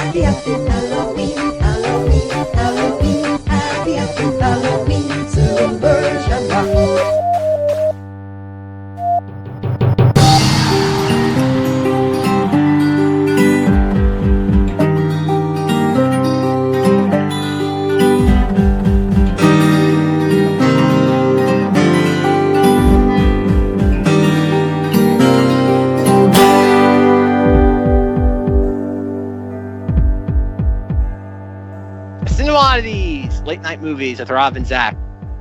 Happy Halloween, Halloween, Halloween, happy Halloween, Subversion Rock. Cinemoddities, late night movies with Rob and Zack.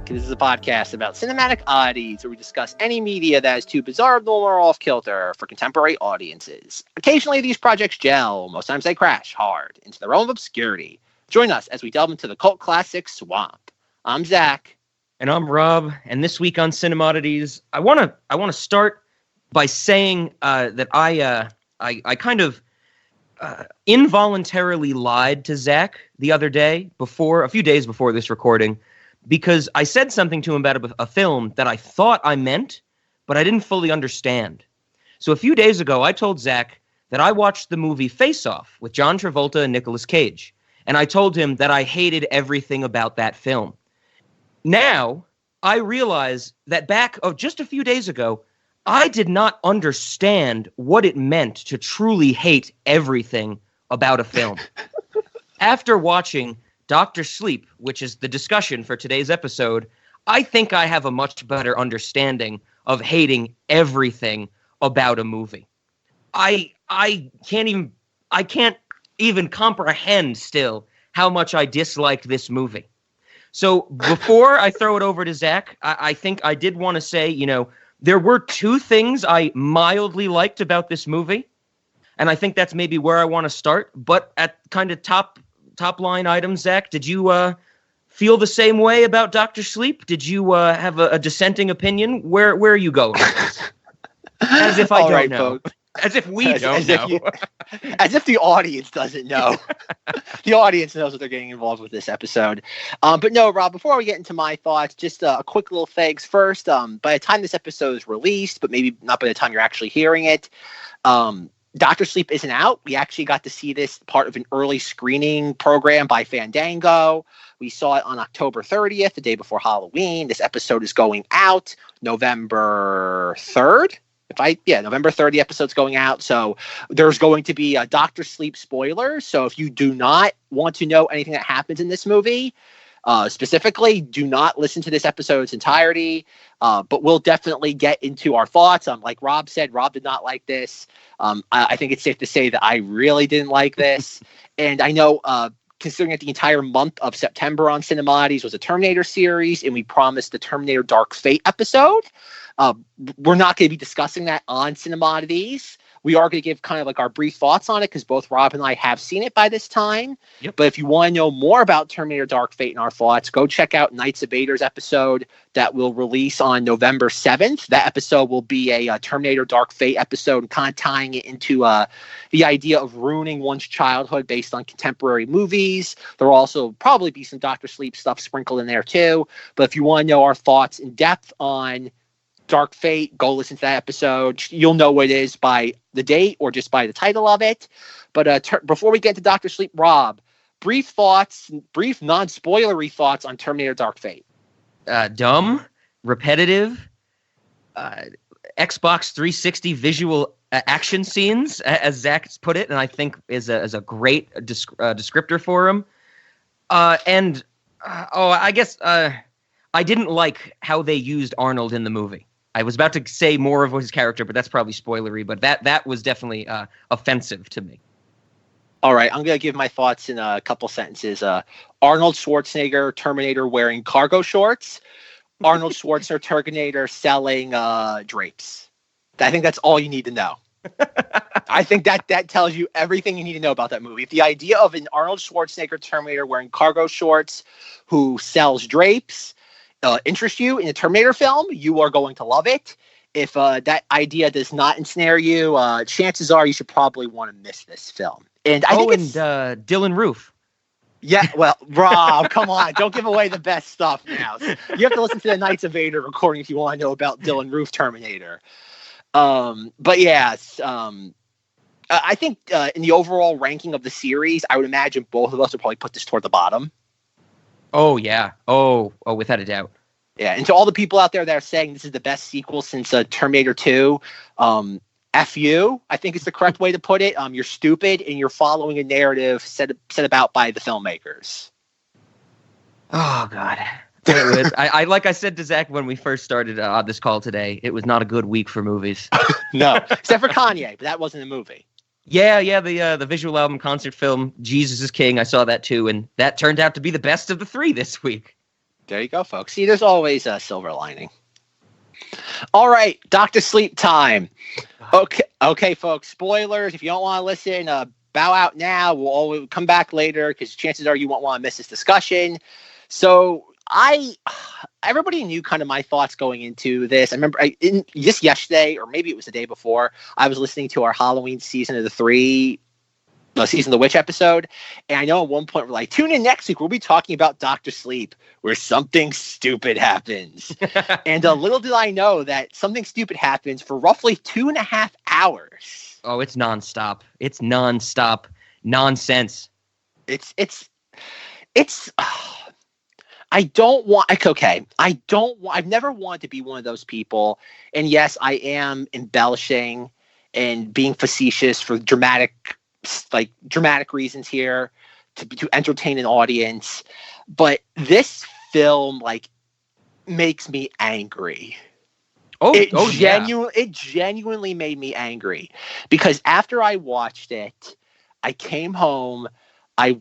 This is a podcast about cinematic oddities where we discuss any media that is too bizarre, abnormal, or off-kilter for contemporary audiences. Occasionally these projects gel, most times they crash hard into the realm of obscurity. Join us as we delve into the cult classic Swamp. I'm Zack. And I'm Rob, and this week on Cinemoddities, I wanna start by saying that I kind of involuntarily lied to Zack the other day, a few days before this recording, because I said something to him about a film that I thought I meant, but I didn't fully understand. So a few days ago, I told Zack that I watched the movie Face Off with John Travolta and Nicolas Cage, and I told him that I hated everything about that film. Now, I realize that just a few days ago, I did not understand what it meant to truly hate everything about a film. After watching Dr. Sleep, which is the discussion for today's episode, I think I have a much better understanding of hating everything about a movie. I can't even comprehend still how much I disliked this movie. So before I throw it over to Zack, I think I did want to say, there were two things I mildly liked about this movie, and I think that's maybe where I want to start. But at kind of top line items, Zack, did you feel the same way about Dr. Sleep? Did you have a dissenting opinion? Where are you going with this? As if I All don't right, know. folks. As if we don't know. As if the audience doesn't know. The audience knows what they're getting involved with this episode. But no, Rob, before we get into my thoughts, just a quick little thanks first. By the time this episode is released, but maybe not by the time you're actually hearing it, Dr. Sleep isn't out. We actually got to see this part of an early screening program by Fandango. We saw it on October 30th, the day before Halloween. This episode is going out November 3rd. November 30th episode's going out. So there's going to be a Dr. Sleep spoiler. So if you do not want to know anything that happens in this movie, specifically, do not listen to this episode's entirety. But we'll definitely get into our thoughts. Like Rob said, Rob did not like this. I think it's safe to say that I really didn't like this. And I know, considering that the entire month of September on Cinemoddities was a Terminator series, and we promised the Terminator Dark Fate episode, we're not going to be discussing that on Cinemoddities. We are going to give kind of like our brief thoughts on it because both Rob and I have seen it by this time. Yep. But if you want to know more about Terminator Dark Fate and our thoughts, go check out Knights of Vader's episode that will release on November 7th. That episode will be a Terminator Dark Fate episode, kind of tying it into the idea of ruining one's childhood based on contemporary movies. There will also probably be some Dr. Sleep stuff sprinkled in there too. But if you want to know our thoughts in depth on Dark Fate, go listen to that episode. You'll know what it is by the date or just by the title of it. But before we get to Dr. Sleep, Rob, brief non-spoilery thoughts on Terminator Dark Fate. Dumb, repetitive, Xbox 360 visual action scenes, as Zack's put it, and I think is a great descriptor for him. I guess I didn't like how they used Arnold in the movie. I was about to say more of his character, but that's probably spoilery. But that was definitely offensive to me. All right, I'm going to give my thoughts in a couple sentences. Arnold Schwarzenegger, Terminator wearing cargo shorts. Arnold Schwarzenegger, Terminator selling drapes. I think that's all you need to know. I think that tells you everything you need to know about that movie. If the idea of an Arnold Schwarzenegger Terminator wearing cargo shorts who sells drapes interests you in a Terminator film, you are going to love it. If that idea does not ensnare you, chances are you should probably want to miss this film. And I think it's Dylan Roof. Yeah, well, Rob, come on. Don't give away the best stuff now. You have to listen to the Knights of Vader recording if you want to know about Dylan Roof Terminator. But yes, I think in the overall ranking of the series, I would imagine both of us would probably put this toward the bottom. Oh yeah. Oh, without a doubt. Yeah, and to all the people out there that are saying this is the best sequel since Terminator 2, F you, I think is the correct way to put it. You're stupid and you're following a narrative set about by the filmmakers. Oh God. I like I said to Zach when we first started on this call today, it was not a good week for movies. No, except for Kanye, but that wasn't a movie. Yeah, the visual album concert film Jesus is King. I saw that too, and that turned out to be the best of the three this week. There you go, folks. See, there's always a silver lining. All right, Dr. Sleep time. Okay, folks. Spoilers. If you don't want to listen, bow out now. We'll come back later because chances are you won't want to miss this discussion. So everybody knew kind of my thoughts going into this. I remember just yesterday, or maybe it was the day before, I was listening to our Halloween season of Season of the Witch episode. And I know at one point we're like, tune in next week. We'll be talking about Dr. Sleep, where something stupid happens. And little did I know that something stupid happens for roughly 2.5 hours. Oh, it's nonstop. It's nonstop nonsense. I've never wanted to be one of those people. And yes, I am embellishing and being facetious for dramatic reasons here to entertain an audience. But this film makes me angry. It genuinely made me angry because after I watched it, I came home. I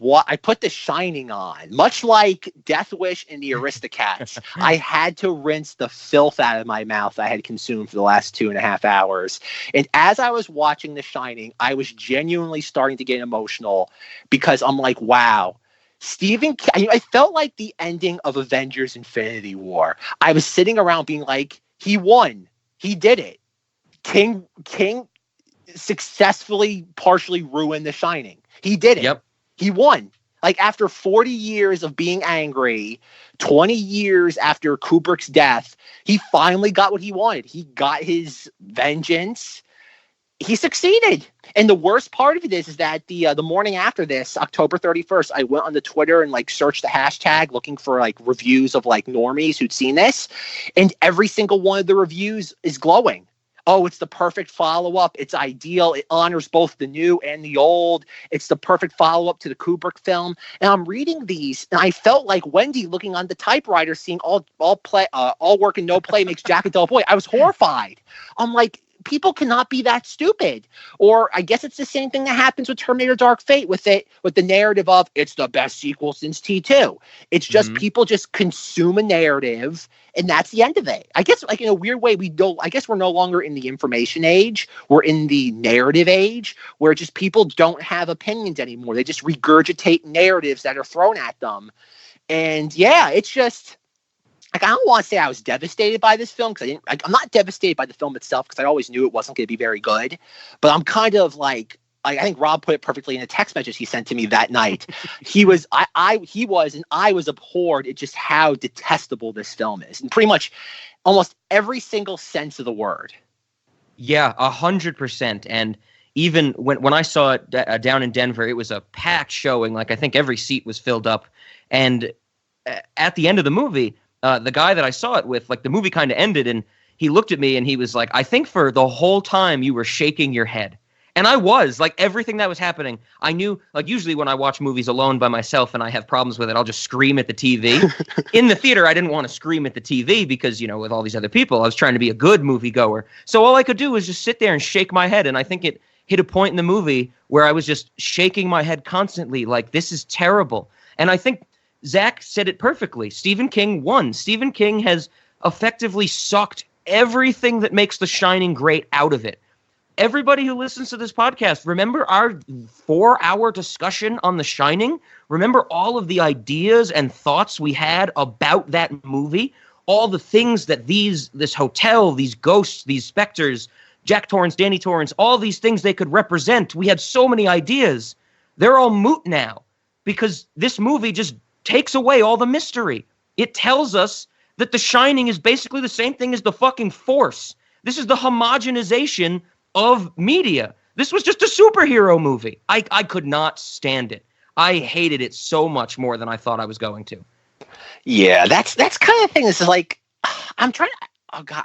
put The Shining on, much like Death Wish and the Aristocats. I had to rinse the filth out of my mouth I had consumed for the last 2.5 hours. And as I was watching The Shining, I was genuinely starting to get emotional because I'm like, wow, I felt like the ending of Avengers Infinity War. I was sitting around being like, he won. He did it. King successfully partially ruined The Shining. He did it. Yep. He won. After 40 years of being angry, 20 years after Kubrick's death, he finally got what he wanted. He got his vengeance. He succeeded. And the worst part of it is that the morning after this, October 31st, I went on the Twitter and searched the hashtag looking for reviews of normies who'd seen this. And every single one of the reviews is glowing. Oh, it's the perfect follow-up. It's ideal. It honors both the new and the old. It's the perfect follow-up to the Kubrick film. And I'm reading these, and I felt like Wendy looking on the typewriter, seeing all work and no play makes Jack a dull boy. I was horrified. I'm like, people cannot be that stupid. Or I guess it's the same thing that happens with Terminator Dark Fate with the narrative of it's the best sequel since T2. It's just people just consume a narrative and that's the end of it. I guess in a weird way, I guess we're no longer in the information age. We're in the narrative age where just people don't have opinions anymore. They just regurgitate narratives that are thrown at them. And yeah, it's just, I don't want to say I was devastated by this film because I'm not devastated by the film itself because I always knew it wasn't going to be very good. But I'm kind of I think Rob put it perfectly in a text message he sent to me that night. I was abhorred at just how detestable this film is, in pretty much almost every single sense of the word. Yeah, 100%. And even when I saw it down in Denver, it was a packed showing. I think every seat was filled up. And at the end of the movie, the guy that I saw it with, the movie kind of ended and he looked at me and he was like, I think for the whole time you were shaking your head. And I was, everything that was happening, I knew, usually when I watch movies alone by myself and I have problems with it, I'll just scream at the TV. In the theater, I didn't want to scream at the TV because, with all these other people, I was trying to be a good moviegoer. So all I could do was just sit there and shake my head. And I think it hit a point in the movie where I was just shaking my head constantly, this is terrible. And I think Zack said it perfectly. Stephen King won. Stephen King has effectively sucked everything that makes The Shining great out of it. Everybody who listens to this podcast, remember our 4-hour discussion on The Shining? Remember all of the ideas and thoughts we had about that movie? All the things that this hotel, these ghosts, these specters, Jack Torrance, Danny Torrance, all these things they could represent. We had so many ideas. They're all moot now because this movie just takes away all the mystery. It tells us that The Shining is basically the same thing as the fucking Force. This is the homogenization of media. This was just a superhero movie. I could not stand it. I hated it so much more than I thought I was going to. Yeah, that's kind of the thing. This is like, I'm trying to, oh God,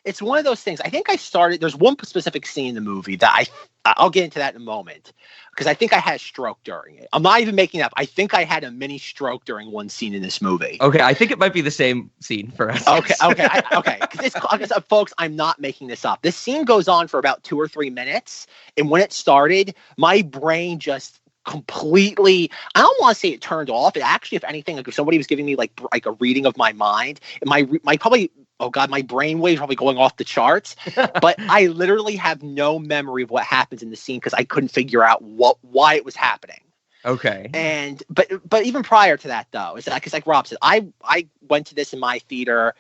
it's one of those things. I think there's one specific scene in the movie that I'll get into that in a moment, because I think I had a stroke during it. I'm not even making it up. I think I had a mini stroke during one scene in this movie. Okay, I think it might be the same scene for us. Okay. Because folks, I'm not making this up. This scene goes on for about 2 or 3 minutes, and when it started, my brain just completely, I don't want to say it turned off. It actually, if anything, like if somebody was giving me like a reading of my mind, my probably, oh God, my brain waves probably going off the charts. But I literally have no memory of what happens in the scene because I couldn't figure out why it was happening. Okay. And but even prior to that, though, it's like Rob said, I went to this in my theater.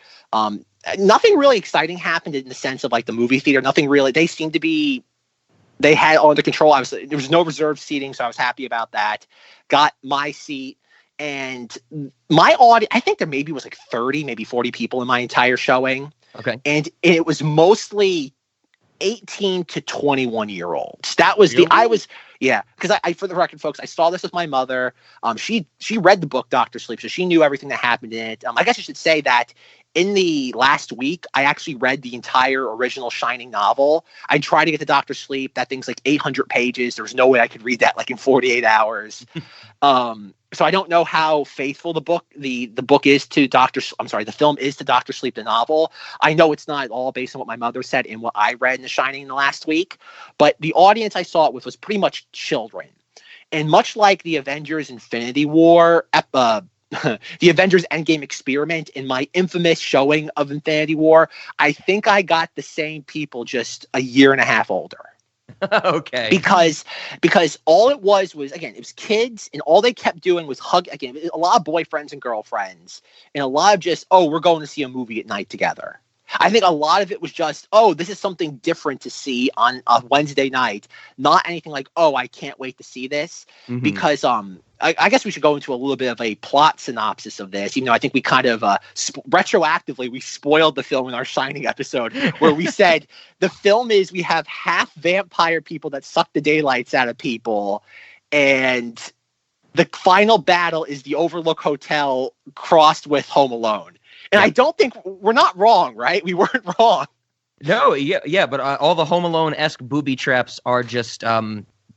Nothing really exciting happened in the sense of like the movie theater. Nothing really. They seemed to be. They had it under control. There was no reserved seating, so I was happy about that. Got my seat, and my audience, I think there maybe was like 30, maybe 40 people in my entire showing. Okay. And it was mostly 18 to 21-year-olds. That was Really? because I, for the record, folks, I saw this with my mother. She read the book Dr. Sleep, so she knew everything that happened in it. I guess I should say that in the last week, I actually read the entire original Shining novel. I tried to get to Dr. Sleep. That thing's like 800 pages. There was no way I could read that like in 48 hours. So I don't know how faithful the book is to the film is to Dr. Sleep, the novel. I know it's not at all based on what my mother said and what I read in The Shining in the last week, but the audience I saw it with was pretty much children. And much like the Avengers Infinity War, the Avengers Endgame experiment in my infamous showing of Infinity War, I think I got the same people just a year and a half older. Okay. Because all it was again, it was kids, and all they kept doing was hug. Again, a lot of boyfriends and girlfriends, and a lot of just, oh, we're going to see a movie at night together. I think a lot of it was just, oh, this is something different to see on a Wednesday night. Not anything like, oh, I can't wait to see this. Mhm. Because I guess we should go into a little bit of a plot synopsis of this. Even though I think we kind of retroactively we spoiled the film in our Shining episode, where we said the film is we have half vampire people that suck the daylights out of people, and the final battle is the Overlook Hotel crossed with Home Alone. And I don't think we're not wrong, right? We weren't wrong. No, yeah, but all the Home Alone-esque booby traps are just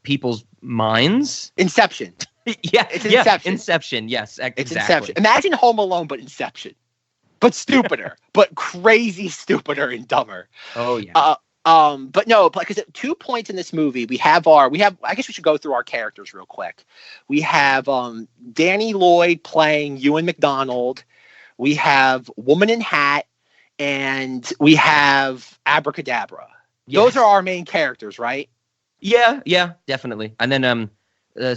people's minds. Inception. It's Inception. Inception, yes, exactly. It's Inception. Imagine Home Alone, but Inception. But stupider. But crazy stupider and dumber. Oh, yeah. But no, because at 2 points in this movie, we have I guess we should go through our characters real quick. We have Danny Lloyd playing Ewan McDonald. We have Woman in Hat, and we have Abracadabra. Yes. Those are our main characters, right? Yeah, definitely. And then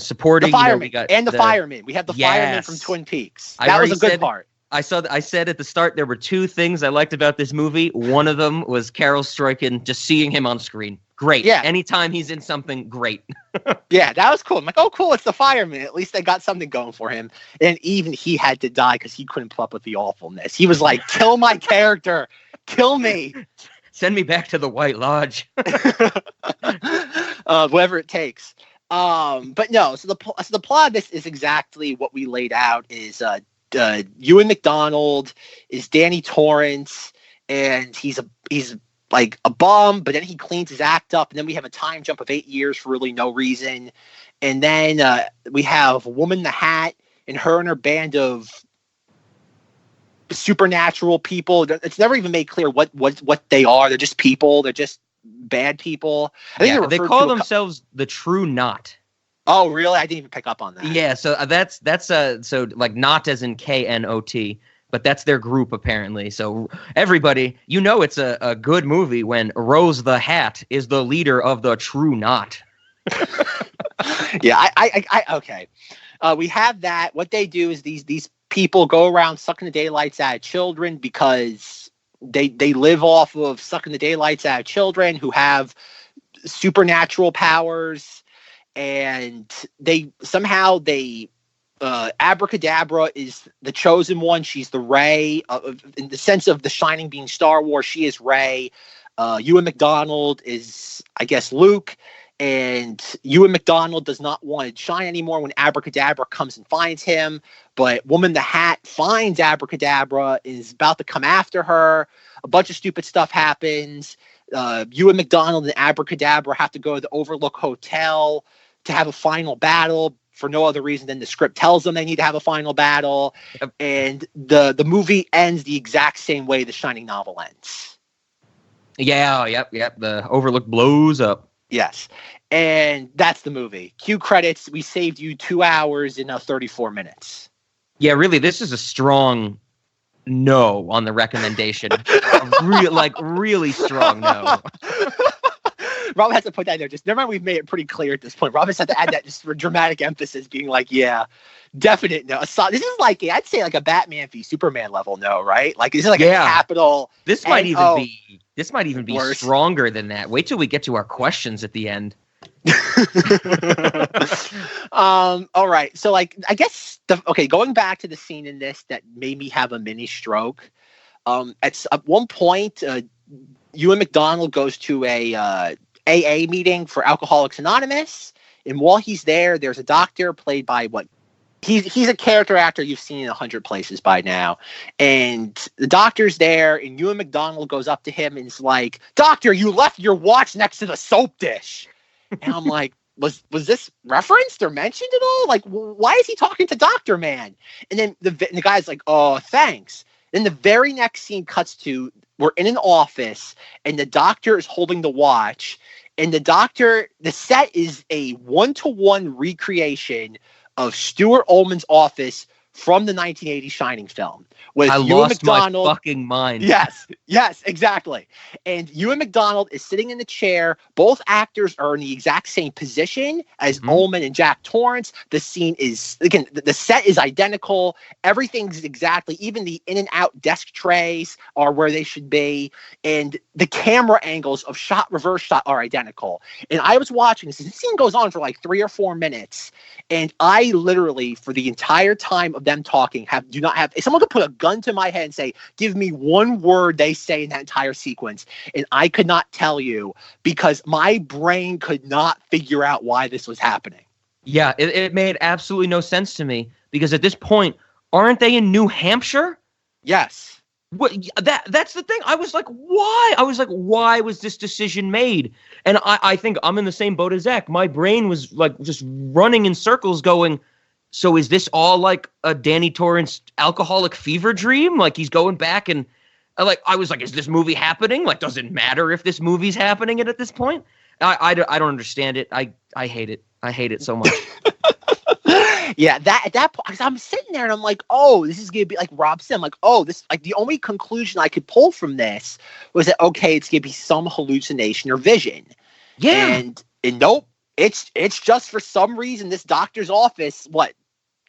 supporting the fireman, we got the fireman. We have the fireman Yes. from Twin Peaks. I That was already a good said- part. I said at the start there were 2 things I liked about this movie. One of them was Carol Stroiken, just seeing him on screen. Great. Yeah. Anytime he's in something, great. Yeah, that was cool. I'm like, oh, cool, it's the fireman. At least they got something going for him. And even he had to die because he couldn't put up with the awfulness. He was like, kill my character. Kill me. Send me back to the White Lodge. Whatever it takes. But no, so the plot of this is exactly what we laid out. Is Ewan McDonald is Danny Torrance, and he's like a bum, but then he cleans his act up, and then we have a time jump of 8 years for really no reason, and then we have Woman in the Hat and her band of supernatural people. It's never even made clear what they are. They're just people. They're just bad people. I think They call themselves the True Knot. Oh, really? I didn't even pick up on that. Yeah, so that's so like not as in KNOT, but that's their group apparently. So everybody, it's a good movie when Rose the Hat is the leader of the True Knot. Yeah, I okay. We have that. What they do is these people go around sucking the daylights out of children because they live off of sucking the daylights out of children who have supernatural powers, and Abracadabra is the chosen one. She's the Rey in the sense of The Shining being Star Wars. She is Rey. Ewan McDonald is, I guess, Luke. And Ewan McDonald does not want to shine anymore when Abracadabra comes and finds him. But Woman the Hat finds Abracadabra, is about to come after her. A bunch of stupid stuff happens. Ewan McDonald and Abracadabra have to go to the Overlook Hotel to have a final battle for no other reason than the script tells them they need to have a final battle. Yep. And the movie ends the exact same way the Shining novel ends. Yeah, yep. The Overlook blows up. Yes. And that's the movie. Cue credits. We saved you 2 hours in 34 minutes. Yeah, really, this is a strong no on the recommendation. Really strong no. Rob has to put that in there. Just never mind, we've made it pretty clear at this point. Rob has had to add that just for dramatic emphasis, being like, yeah, definite no. So this is like, I'd say like a Batman v Superman level no, right? Like this is like a capital. This might even be worse. stronger than that. Wait till we get to our questions at the end. All right. So like, I guess going back to the scene in this that made me have a mini stroke. At one point, Ewan McDonald goes to a AA meeting for Alcoholics Anonymous, and while he's there, there's a doctor played by he's a character actor you've seen in 100 places by now, and the doctor's there, and Ewan McDonald goes up to him and is like, "Doctor, you left your watch next to the soap dish," and I'm like, was this referenced or mentioned at all? Like, why is he talking to Doctor Man? And then the guy's like, "Oh, thanks." Then the very next scene cuts to, we're in an office and the doctor is holding the watch, and the set is a 1-to-1 recreation of Stuart Ullman's office from the 1980 Shining film. With I Ewan lost McDonald, my fucking mind. Yes, exactly. And Ewan McDonald is sitting in the chair. Both actors are in the exact same position as Ullman and Jack Torrance. The scene is, again, the set is identical. Everything's exactly, even the in and out desk trays are where they should be. And the camera angles of reverse shot are identical. And I was watching this. This scene goes on for like 3 or 4 minutes. And I literally, for the entire time of them talking, do not have, if someone could put a gun to my head and say, give me one word they say in that entire sequence, and I could not tell you, because my brain could not figure out why this was happening. Yeah, it made absolutely no sense to me, because at this point, aren't they in New Hampshire? Yes. What, that's the thing. I was like, why? Why was this decision made? And I think I'm in the same boat as Zack. My brain was like just running in circles going, so is this all like a Danny Torrance alcoholic fever dream? Like he's going back and I was like, is this movie happening? Like, does it matter if this movie's happening at this point? I don't understand it. I hate it. I hate it so much. Yeah, at that point, I'm sitting there and I'm like, oh, this is gonna be like Rob said. I'm like, oh, this, like, the only conclusion I could pull from this was that, okay, it's gonna be some hallucination or vision. Yeah, and nope, it's just for some reason this doctor's office,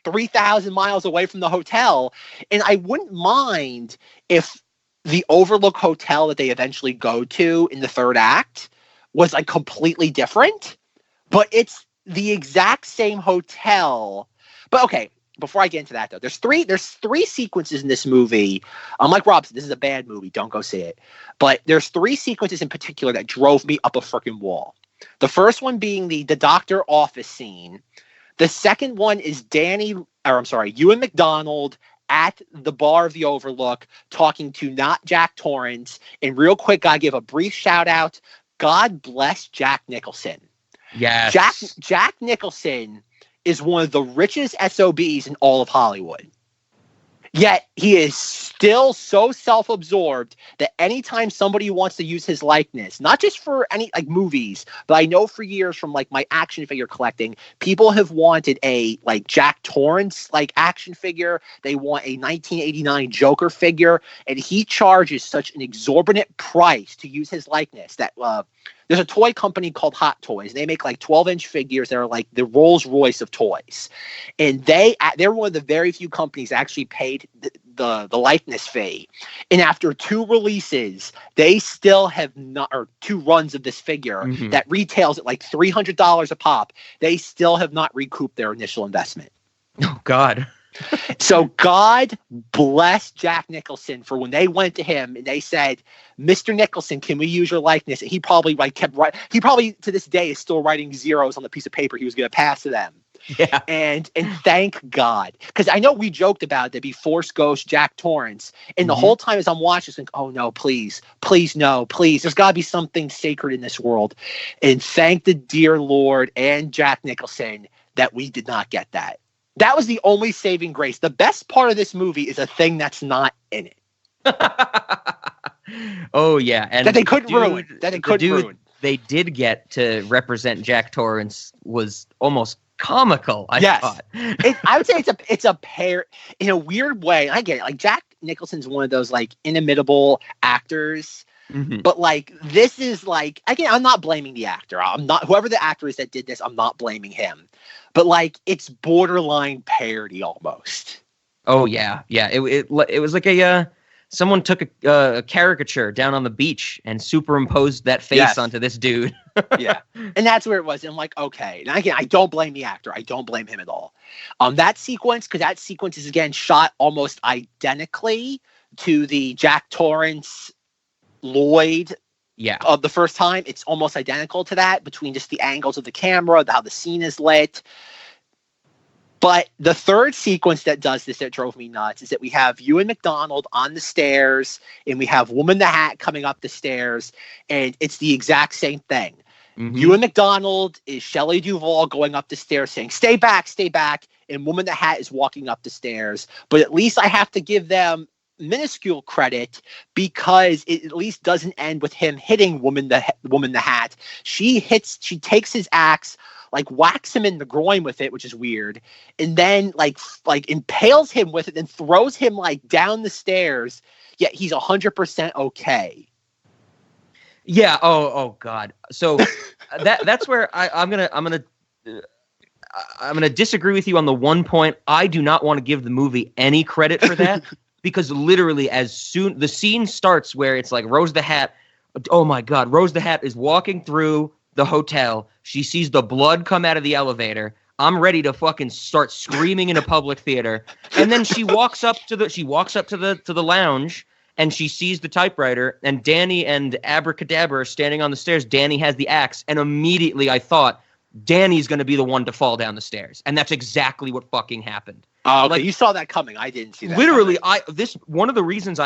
3,000 miles away from the hotel, and I wouldn't mind if the Overlook Hotel that they eventually go to in the third act was like completely different, but it's the exact same hotel. But okay, before I get into that though, there's three sequences in this movie. Like Rob said, this is a bad movie. Don't go see it. But there's 3 sequences in particular that drove me up a freaking wall. The first one being the doctor office scene. The second one is Ewan McDonald at the bar of the Overlook talking to not Jack Torrance. And real quick, I give a brief shout out. God bless Jack Nicholson. Yes. Jack Nicholson is one of the richest SOBs in all of Hollywood. Yet he is still so self-absorbed that anytime somebody wants to use his likeness, not just for any like movies, but I know for years from like my action figure collecting, people have wanted a like Jack Torrance like action figure. They want a 1989 Joker figure, and he charges such an exorbitant price to use his likeness that there's a toy company called Hot Toys. They make like 12-inch figures that are like the Rolls Royce of toys. And they're one of the very few companies that actually paid the likeness fee. And after 2 releases, they still have not, or 2 runs of this figure that retails at like $300 a pop. They still have not recouped their initial investment. Oh, God. So God bless Jack Nicholson for when they went to him and they said, "Mr. Nicholson, can we use your likeness?" And he probably kept writing. He probably to this day is still writing zeros on the piece of paper he was going to pass to them. Yeah. And thank God, because I know we joked about that be Force Ghost Jack Torrance, and the whole time as I'm watching, I think, oh no, please, no, please, there's got to be something sacred in this world, and thank the dear Lord and Jack Nicholson that we did not get that. That was the only saving grace. The best part of this movie is a thing that's not in it. Oh yeah, and that they couldn't ruin. They did get to represent Jack Torrance was almost comical. I thought. I would say it's a pair in a weird way. I get it. Like Jack Nicholson's one of those like inimitable actors. But like this is like, again, I'm not blaming the actor. I'm not, whoever the actor is that did this, I'm not blaming him. But like it's borderline parody almost. Oh yeah. It was like someone took a caricature down on the beach and superimposed that face onto this dude. Yeah. And that's where it was. And I'm like, okay. And again, I don't blame the actor. I don't blame him at all. That sequence, because that sequence is again shot almost identically to the Jack Torrance Lloyd of the first time. It's almost identical to that between just the angles of the camera, how the scene is lit. But the third sequence that does this that drove me nuts is that we have Ewan McDonald on the stairs and we have Woman the Hat coming up the stairs, and it's the exact same thing. Ewan McDonald is Shelley Duvall going up the stairs saying, "Stay back, stay back," and Woman the Hat is walking up the stairs. But at least I have to give them minuscule credit because it at least doesn't end with him hitting Woman the Hat. She takes his axe, like whacks him in the groin with it, which is weird, and then like impales him with it and throws him like down the stairs. Yet he's 100% okay. Yeah. Oh God. So that's where I'm gonna disagree with you on the one point. I do not want to give the movie any credit for that because literally as soon the scene starts where it's like Rose the Hat. Oh my God, Rose the Hat is walking through the hotel. She sees the blood come out of the elevator. I'm ready to fucking start screaming in a public theater. And then she walks up to the lounge and she sees the typewriter and Danny and Abracadabra are standing on the stairs. Danny has the axe. And immediately I thought Danny's going to be the one to fall down the stairs. And that's exactly what fucking happened. Oh, okay. Like, you saw that coming. I didn't see that. Literally, one of the reasons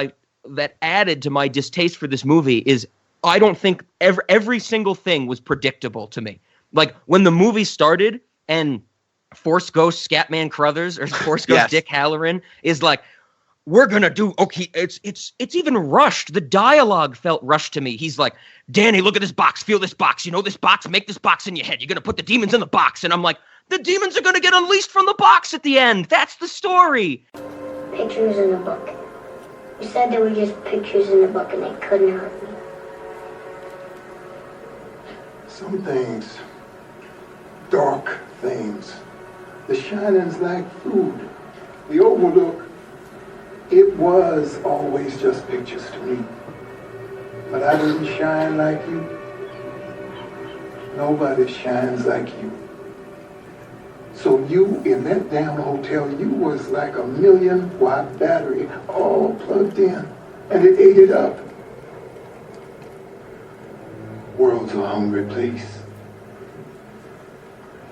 that added to my distaste for this movie is I don't think every single thing was predictable to me. Like when the movie started and Force Ghost Scatman Crothers or Force Ghost Dick Halloran is like, we're gonna do okay. It's even rushed. The dialogue felt rushed to me. He's like, Danny, look at this box. Feel this box. You know this box. Make this box in your head. You're gonna put the demons in the box. And I'm like, the demons are gonna get unleashed from the box at the end. That's the story. Pictures in the book. You said they were just pictures in the book and they couldn't hurt me. Some things, dark things, the shining's like food. The overlook, it was always just pictures to me. But I didn't shine like you. Nobody shines like you. So you, in that damn hotel, you was like a 1,000,000-watt battery all plugged in, and it ate it up. World's a hungry place.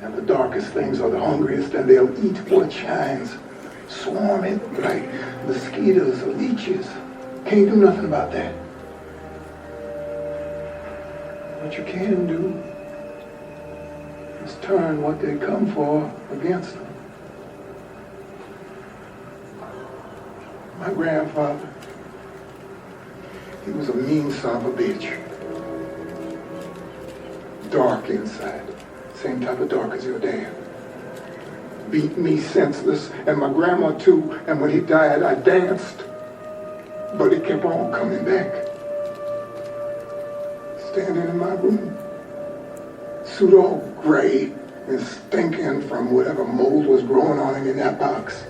And the darkest things are the hungriest, and they'll eat what shines. Swarming like mosquitoes or leeches. Can't do nothing about that. What you can do is turn what they come for against them. My grandfather, he was a mean son of a bitch. Dark inside, same type of dark as your dad. Beat me senseless, and my grandma too, and when he died, I danced. But it kept on coming back. Standing in my room, suit all gray and stinking from whatever mold was growing on him in that box.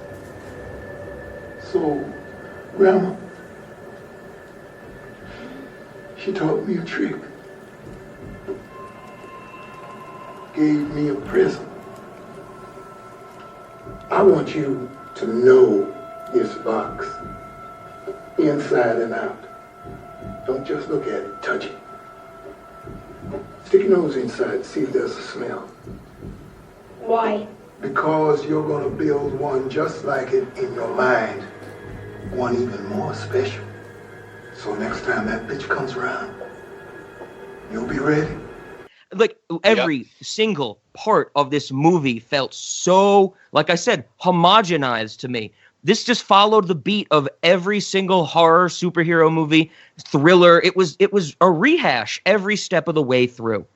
So, Grandma, she taught me a trick. Gave me a present. I want you to know its box, inside and out. Don't just look at it, touch it. Stick your nose inside, see if there's a smell. Why? Because you're gonna build one just like it in your mind. One even more special. So next time that bitch comes around, you'll be ready. Like every single part of this movie felt so, like I said, homogenized to me. This just followed the beat of every single horror superhero movie, thriller. It was a rehash every step of the way through.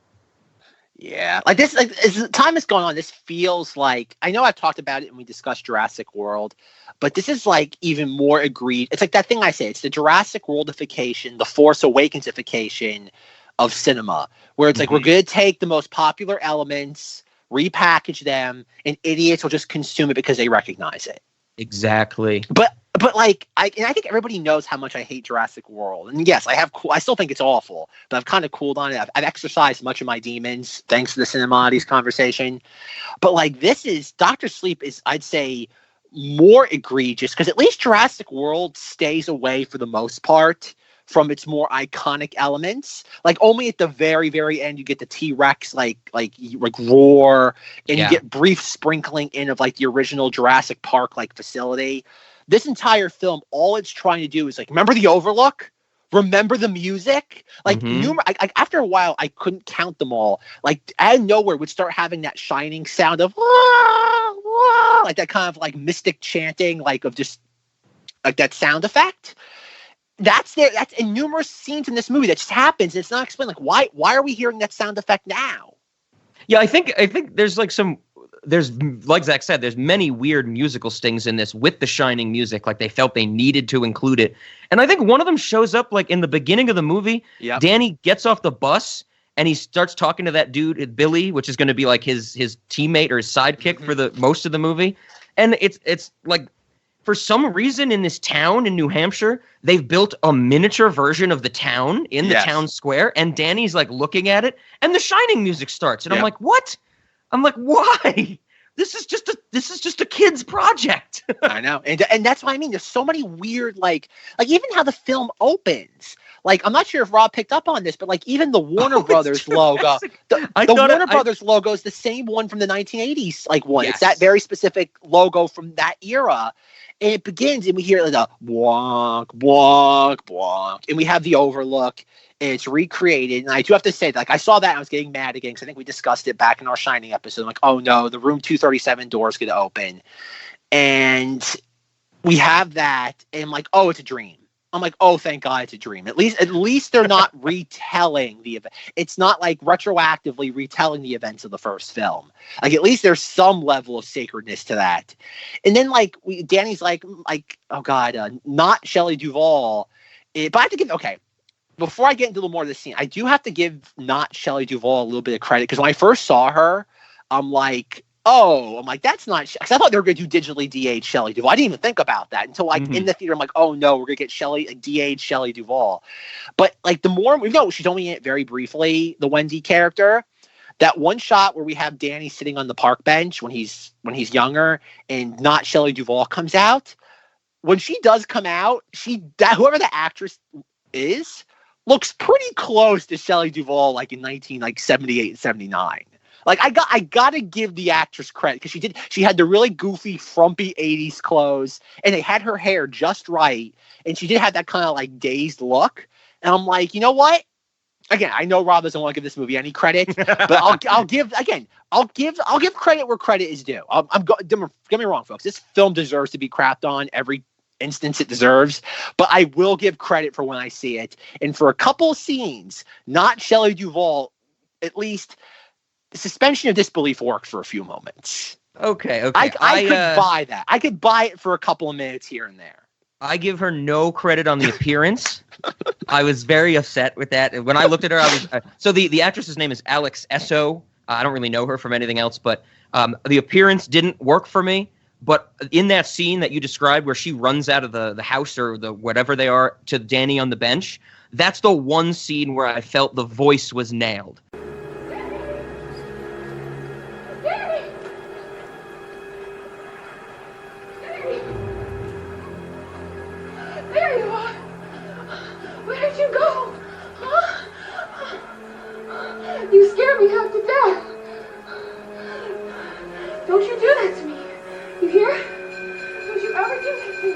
Yeah, like this, like as time has gone on, this feels like, I know I've talked about it and we discussed Jurassic World, but this is like even more agreed. It's like that thing I say, it's the Jurassic Worldification, the Force Awakensification of cinema, where it's like, we're going to take the most popular elements, repackage them, and idiots will just consume it because they recognize it. Exactly. But like, I think everybody knows how much I hate Jurassic World. And yes, I still think it's awful, but I've kind of cooled on it. I've exercised much of my demons thanks to the Cinemoddities conversation. But like, this is, Dr. Sleep is, I'd say, more egregious because at least Jurassic World stays away for the most part from its more iconic elements. Like only at the very, very end you get the T-Rex like roar, and you get brief sprinkling in of like the original Jurassic Park like facility. This entire film, all it's trying to do is like, remember the Overlook? Remember the music? Like after a while, I couldn't count them all. Like out of nowhere, would start having that Shining sound of wah, wah, like that kind of like mystic chanting, like of just like that sound effect. That's in numerous scenes in this movie that just happens. And it's not explained. Like why are we hearing that sound effect now? Yeah, I think there's like there's, like Zach said, there's many weird musical stings in this with the Shining music. Like they felt they needed to include it. And I think one of them shows up like in the beginning of the movie. Yep. Danny gets off the bus and he starts talking to that dude, Billy, which is going to be like his teammate or his sidekick for the most of the movie. And it's like, for some reason in this town in New Hampshire, they've built a miniature version of the town in the town square. And Danny's like looking at it and the Shining music starts. And I'm like, what? I'm like, why? This is just a kid's project. I know. And that's what I mean. There's so many weird, like even how the film opens. Like, I'm not sure if Rob picked up on this, but like even the Warner Brothers logo, the Warner Brothers logo is the same one from the 1980s. Like one, it's that very specific logo from that era. And it begins, and we hear like a wonk, wonk, wonk, and we have the Overlook, and it's recreated. And I do have to say, like, I saw that, and I was getting mad again, because I think we discussed it back in our Shining episode. I'm like, oh no, the room 237 door is going to open. And we have that, and I'm like, oh, it's a dream. I'm like, oh, thank God it's a dream. At least they're not retelling the event. It's not like retroactively retelling the events of the first film. Like, at least there's some level of sacredness to that. And then, like, Danny's like, oh God, not Shelley Duvall. But I have to give, okay, before I get into a little more of the scene, I do have to give not Shelley Duvall a little bit of credit, because when I first saw her, I'm like, that's not, because I thought they were going to do digitally de-age Shelley Duvall. I didn't even think about that until like in the theater. I'm like, oh no, we're going to get de-age Shelley Duvall. But like the more we know, she's only in it very briefly, the Wendy character. That one shot where we have Danny sitting on the park bench when he's younger, and not Shelley Duvall comes out. When she does come out, whoever the actress is looks pretty close to Shelley Duvall, like in 1978 and 79. Like I gotta give the actress credit, because she had the really goofy, frumpy 80s clothes, and they had her hair just right, and she did have that kind of like dazed look. And I'm like, you know what? Again, I know Rob doesn't want to give this movie any credit, but I'll give credit where credit is due. Don't get me wrong, folks. This film deserves to be crapped on every instance it deserves, but I will give credit for when I see it. And for a couple of scenes, not Shelley Duvall, at least the suspension of disbelief worked for a few moments. Okay. I could buy that. I could buy it for a couple of minutes here and there. I give her no credit on the appearance. I was very upset with that. When I looked at her, I was so the actress's name is Alex Esso. I don't really know her from anything else, but the appearance didn't work for me. But in that scene that you described where she runs out of the house or the whatever they are to Danny on the bench, that's the one scene where I felt the voice was nailed. you go? Huh? You scare me half to death. Don't you do that to me. You hear? Don't you ever do that to me.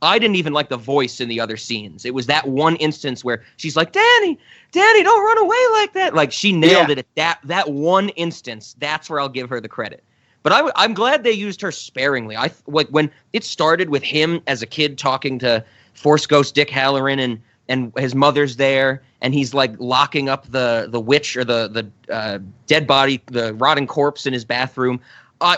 I didn't even like the voice in the other scenes. It was that one instance where she's like, Danny, don't run away like that. Like, she nailed it at that one instance. That's where I'll give her the credit. But I'm glad they used her sparingly. Like when it started with him as a kid talking to Force Ghost Dick Halloran and his mother's there, and he's like locking up the witch or the dead body, the rotting corpse in his bathroom.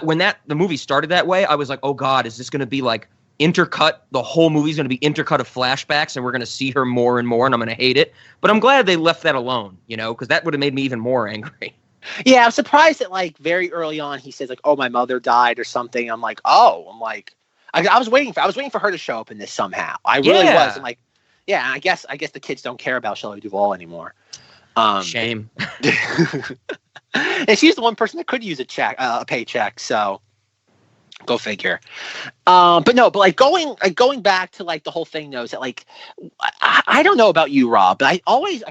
When the movie started that way, I was like, oh God, is this going to be like intercut? The whole movie's going to be intercut of flashbacks, and we're going to see her more and more, and I'm going to hate it. But I'm glad they left that alone, because that would have made me even more angry. Yeah, I'm surprised that like very early on he says like, "Oh, my mother died" or something. I'm like, I was waiting for her to show up in this somehow. I really was. I'm like, yeah, I guess the kids don't care about Shelley Duvall anymore. Shame. And she's the one person that could use a paycheck. So go figure. But like going back to like the whole thing though, is that like I don't know about you, Rob, but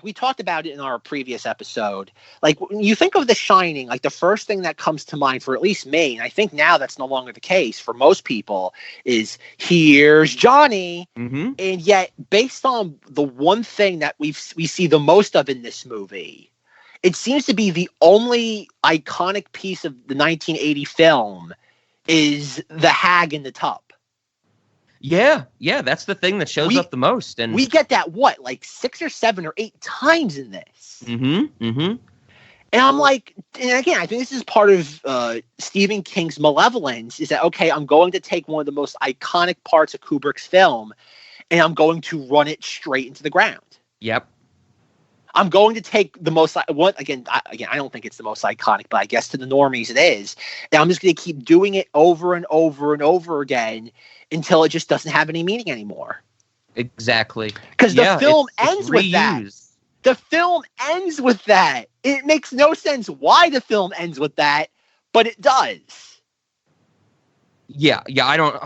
we talked about it in our previous episode. Like when you think of The Shining, like the first thing that comes to mind for at least me, and I think now that's no longer the case for most people, is here's Johnny. Mm-hmm. And yet, based on the one thing that we see the most of in this movie, it seems to be the only iconic piece of the 1980 film is the hag in the tub. Yeah, that's the thing that shows up the most. And we get that, like 6 or 7 or 8 times in this. Mm-hmm, mm-hmm. And I'm like, and again, I think this is part of Stephen King's malevolence, is that, okay, I'm going to take one of the most iconic parts of Kubrick's film, and I'm going to run it straight into the ground. Yep. I'm going to take the most one again. I don't think it's the most iconic, but I guess to the normies it is. And I'm just going to keep doing it over and over and over again until it just doesn't have any meaning anymore. Exactly. Because the film ends with that. The film ends with that. It makes no sense why the film ends with that, but it does. Yeah. I don't.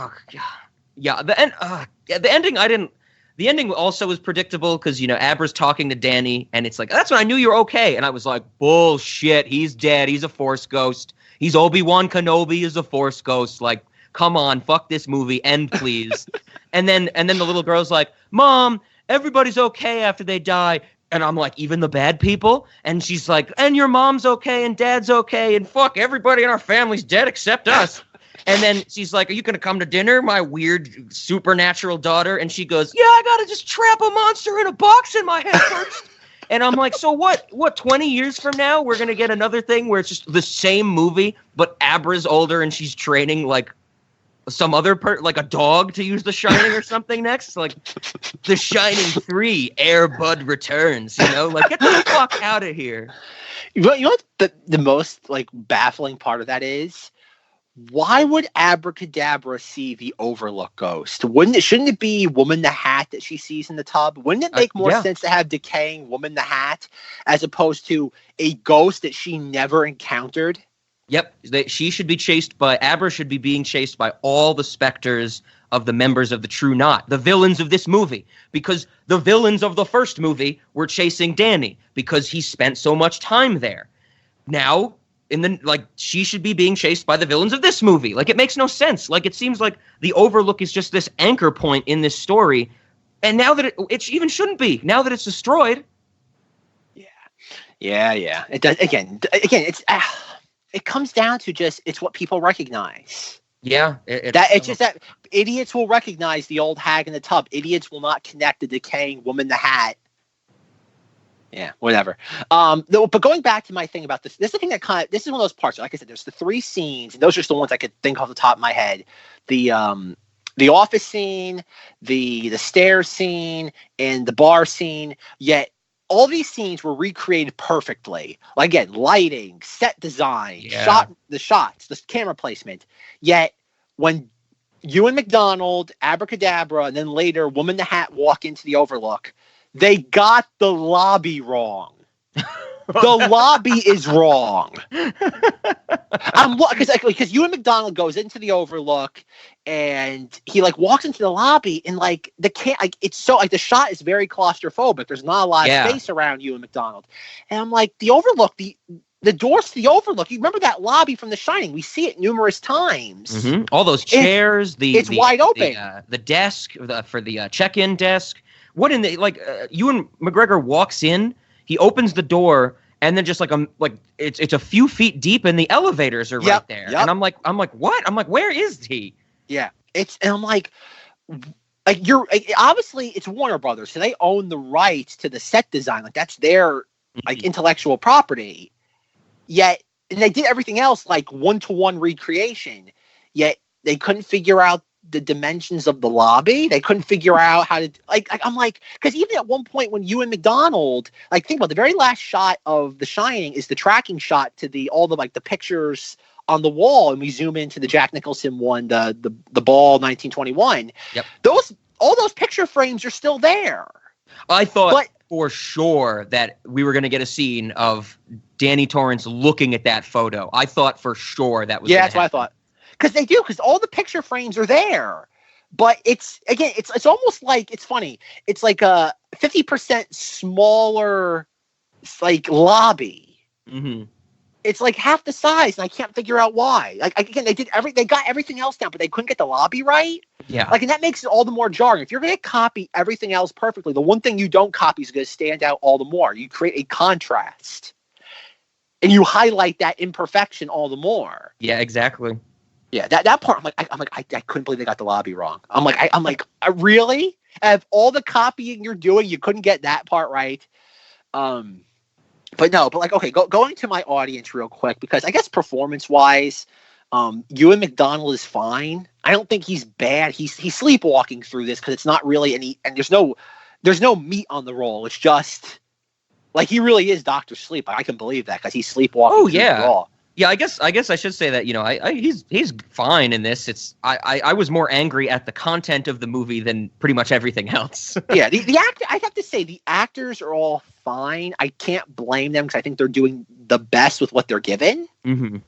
Yeah. The ending. The ending also was predictable because, Abra's talking to Danny, and it's like, that's when I knew you were okay. And I was like, bullshit. He's dead. He's a Force ghost. He's Obi-Wan Kenobi is a Force ghost. Like, come on, fuck this movie. End, please. and then the little girl's like, Mom, everybody's okay after they die. And I'm like, even the bad people? And she's like, and your mom's okay and dad's okay. And fuck, everybody in our family's dead except us. And then she's like, are you going to come to dinner, my weird supernatural daughter? And she goes, yeah, I got to just trap a monster in a box in my head first. And I'm like, so what, 20 years from now, we're going to get another thing where it's just the same movie, but Abra's older and she's training like some other like a dog to use The Shining or something next? Like The Shining 3, Air Bud Returns, Like, get the fuck out of here. You know what the most like baffling part of that is? Why would Abracadabra see the Overlook ghost? Shouldn't it be Woman the Hat that she sees in the tub? Wouldn't it make more sense to have decaying Woman the Hat as opposed to a ghost that she never encountered? Yep. She should be chased by, Abra should be being chased by all the specters of the members of the True Knot, the villains of this movie, because the villains of the first movie were chasing Danny because he spent so much time there. Now, she should be being chased by the villains of this movie. Like, it makes no sense. Like, it seems like the Overlook is just this anchor point in this story. And now that it even shouldn't be, now that it's destroyed. Yeah. It does. Again, it comes down to just, it's what people recognize. Yeah. It's just that idiots will recognize the old hag in the tub. Idiots will not connect the decaying Woman the Hat. Yeah, whatever. But going back to my thing about this is the thing that this is one of those parts. Like I said, there's the 3 scenes, and those are just the ones I could think off the top of my head. The office scene, the stairs scene, and the bar scene. Yet all these scenes were recreated perfectly. Like, again, lighting, set design, the shots, the camera placement. Yet when Ewan McDonald, Abracadabra, and then later Woman the Hat walk into the Overlook, they got the lobby wrong. The lobby is wrong. Because Ewan McDonald goes into the Overlook and he like walks into the lobby and like it's so like the shot is very claustrophobic. There's not a lot of space around Ewan McDonald, and I'm like the Overlook, the doors to the Overlook. You remember that lobby from The Shining? We see it numerous times. Mm-hmm. All those chairs, it's wide open. The desk for the check-in desk. What in the Ewan McGregor walks in, he opens the door, and then just like it's a few feet deep, and the elevators are right there. Yep. And I'm like, what? I'm like, where is he? Yeah, and I'm like you're obviously it's Warner Brothers, so they own the rights to the set design. Like that's their like intellectual property. Yet, and they did everything else like one-to-one recreation. Yet they couldn't figure out the dimensions of the lobby. They couldn't figure out how to I'm like, because even at one point when Ewan McDonald, like think about the very last shot of The Shining is the tracking shot to all the pictures on the wall, and we zoom into the Jack Nicholson one, the Ball 1921. Yep. All those picture frames are still there. I thought for sure that we were going to get a scene of Danny Torrance looking at that photo. I thought for sure that was that's what I thought. Because all the picture frames are there. But it's almost like, it's funny. It's like a 50% smaller like lobby. Mm-hmm. It's like half the size, and I can't figure out why. Like again, they got everything else down, but they couldn't get the lobby right. Yeah. Like, and that makes it all the more jarring. If you're going to copy everything else perfectly, the one thing you don't copy is going to stand out all the more. You create a contrast, and you highlight that imperfection all the more. Yeah, exactly. Yeah, that part, I couldn't believe they got the lobby wrong. I'm like, really? Out of all the copying you're doing, you couldn't get that part right. But like, okay, going to my audience real quick, because I guess performance-wise, Ewan McDonald is fine. I don't think he's bad. He's sleepwalking through this because it's not really any, and there's no meat on the role. It's just like he really is Dr. Sleep. I can believe that because he's sleepwalking. Oh through yeah. the role. Yeah, I guess I should say that, he's fine in this. It's I was more angry at the content of the movie than pretty much everything else. Yeah, the actor, I have to say the actors are all fine. I can't blame them because I think they're doing the best with what they're given. Mm-hmm.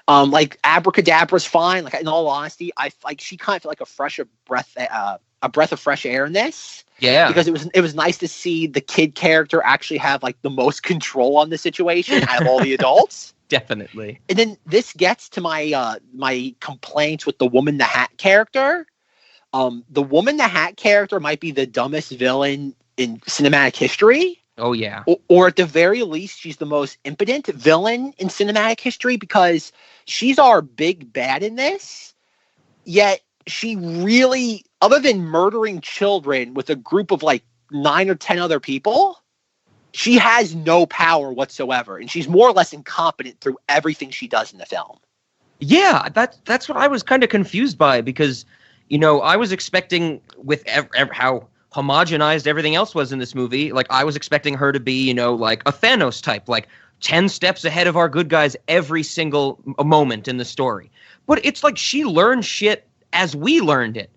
Like Abracadabra's fine. Like in all honesty, she kind of felt like a breath of fresh air in this. Yeah, because it was nice to see the kid character actually have like the most control on the situation out of all the adults. Definitely. And then this gets to my complaints with the Woman the Hat character. The Woman the Hat character might be the dumbest villain in cinematic history. Oh yeah. Or at the very least, she's the most impotent villain in cinematic history because she's our big bad in this. Yet she really, other than murdering children with a group of like 9 or 10 other people, she has no power whatsoever, and she's more or less incompetent through everything she does in the film. Yeah, that's what I was kind of confused by because, I was expecting with how homogenized everything else was in this movie, like I was expecting her to be, like a Thanos type, like 10 steps ahead of our good guys every single moment in the story. But it's like she learned shit as we learned it.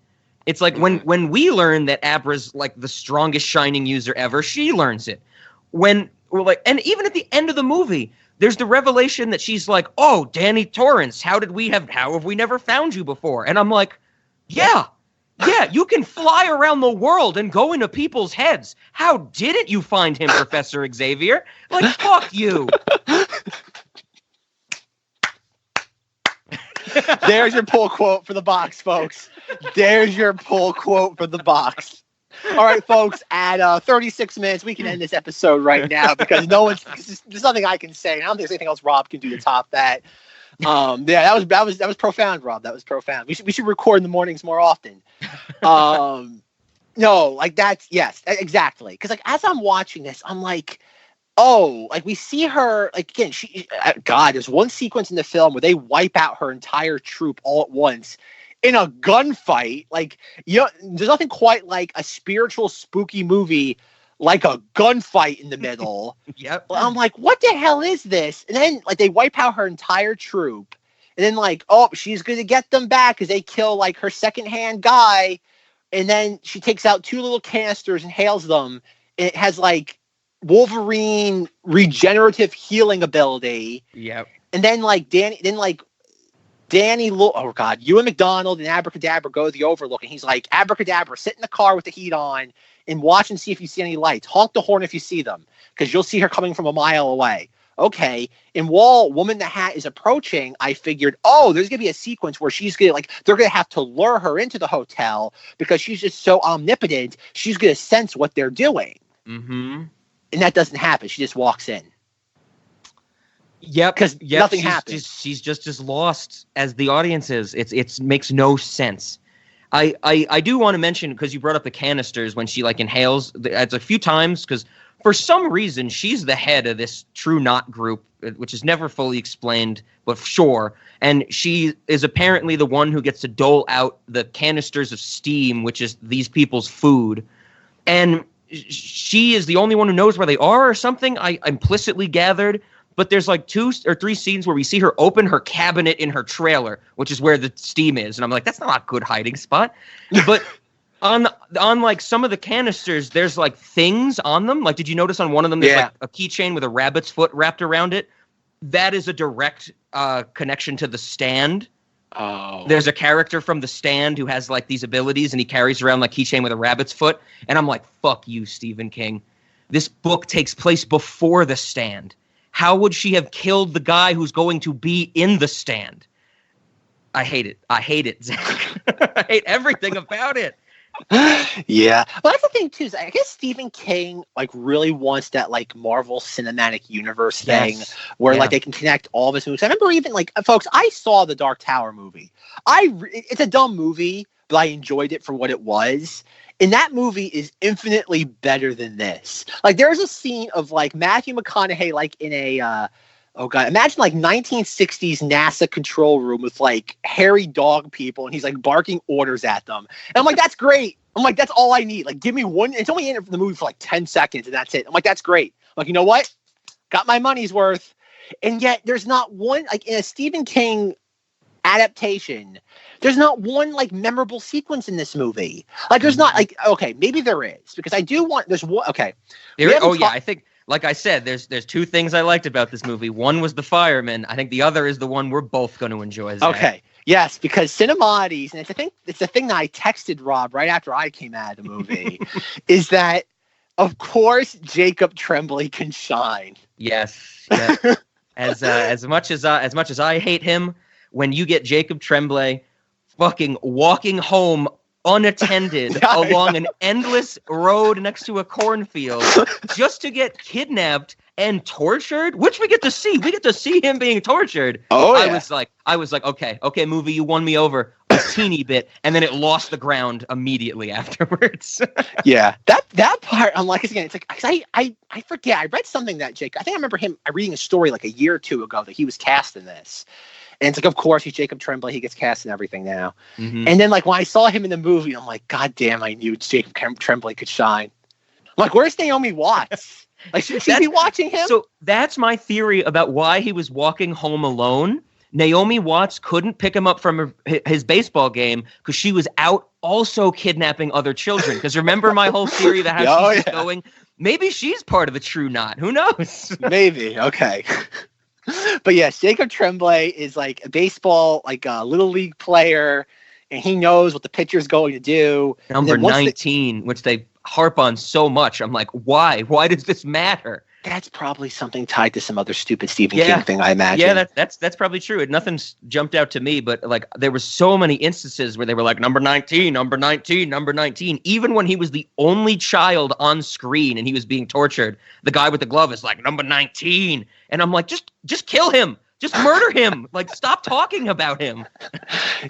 It's like when we learn that Abra's like the strongest Shining user ever, she learns it. When we're like, and even at the end of the movie, there's the revelation that she's like, "Oh, Danny Torrance, how have we never found you before?" And I'm like, yeah, you can fly around the world and go into people's heads. How didn't you find him, Professor Xavier? Like, fuck you. There's your pull quote for the box, folks. There's your pull quote for the box. All right, folks, at 36 minutes, we can end this episode right now because there's nothing I can say. I don't think there's anything else Rob can do to top that. Yeah, that was profound, Rob. That was profound. We should record in the mornings more often. No, like that's, yes, exactly. Because like as I'm watching this, I'm like, oh, like we see her, like again, there's one sequence in the film where they wipe out her entire troop all at once. In a gunfight, like, there's nothing quite like a spiritual, spooky movie like a gunfight in the middle. Yep. I'm like, what the hell is this? And then, like, they wipe out her entire troop. And then, like, oh, she's going to get them back because they kill, like, her secondhand guy. And then she takes out 2 little canisters and hails them. And it has, like, Wolverine regenerative healing ability. Yep. And then like Danny, oh God, Ewan McDonald and Abracadabra go to the Overlook, and he's like, Abracadabra, sit in the car with the heat on and watch and see if you see any lights. Honk the horn if you see them, because you'll see her coming from a mile away. Okay. And while Woman in the Hat is approaching, I figured, there's gonna be a sequence where they're gonna have to lure her into the hotel because she's just so omnipotent. She's gonna sense what they're doing. Mm-hmm. And that doesn't happen. She just walks in. Yep, because nothing happens. She's just as lost as the audience is. It makes no sense. I do want to mention, because you brought up the canisters when she like inhales. It's a few times because for some reason she's the head of this True Knot group, which is never fully explained, but sure. And she is apparently the one who gets to dole out the canisters of steam, which is these people's food. And she is the only one who knows where they are or something, I implicitly gathered. But there's like 2 or 3 scenes where we see her open her cabinet in her trailer, which is where the steam is. And I'm like, that's not a good hiding spot. But on like some of the canisters, there's like things on them. Like, did you notice on one of them, there's like a keychain with a rabbit's foot wrapped around it? That is a direct connection to The Stand. Oh. There's a character from The Stand who has like these abilities, and he carries around like keychain with a rabbit's foot. And I'm like, fuck you, Stephen King. This book takes place before The Stand. How would she have killed the guy who's going to be in The Stand? I hate it, Zack. I hate everything about it. Yeah. Well, that's the thing, too. Is I guess Stephen King, like, really wants that, like, Marvel Cinematic Universe thing where, like, they can connect all of his movies. I remember even, like, folks, I saw the Dark Tower movie. It's a dumb movie, but I enjoyed it for what it was. And that movie is infinitely better than this. Like, there's a scene of, like, Matthew McConaughey, like, in a, imagine, like, 1960s NASA control room with, like, hairy dog people, and he's, like, barking orders at them. And I'm like, that's great. I'm like, that's all I need. Like, give me one. It's only in the movie for, like, 10 seconds, and that's it. I'm like, that's great. I'm like, you know what? Got my money's worth. And yet, there's not one, like, in a Stephen King adaptation, there's not one like memorable sequence in this movie. Like, there's not like, okay, maybe there is, because I do want, there's one, okay. I think, like I said, there's 2 things I liked about this movie. One was the fireman. I think the other is the one we're both going to enjoy. Zach. Okay. Yes, because Cinemoddities, and it's a thing that I texted Rob right after I came out of the movie, is that, of course, Jacob Tremblay can shine. Yes. As much as I hate him, when you get Jacob Tremblay fucking walking home unattended along an endless road next to a cornfield just to get kidnapped and tortured, which we get to see. We get to see him being tortured. Oh, yeah. I was like, okay, movie, you won me over a teeny bit, and then it lost the ground immediately afterwards. Yeah, that part, I'm like, again, it's like, I forget. I read something that I think I remember him reading a story like a year or 2 ago that he was cast in this. And it's like, of course, he's Jacob Tremblay. He gets cast in everything now. Mm-hmm. And then, like, when I saw him in the movie, I'm like, God damn, I knew Jacob Tremblay could shine. I'm like, where's Naomi Watts? Like, should she be watching him? So that's my theory about why he was walking home alone. Naomi Watts couldn't pick him up from his baseball game because she was out also kidnapping other children. Because remember my whole theory that how she's going? Maybe she's part of the True Knot. Who knows? Maybe. Okay. But yes, Jacob Tremblay is like a baseball, like a little league player, and he knows what the pitcher's going to do. Number 19, which they harp on so much. I'm like, why? Why does this matter? That's probably something tied to some other stupid Stephen King thing, I imagine. Yeah, that's probably true. Nothing's jumped out to me, but like there were so many instances where they were like number 19, number 19, number 19. Even when he was the only child on screen and he was being tortured, the guy with the glove is like number 19, and I'm like, just kill him. Just murder him. Like, stop talking about him.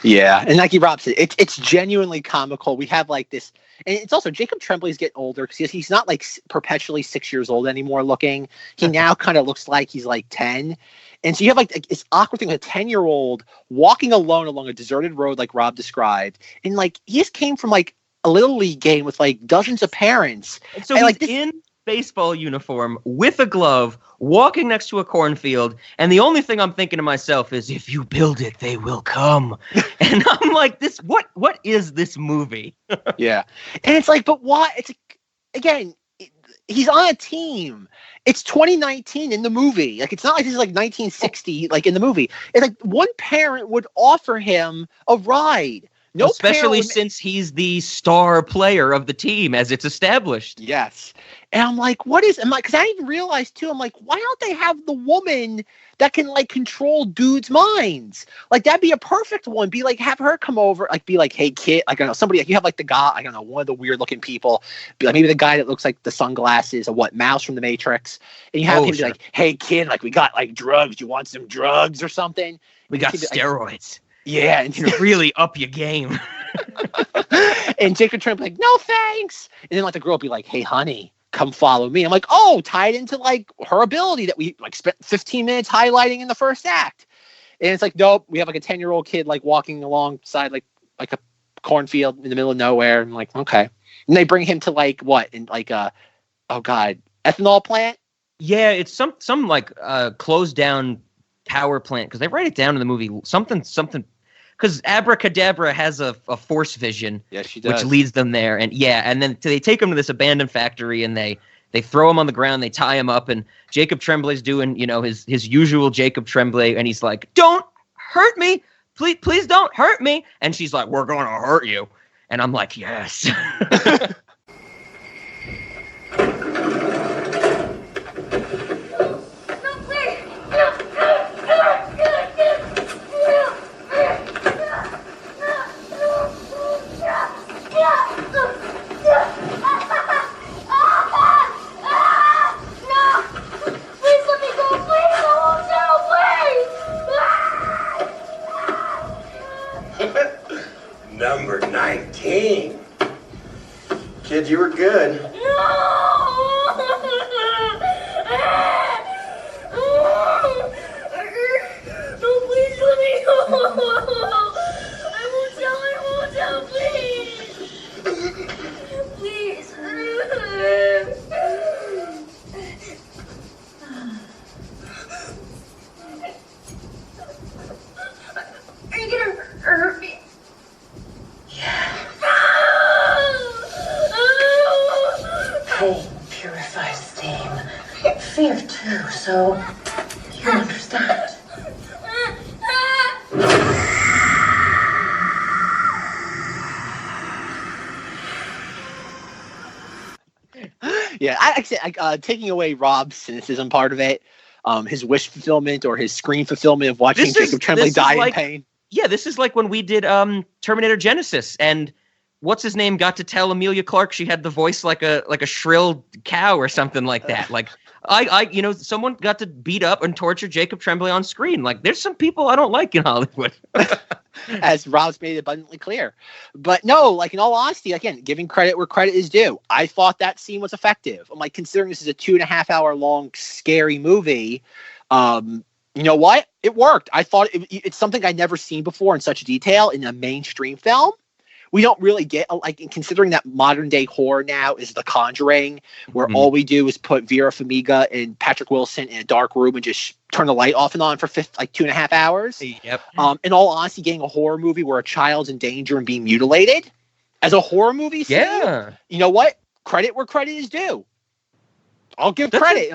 Yeah, and like Rob said, it's genuinely comical. We have like this, and it's also Jacob Tremblay's getting older because he's not like perpetually 6 years old anymore looking. He now kind of looks like he's like 10. And so you have like this awkward thing with a 10-year-old walking alone along a deserted road like Rob described. And like he just came from like a little league game with like dozens of parents. And so he's in baseball uniform with a glove, walking next to a cornfield, and the only thing I'm thinking to myself is, if you build it, they will come. And I'm like, what is this movie? Yeah. And it's like, but why? It's like, again, he's on a team. It's 2019 in the movie. Like, it's not like this is like 1960, like in the movie. It's like one parent would offer him a ride. No, especially since he's the star player of the team as it's established. Yes. And I'm like, because I didn't even realize too, I'm like, why don't they have the woman that can like control dudes' minds? Like, that'd be a perfect one. Be like, have her come over, like, be like, hey kid, like, I don't know, somebody, like, you have like the guy, I don't know, one of the weird looking people, be like, maybe the guy that looks like the sunglasses or Mouse from the Matrix. And you have him be like, hey kid, like, we got like drugs. You want some drugs or something? We got steroids. Yeah. And to really up your game. And Jacob Tremblay like, no thanks. And then like the girl be like, hey honey, come follow me. I'm like, oh, tied into like her ability that we like spent 15 minutes highlighting in the first act. And it's like, nope, we have like a 10-year-old kid like walking alongside like a cornfield in the middle of nowhere. I'm like, okay. And they bring him to like what? In like ethanol plant? Yeah, it's some like closed down power plant, because they write it down in the movie. Something because Abracadabra has a force vision, yes, she does, which leads them there. And then they take him to this abandoned factory, and they throw him on the ground, they tie him up, and Jacob Tremblay's doing, his usual Jacob Tremblay, and he's like, don't hurt me, please don't hurt me. And she's like, we're gonna hurt you. And I'm like, yes. Number 19. Kid, you were good. No! No, please let me go. I won't tell, please. Please. Are you gonna hurt me? Pain purifies steam. Fear too, so you understand. Yeah, I taking away Rob's cynicism part of it, his wish fulfillment or his screen fulfillment of watching Jacob Tremblay die in pain. Yeah, this is like when we did Terminator Genesis, and what's his name got to tell Emilia Clarke she had the voice like a shrill cow or something like that. Like someone got to beat up and torture Jacob Tremblay on screen. Like, there's some people I don't like in Hollywood. As Rob's made it abundantly clear. But no, like, in all honesty, again, giving credit where credit is due, I thought that scene was effective. I'm like, considering this is a 2.5 hour long scary movie, you know what? It worked. I thought it's something I'd never seen before in such detail in a mainstream film. We don't really get, like, considering that modern day horror now is The Conjuring, where all we do is put Vera Farmiga and Patrick Wilson in a dark room and just turn the light off and on for 2.5 hours. Yep. In all honesty, getting a horror movie where a child's in danger and being mutilated as a horror movie scene, yeah. You know what? Credit where credit is due. I'll give credit.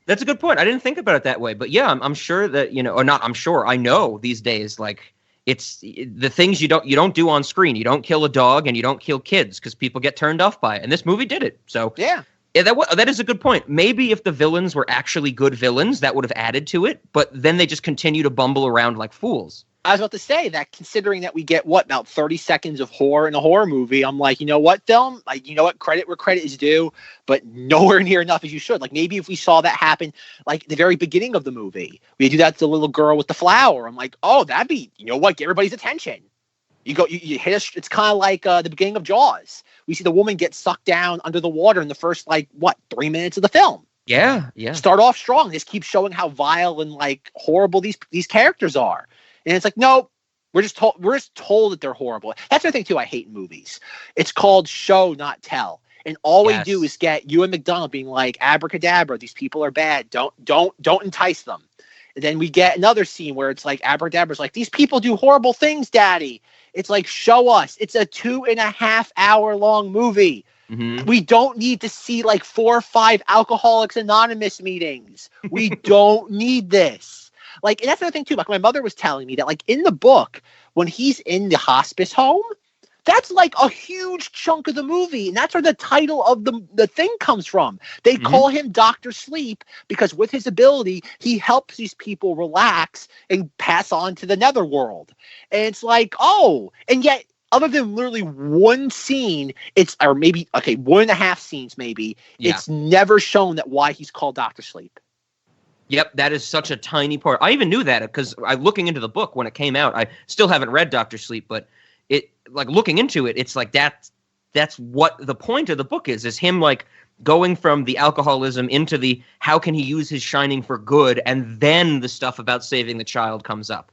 That's a good point. I didn't think about it that way, but yeah, I'm sure that, or not, I'm sure, I know these days, like, it's the things you don't do on screen. You don't kill a dog and you don't kill kids because people get turned off by it. And this movie did it. So yeah, that is a good point. Maybe if the villains were actually good villains, that would have added to it. But then they just continue to bumble around like fools. I was about to say that, considering that we get about 30 seconds of horror in a horror movie, I'm like, you know what, film? Like, you know what, credit where credit is due, but nowhere near enough as you should. Like, maybe if we saw that happen, like the very beginning of the movie, we do that to the little girl with the flower. I'm like, oh, that'd be, you know what, get everybody's attention. You hit us. It's kind of like the beginning of Jaws. We see the woman get sucked down under the water in the first 3 minutes of the film. Yeah. Start off strong. This keeps showing how vile and like horrible these characters are. And it's like, no, we're just told that they're horrible. That's the thing too I hate in movies. It's called show, not tell. And all we do is get Ewan McDonald being like, abracadabra, these people are bad. Don't entice them. And then we get another scene where it's like abracadabra's like, these people do horrible things, Daddy. It's like, show us. It's a 2.5 hour long movie. Mm-hmm. We don't need to see like 4 or 5 Alcoholics Anonymous meetings. We don't need this. Like, and that's another thing too. Like, my mother was telling me that, like, in the book, when he's in the hospice home, that's like a huge chunk of the movie, and that's where the title of the thing comes from. They call him Dr. Sleep because with his ability, he helps these people relax and pass on to the netherworld. And it's like, oh, and yet, other than literally one scene, or maybe, 1.5 scenes maybe, it's never shown that why he's called Dr. Sleep. Yep, that is such a tiny part. I even knew that because looking into the book when it came out, I still haven't read Dr. Sleep, but it, like, looking into it, it's like that's what the point of the book is him, like, going from the alcoholism into the how can he use his shining for good, and then the stuff about saving the child comes up.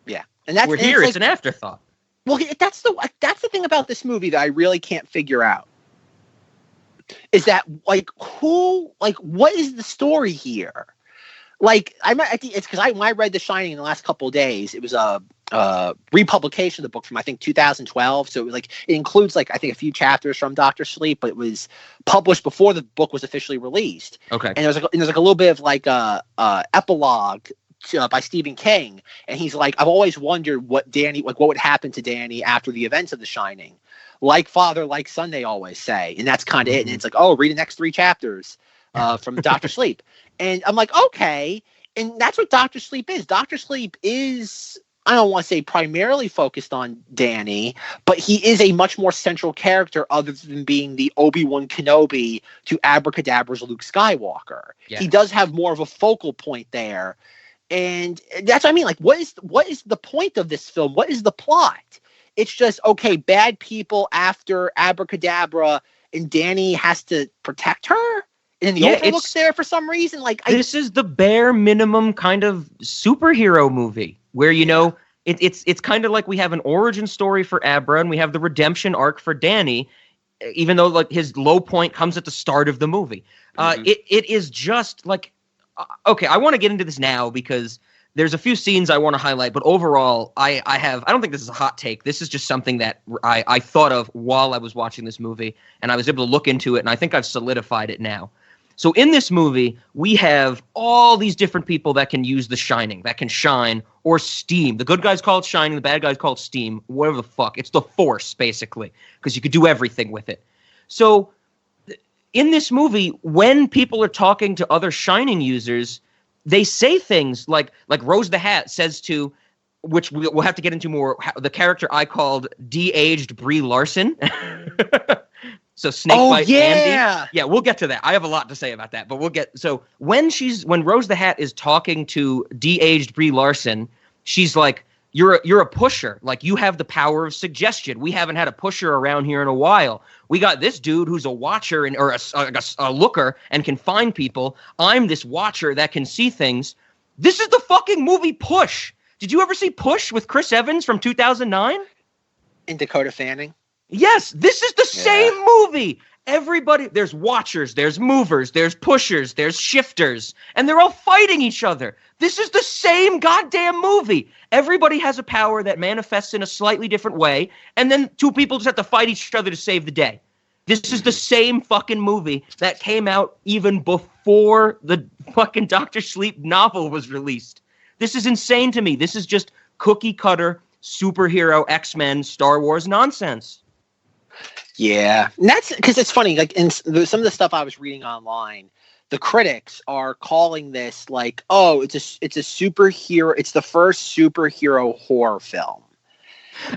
Yeah. And that's, we're here, it's an afterthought. Well, that's the thing about this movie that I really can't figure out. Is that, like, what is the story here? Like, I think it's because when I read The Shining in the last couple of days, it was a republication of the book from, I think, 2012. So it was like, it includes, like, I think, a few chapters from Dr. Sleep, but it was published before the book was officially released. Okay. And there's like a little bit of like a epilogue by Stephen King, and he's like, I've always wondered what would happen to Danny after the events of The Shining. Like father, like son, they always say, and that's kind of it. And it's like, oh, read the next 3 chapters from Dr. Sleep, and I'm like, okay, and that's what Dr. Sleep is. Dr. Sleep is, I don't want to say primarily focused on Danny, but he is a much more central character other than being the Obi-Wan Kenobi to Abracadabra's Luke Skywalker. Yeah. He does have more of a focal point there. And that's what I mean. Like, what is the point of this film? What is the plot? It's just, okay, bad people after Abracadabra, and Danny has to protect her? And the Overlook's there for some reason? Like, this is the bare minimum kind of superhero movie where, you know, it's kind of like we have an origin story for Abra and we have the redemption arc for Danny, even though, like, his low point comes at the start of the movie. It is just like, okay, I want to get into this now because there's a few scenes I want to highlight, but overall, I don't think this is a hot take. This is just something that I thought of while I was watching this movie, and I was able to look into it, and I think I've solidified it now. So in this movie, we have all these different people that can use the shining, that can shine, or steam. The good guys call it shining, the bad guys call it steam, whatever the fuck. It's the force, basically, because you could do everything with it. So in this movie, when people are talking to other shining users, they say things like Rose the Hat says to, which we'll have to get into more, the character I called de-aged Brie Larson. So Snakebite Andy. Yeah, we'll get to that. I have a lot to say about that, but we'll get, so when Rose the Hat is talking to de-aged Brie Larson, she's like, you're a pusher. Like, you have the power of suggestion. We haven't had a pusher around here in a while. We got this dude who's a watcher or a looker and can find people. I'm this watcher that can see things. This is the fucking movie Push. Did you ever see Push with Chris Evans from 2009? And Dakota Fanning? Yes, this is the same movie. Everybody, there's watchers, there's movers, there's pushers, there's shifters, and they're all fighting each other. This is the same goddamn movie. Everybody has a power that manifests in a slightly different way, and then 2 people just have to fight each other to save the day. This is the same fucking movie that came out even before the fucking Dr. Sleep novel was released. This is insane to me. This is just cookie cutter superhero X-Men Star Wars nonsense. Yeah, and that's because it's funny. Like, in some of the stuff I was reading online, the critics are calling this like, oh, it's a superhero. It's the first superhero horror film,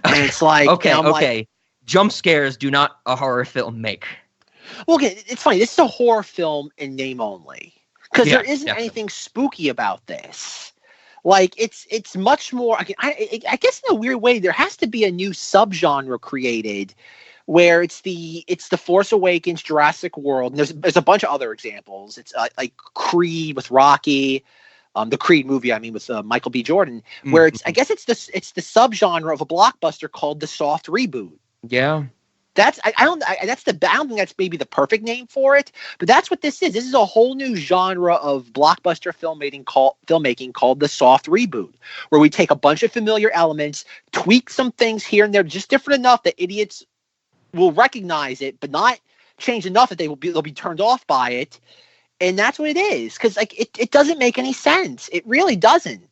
and it's like, okay. Like, jump scares do not a horror film make. Well, okay, it's funny. This is a horror film in name only because there isn't anything spooky about this. Like, it's much more. I guess in a weird way, there has to be a new subgenre created where it's the Force Awakens, Jurassic World, and there's a bunch of other examples. It's like Creed with Rocky, the Creed movie, I mean, with Michael B. Jordan, where it's, I guess it's the subgenre of a blockbuster called the soft reboot. Yeah. I don't think that's maybe the perfect name for it, but that's what this is. This is a whole new genre of blockbuster filmmaking called the soft reboot, where we take a bunch of familiar elements, tweak some things here and there, just different enough that idiots will recognize it, but not change enough that they'll be turned off by it. And that's what it is. Because like it doesn't make any sense. It really doesn't.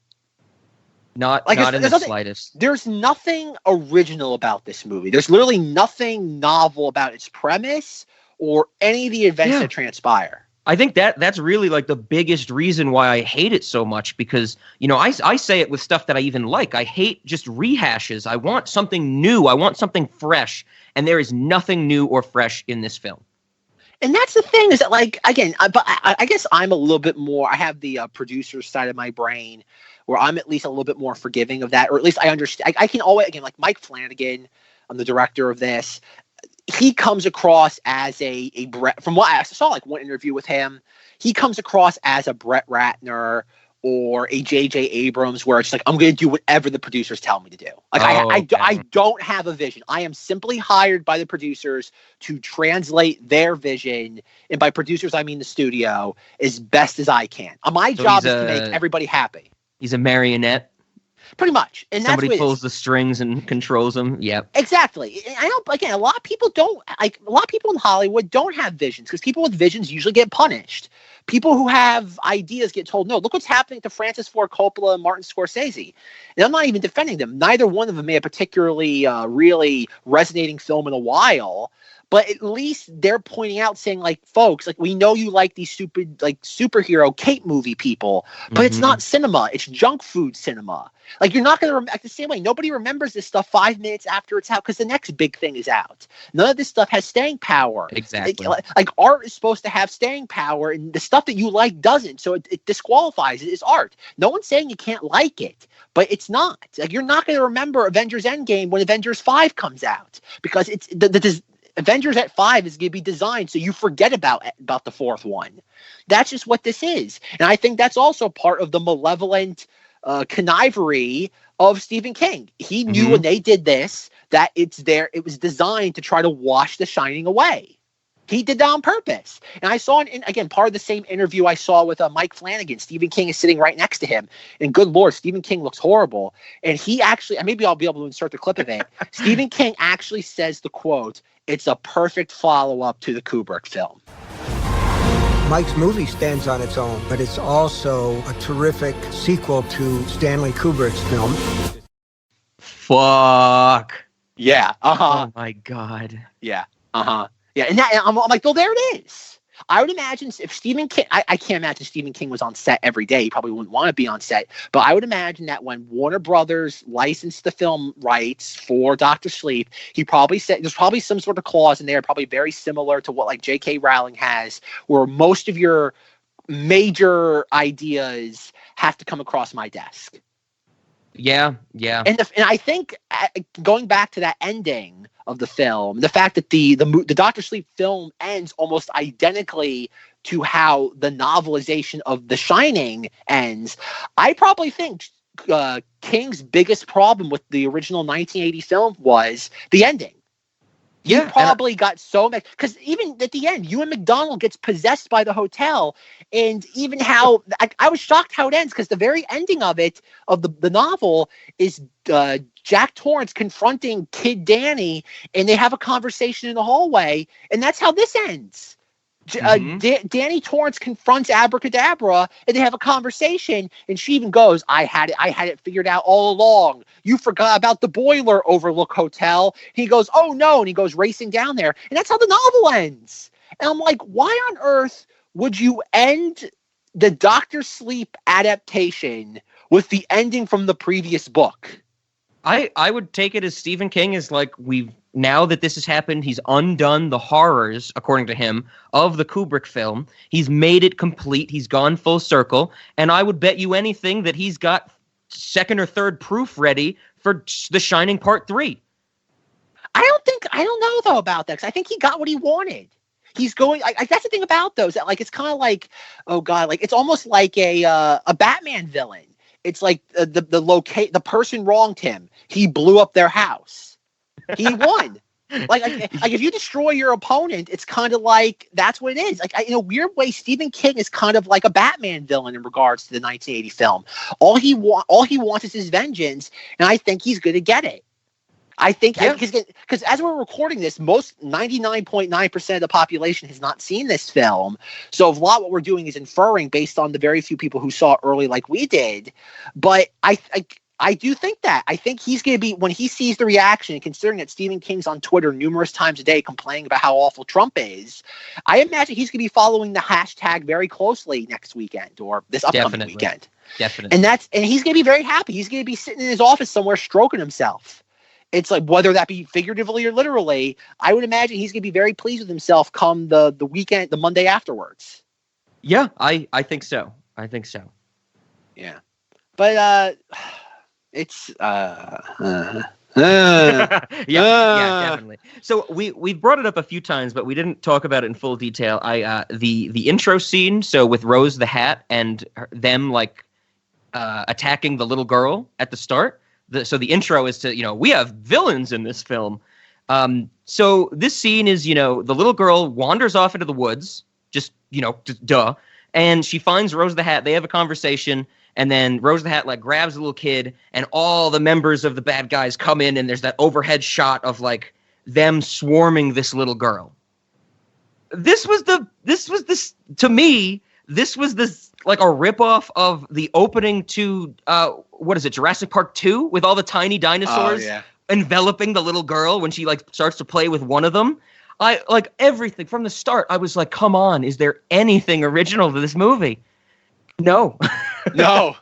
Not Like in the slightest. There's nothing original about this movie. There's literally nothing novel about its premise or any of the events that transpire. I think that's really like the biggest reason why I hate it so much, because, you know, I say it with stuff that I even like. I hate just rehashes. I want something new. I want something fresh. And there is nothing new or fresh in this film. And that's the thing, is that, like, again, I guess I'm a little bit more, I have the producer side of my brain where I'm at least a little bit more forgiving of that, or at least I understand. I can always, again, like Mike Flanagan, I'm the director of this. He comes across as a Brett, from what I saw, like one interview with him, he comes across as a Brett Ratner or a J.J. Abrams, where it's like, I'm going to do whatever the producers tell me to do. Like, I don't have a vision. I am simply hired by the producers to translate their vision, and by producers, I mean the studio, as best as I can. My job is to make everybody happy. He's a marionette. Pretty much. And somebody that's pulls the strings and controls them. Yep. Exactly. I know, again, a lot of people in Hollywood don't have visions, because people with visions usually get punished. People who have ideas get told, no, look what's happening to Francis Ford Coppola and Martin Scorsese. And I'm not even defending them. Neither one of them made a particularly really resonating film in a while. But at least they're pointing out, saying, like, folks, like, we know you like these stupid, like, superhero cape movie people, but it's not cinema. It's junk food cinema. Like, you're not going to the same way. Nobody remembers this stuff 5 minutes after it's out, because the next big thing is out. None of this stuff has staying power. Exactly. Like art is supposed to have staying power, and the stuff that you like doesn't. So it disqualifies it as art. No one's saying you can't like it, but it's not. Like, you're not going to remember Avengers Endgame when Avengers 5 comes out, because it's the Avengers at 5 is going to be designed so you forget about the fourth one. That's just what this is. And I think that's also part of the malevolent connivery of Stephen King. He knew when they did this that it was designed to try to wash The Shining away. He did that on purpose. And I saw, again, part of the same interview I saw with Mike Flanagan. Stephen King is sitting right next to him. And good Lord, Stephen King looks horrible. And he actually, and maybe I'll be able to insert the clip of it. Stephen King actually says the quote, "It's a perfect follow-up to the Kubrick film." Mike's movie stands on its own, but it's also a terrific sequel to Stanley Kubrick's film. Fuck. Yeah. Oh my God. Yeah. Yeah, and I'm like, well, there it is. I would imagine if Stephen King, I can't imagine Stephen King was on set every day. He probably wouldn't want to be on set. But I would imagine that when Warner Brothers licensed the film rights for Dr. Sleep, he probably said there's probably some sort of clause in there, probably very similar to what like J.K. Rowling has, where most of your major ideas have to come across my desk. Yeah. And I think going back to that ending of the film, the fact that the Dr. Sleep film ends almost identically to how the novelization of The Shining ends, I probably think King's biggest problem with the original 1980 film was the ending. You probably got so much, because even at the end, Ewan McDonald gets possessed by the hotel, and even how I was shocked how it ends, because the very ending of it, of the novel, is Jack Torrance confronting Kid Danny, and they have a conversation in the hallway, and that's how this ends. Danny Torrance confronts Abracadabra, and they have a conversation, and she even goes, I had it figured out all along. You forgot about the Boiler Overlook Hotel. He goes, oh no, and he goes racing down there, and that's how the novel ends. And I'm like, why on earth would you end the Dr. Sleep adaptation with the ending from the previous book? I would take it as Stephen King is like, now that this has happened, he's undone the horrors, according to him, of the Kubrick film. He's made it complete. He's gone full circle. And I would bet you anything that he's got second or third proof ready for The Shining Part 3. I don't know, though, about that, because I think he got what he wanted. He's going, that's the thing about those, that, like, it's kind of like, oh God, like, it's almost like a Batman villain. It's like the person wronged him. He blew up their house. He won. Like if you destroy your opponent, it's kind of like that's what it is. Like in a weird way, Stephen King is kind of like a Batman villain in regards to the 1980 film. All he wants is his vengeance, and I think he's going to get it. I think Yeah. because as we're recording this, most 99.9% of the population has not seen this film. So a lot what we're doing is inferring based on the very few people who saw it early, like we did. But I do think that. I think he's going to be, when he sees the reaction, and considering that Stephen King's on Twitter numerous times a day complaining about how awful Trump is, I imagine he's going to be following the hashtag very closely next weekend or this upcoming weekend. Definitely. And he's going to be very happy. He's going to be sitting in his office somewhere stroking himself. It's like, whether that be figuratively or literally, I would imagine he's going to be very pleased with himself come the weekend, the Monday afterwards. Yeah, I think so. I think so. Yeah. But, it's yeah, definitely. So we've brought it up a few times, but we didn't talk about it in full detail. The intro scene, so with Rose the Hat and them like attacking the little girl at the start. So the intro is to, we have villains in this film. So this scene is, the little girl wanders off into the woods, just duh, and she finds Rose the Hat. They have a conversation. And then Rose the Hat like grabs the little kid, and all the members of the bad guys come in, and there's that overhead shot of like them swarming this little girl. This was to me, this was like a ripoff of the opening to what is it, Jurassic Park 2, with all the tiny dinosaurs enveloping the little girl when she like starts to play with one of them. I like everything from the start. I was like, come on, is there anything original to this movie? No. No,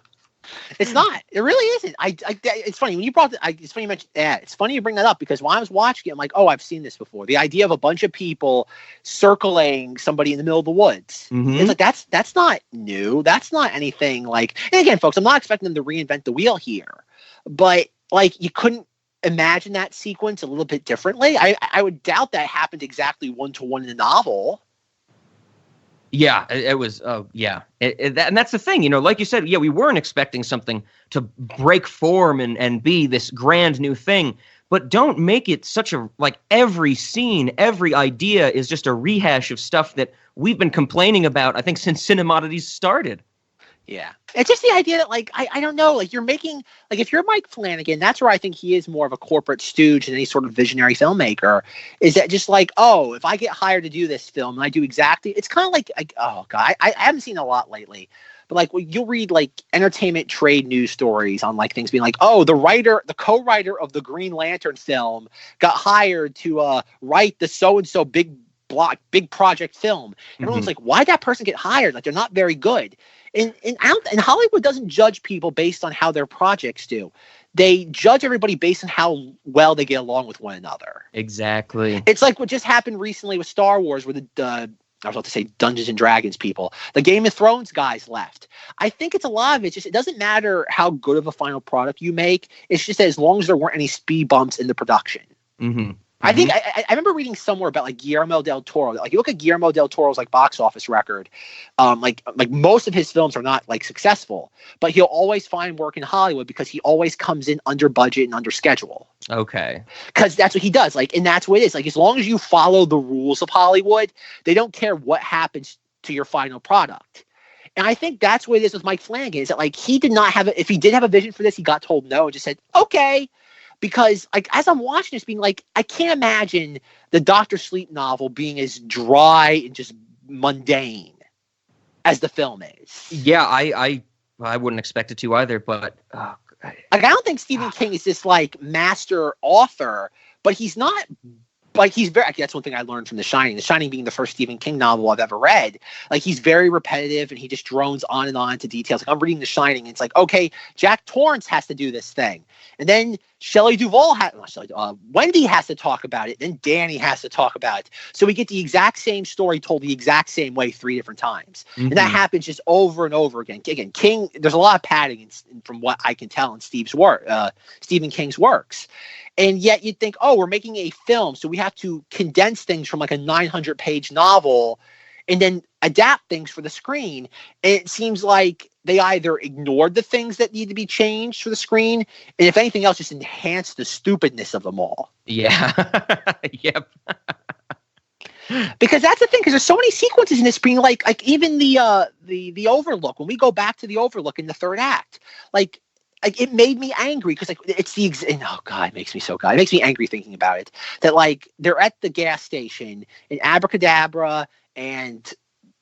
it's not. It really isn't. It's funny when you brought it's funny you mentioned that. It's funny you bring that up because when I was watching it, I'm like, oh, I've seen this before. The idea of a bunch of people circling somebody in the middle of the woods. Mm-hmm. It's like that's not new. That's not anything like. And again, folks, I'm not expecting them to reinvent the wheel here, but like you couldn't imagine that sequence a little bit differently. I would doubt that happened exactly 1-to-1 in the novel. Yeah, it was. Yeah, and that's the thing, like you said. Yeah, we weren't expecting something to break form and be this grand new thing. But don't make it such a like every scene, every idea is just a rehash of stuff that we've been complaining about. I think since Cinemoddities started. Yeah. It's just the idea that, like, I don't know, like, you're making, like, if you're Mike Flanagan, that's where I think he is more of a corporate stooge than any sort of visionary filmmaker, is that just like, oh, if I get hired to do this film and I do exactly, it's kind of like, oh, God, I haven't seen a lot lately, but, like, you'll read, like, entertainment trade news stories on, like, things being like, oh, the co-writer of the Green Lantern film got hired to write the so-and-so big project film. Everyone's like, why'd that person get hired? Like, they're not very good. And Hollywood doesn't judge people based on how their projects do. They judge everybody based on how well they get along with one another. Exactly. It's like what just happened recently with Star Wars, where I was about to say Dungeons and Dragons people, the Game of Thrones guys left. I think it's a lot of it. It doesn't matter how good of a final product you make. It's just that as long as there weren't any speed bumps in the production. Mm-hmm. I think I remember reading somewhere about like Guillermo del Toro. Like you look at Guillermo del Toro's like box office record, like most of his films are not like successful, but he'll always find work in Hollywood because he always comes in under budget and under schedule. Okay. Because that's what he does. Like, and that's what it is. Like, as long as you follow the rules of Hollywood, they don't care what happens to your final product. And I think that's what it is with Mike Flanagan. Is that like he did not have if he did have a vision for this, he got told no and just said okay. Because, like, as I'm watching this, being like, I can't imagine the Dr. Sleep novel being as dry and just mundane as the film is. Yeah, I wouldn't expect it to either, but... like, I don't think Stephen King is this, like, master author, but he's not... Like, he's very... That's one thing I learned from The Shining. The Shining being the first Stephen King novel I've ever read. Like, he's very repetitive, and he just drones on and on to details. Like, I'm reading The Shining, and it's like, okay, Jack Torrance has to do this thing. And then Wendy has to talk about it. Then Danny has to talk about it. So we get the exact same story told the exact same way 3 different times. Mm-hmm. And that happens just over and over again. Again, King, there's a lot of padding from what I can tell in Stephen King's works. And yet you'd think, oh, we're making a film, so we have to condense things from like a 900-page novel and then adapt things for the screen. And it seems like they either ignored the things that need to be changed for the screen, and if anything else, just enhanced the stupidness of them all. Yeah. Yep. Because that's the thing, because there's so many sequences in this being like even the Overlook, when we go back to the Overlook in the third act, like, like it made me angry because like it's oh god, it makes me so god. It makes me angry thinking about it. That like they're at the gas station and Abracadabra and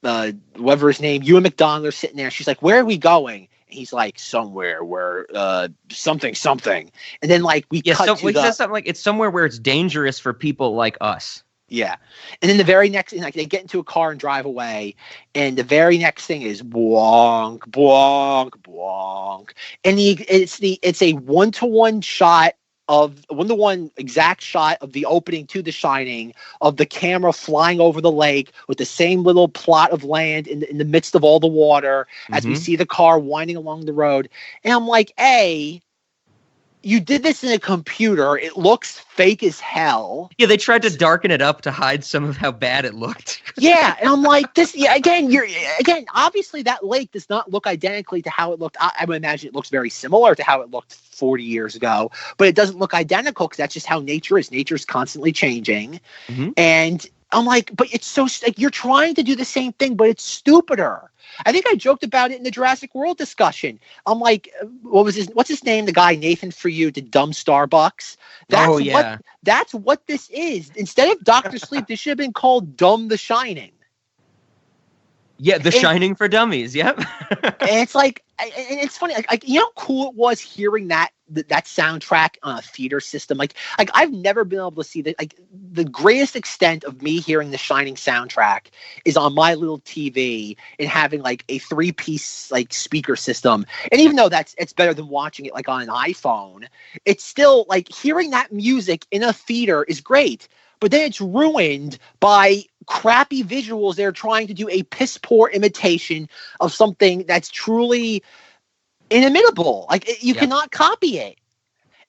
whatever his name, Ewan McDonald are sitting there. She's like, "Where are we going?" And he's like, "Somewhere where something." And then like we cut to he says something like it's somewhere where it's dangerous for people like us. Yeah. And then the very next thing, like they get into a car and drive away, and the very next thing is bwonk, bwonk, bwonk. And it's a one-to-one exact shot of the opening to The Shining, of the camera flying over the lake with the same little plot of land in the midst of all the water as we see the car winding along the road. And I'm like, you did this in a computer. It looks fake as hell. Yeah, they tried to darken it up to hide some of how bad it looked. Yeah, and I'm like, obviously that lake does not look identically to how it looked. I would imagine it looks very similar to how it looked 40 years ago, but it doesn't look identical because that's just how nature is. Nature's constantly changing. And I'm like, but it's so like you're trying to do the same thing, but it's stupider. I think I joked about it in the Jurassic World discussion. I'm like, what's his name? The guy Nathan for you did Dumb Starbucks. That's what this is. Instead of Dr. Sleep, this should have been called Dumb the Shining. Yeah, The Shining for Dummies. Yep. And it's like, and it's funny, like you know how cool it was hearing that soundtrack on a theater system. Like I've never been able to see that. Like the greatest extent of me hearing the Shining soundtrack is on my little TV and having like a 3-piece like speaker system. And even though it's better than watching it like on an iPhone, it's still like hearing that music in a theater is great. But then it's ruined by crappy visuals. They're trying to do a piss poor imitation of something that's truly inimitable. Like you cannot copy it.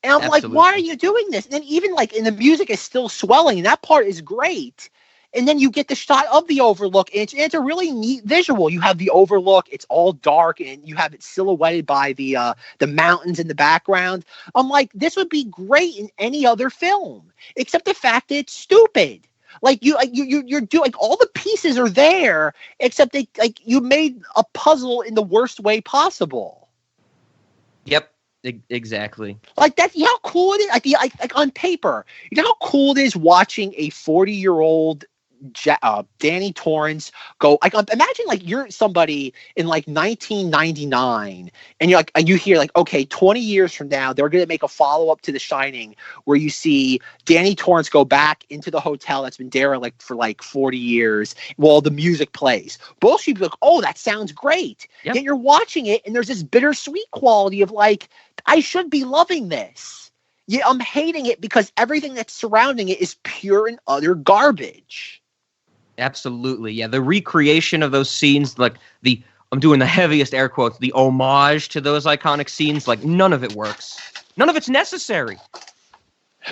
And I'm like, why are you doing this? And then even like, and the music is still swelling, and that part is great. And then you get the shot of the overlook, and it's a really neat visual. You have the overlook; it's all dark, and you have it silhouetted by the mountains in the background. I'm like, this would be great in any other film, except the fact that it's stupid. Like you're doing like all the pieces are there, except you made a puzzle in the worst way possible. Yep. Exactly. Like that. You know how cool it is. Like on paper, you know how cool it is watching a 40-year-old Danny Torrance go. Like imagine like you're somebody in like 1999, and you're like you hear like, okay, 20 years from now they're going to make a follow-up to The Shining where you see Danny Torrance go back into the hotel that's been derelict for like 40 years while the music plays. Both you'd be like, oh, that sounds great. Yet you're watching it and there's this bittersweet quality of like, I should be loving this. Yeah, I'm hating it because everything that's surrounding it is pure and utter garbage. Absolutely. Yeah. The recreation of those scenes, like I'm doing the heaviest air quotes, the homage to those iconic scenes, like none of it works. None of it's necessary.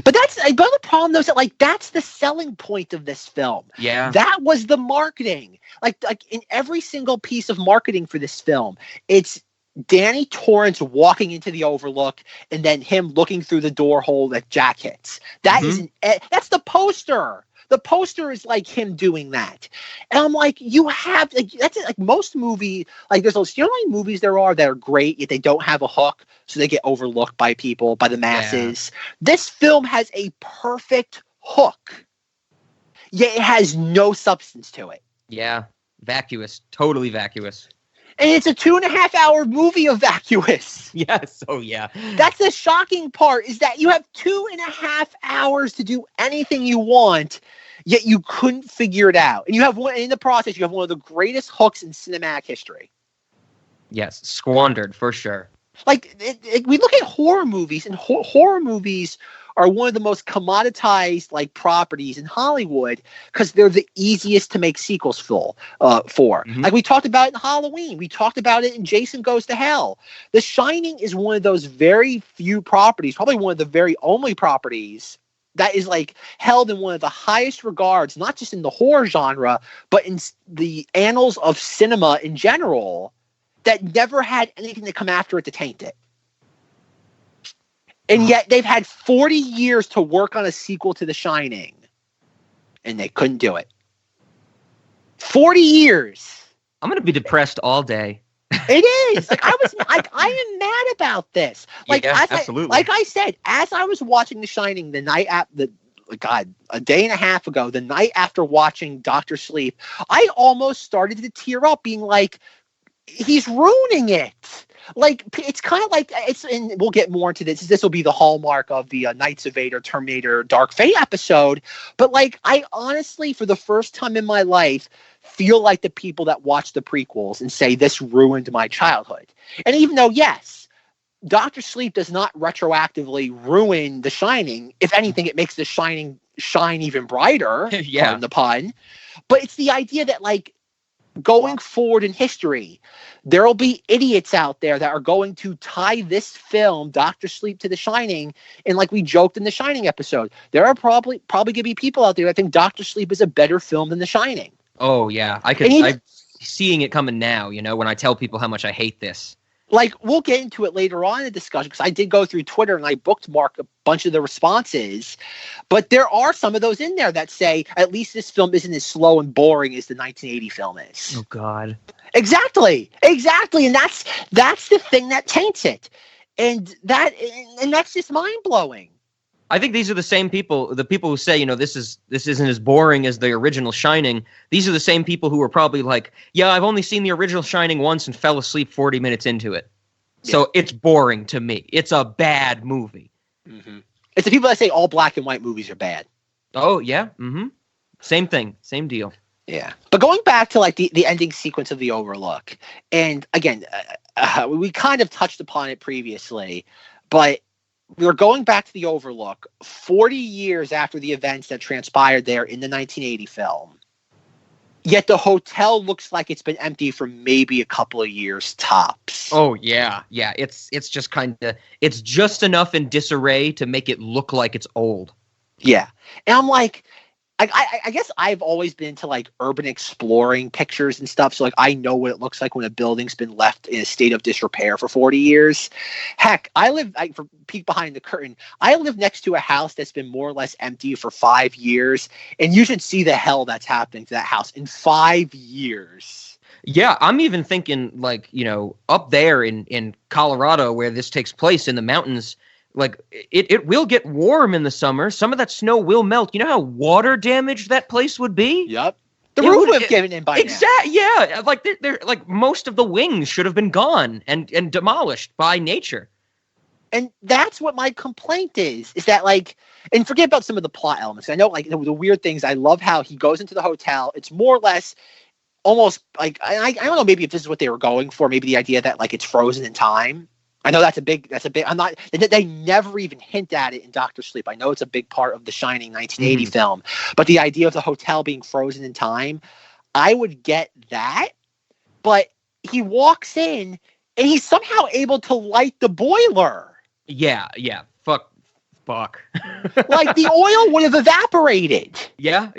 But the problem though is that like that's the selling point of this film. Yeah. That was the marketing. Like in every single piece of marketing for this film, it's Danny Torrance walking into the overlook and then him looking through the door hole that Jack hits. That's the poster. The poster is like him doing that. And I'm like, you have like that's it. Like most movies, like there's those, you know how many movies there are that are great, yet they don't have a hook, so they get overlooked by people, by the masses. Yeah. This film has a perfect hook, yet it has no substance to it. Yeah. Vacuous. Totally vacuous. And it's a 2.5-hour movie of vacuous. Yes. Oh, yeah. That's the shocking part, is that you have 2.5 hours to do anything you want, yet you couldn't figure it out. And you have in the process, you have one of the greatest hooks in cinematic history. Yes. Squandered, for sure. Like, we look at horror movies, and horror movies are one of the most commoditized like properties in Hollywood because they're the easiest to make sequels for. Like we talked about it in Halloween. We talked about it in Jason Goes to Hell. The Shining is one of those very few properties, probably one of the very only properties that is like held in one of the highest regards, not just in the horror genre, but in the annals of cinema in general, that never had anything to come after it to taint it. And yet they've had 40 years to work on a sequel to The Shining, and they couldn't do it. 40 years. I'm going to be depressed all day. It is. Like I am mad about this. Like absolutely. Like I said, as I was watching The Shining the night after a day and a half ago, the night after watching Dr. Sleep, I almost started to tear up, being like, he's ruining it. Like, it's kind of like and we'll get more into this. This will be the hallmark of the Knights of Vader, Terminator, Dark Fate episode. But like, I honestly, for the first time in my life, feel like the people that watch the prequels and say this ruined my childhood. And even though, yes, Dr. Sleep does not retroactively ruin The Shining. If anything, it makes The Shining shine even brighter. Pardon the pun. But it's the idea that, like, going forward in history, there will be idiots out there that are going to tie this film, Dr. Sleep, to The Shining. And like we joked in The Shining episode, there are probably going to be people out there that think Dr. Sleep is a better film than The Shining. Oh, yeah. I'm seeing it coming now, you know, when I tell people how much I hate this. Like, we'll get into it later on in the discussion, because I did go through Twitter and I bookmarked a bunch of the responses. But there are some of those in there that say, at least this film isn't as slow and boring as the 1980 film is. Oh, God. Exactly. And that's the thing that taints it. And that's just mind-blowing. I think these are the same people, the people who say, you know, this isn't as boring as the original Shining. These are the same people who are probably like, yeah, I've only seen the original Shining once and fell asleep 40 minutes into it. Yeah. So it's boring to me. It's a bad movie. Mm-hmm. It's the people that say all black and white movies are bad. Oh, yeah. Mm-hmm. Same thing. Same deal. Yeah. But going back to like the ending sequence of The Overlook, and again, we kind of touched upon it previously, but we're going back to The Overlook 40 years after the events that transpired there in the 1980 film. Yet the hotel looks like it's been empty for maybe a couple of years tops. Oh, yeah. Yeah, it's just kind of, it's just enough in disarray to make it look like it's old. Yeah. And I'm like, I guess I've always been into like urban exploring pictures and stuff. So like I know what it looks like when a building's been left in a state of disrepair for 40 years. Heck, for peek behind the curtain, I live next to a house that's been more or less empty for 5 years. And you should see the hell that's happening to that house in 5 years. Yeah, I'm even thinking like, you know, up there in Colorado where this takes place in the mountains, like, it will get warm in the summer. Some of that snow will melt. You know how water damaged that place would be? Yep. The roof would have given in by now. Exactly. Yeah. Like, they're like, most of the wings should have been gone and demolished by nature. And that's what my complaint is that, like, and forget about some of the plot elements. I know, like, the weird things. I love how he goes into the hotel. It's more or less almost like, I don't know, maybe if this is what they were going for, maybe the idea that, like, it's frozen in time. I know that's a big, they never even hint at it in Dr. Sleep. I know it's a big part of the Shining 1980 film, but the idea of the hotel being frozen in time, I would get that. But he walks in and he's somehow able to light the boiler. Yeah. Fuck. Like the oil would have evaporated. Yeah,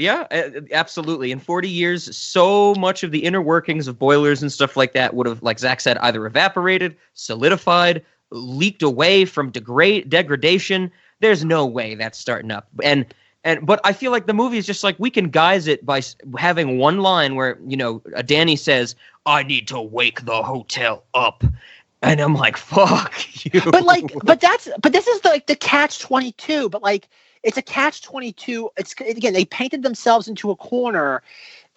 absolutely. In 40 years, so much of the inner workings of boilers and stuff like that would have, like Zack said, either evaporated, solidified, leaked away from degradation. There's no way that's starting up. But I feel like the movie is just like, we can guise it by having one line where, you know, Danny says, "I need to wake the hotel up." And I'm like, fuck you. But this is like the catch-22. But like, it's a catch-22. It's, again, they painted themselves into a corner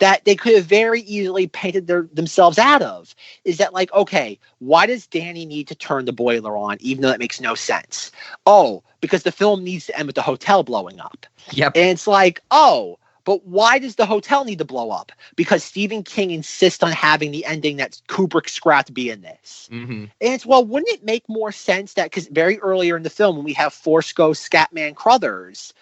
that they could have very easily painted themselves out of. Is that like, okay, why does Danny need to turn the boiler on, even though that makes no sense? Oh, because the film needs to end with the hotel blowing up. Yep. And it's like, oh, but why does the hotel need to blow up? Because Stephen King insists on having the ending that Kubrick scrapped be in this. Mm-hmm. And it's, well, wouldn't it make more sense that, because very earlier in the film, when we have Force Ghost Scatman Crothers,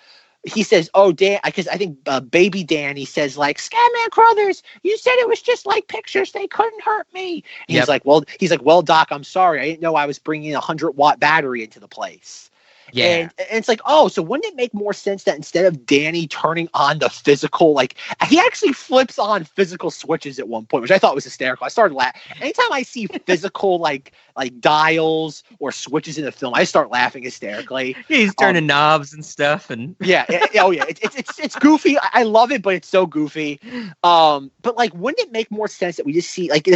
he says, oh, Dan, because I think baby Danny says, like, Scatman Crothers, you said it was just like pictures. They couldn't hurt me. And he's like, well, Doc, I'm sorry. I didn't know I was bringing a 100-watt battery into the place. Yeah. And it's like, oh, so wouldn't it make more sense that instead of Danny turning on the physical, like, he actually flips on physical switches at one point, which I thought was hysterical. I started laughing. Anytime I see physical, like dials or switches in a film, I start laughing hysterically. Yeah, he's turning knobs and stuff. And yeah, It's goofy. I love it, but it's so goofy. But like, wouldn't it make more sense that we just see like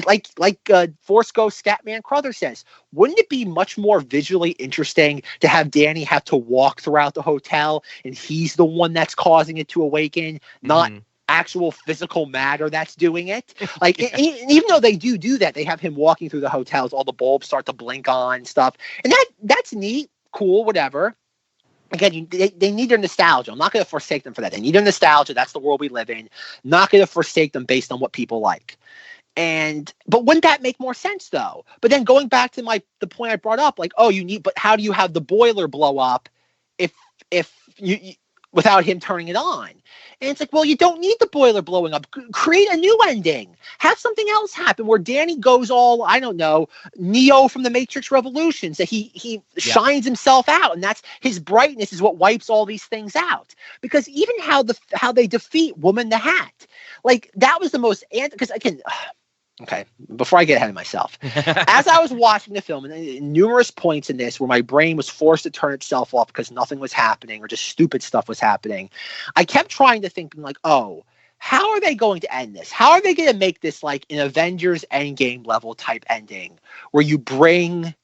Force Ghost Scatman Crowther says? Wouldn't it be much more visually interesting to have Danny have to walk throughout the hotel and he's the one that's causing it to awaken, not actual physical matter that's doing it? Like, and even though they do that, they have him walking through the hotels, all the bulbs start to blink on stuff, and that's neat, cool, whatever. Again, they need their nostalgia. I'm not going to forsake them for that. They need their nostalgia. That's the world we live in. Not going to forsake them based on what people like. But wouldn't that make more sense though? But then going back to the point I brought up, like, but how do you have the boiler blow up if you without him turning it on? And it's like, well, you don't need the boiler blowing up. Create a new ending. Have something else happen where Danny goes all, I don't know, Neo from the Matrix Revolutions, that he shines himself out, and that's his brightness is what wipes all these things out. Because even how they defeat Woman the Hat, like that was the most, because again, okay, before I get ahead of myself, as I was watching the film, and numerous points in this where my brain was forced to turn itself off because nothing was happening or just stupid stuff was happening, I kept trying to think, like, oh, how are they going to end this? How are they going to make this like an Avengers Endgame level type ending where you bring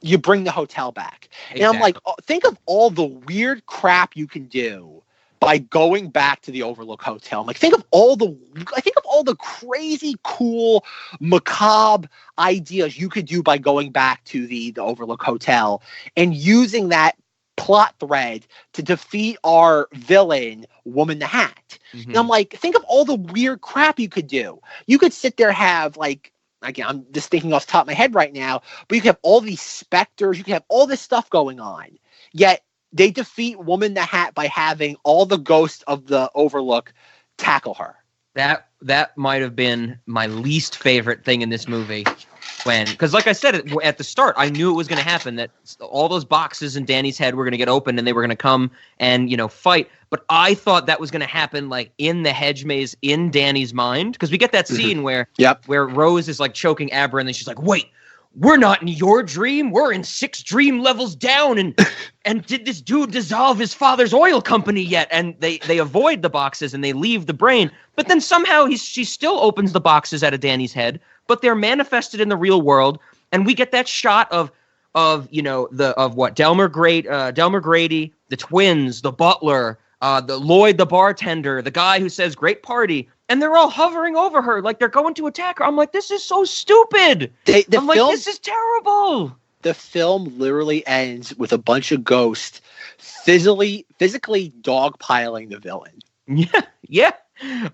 the hotel back? Exactly. And I'm like, think of all the weird crap you can do by going back to the Overlook Hotel. I'm like, think of all the crazy, cool, macabre ideas you could do by going back to the Overlook Hotel and using that plot thread to defeat our villain, Woman the Hat. Mm-hmm. And I'm like, think of all the weird crap you could do. You could sit there, have like, again, I'm just thinking off the top of my head right now, but you could have all these specters, you could have all this stuff going on. Yet they defeat Woman the Hat by having all the ghosts of the Overlook tackle her. That might have been my least favorite thing in this movie. Because like I said at the start, I knew it was going to happen, that all those boxes in Danny's head were going to get opened and they were going to come and, fight. But I thought that was going to happen like in the hedge maze in Danny's mind. Because we get that scene where Rose is like choking Abra, and then she's like, wait, we're not in your dream. We're in 6 dream levels down. And did this dude dissolve his father's oil company yet? And they avoid the boxes and they leave the brain. But then somehow she still opens the boxes out of Danny's head, but they're manifested in the real world. And we get that shot of Delmer Grady, the twins, the butler, the Lloyd, the bartender, the guy who says great party. And they're all hovering over her like they're going to attack her. I'm like, this is so stupid. This is terrible. The film literally ends with a bunch of ghosts physically dogpiling the villain. Yeah.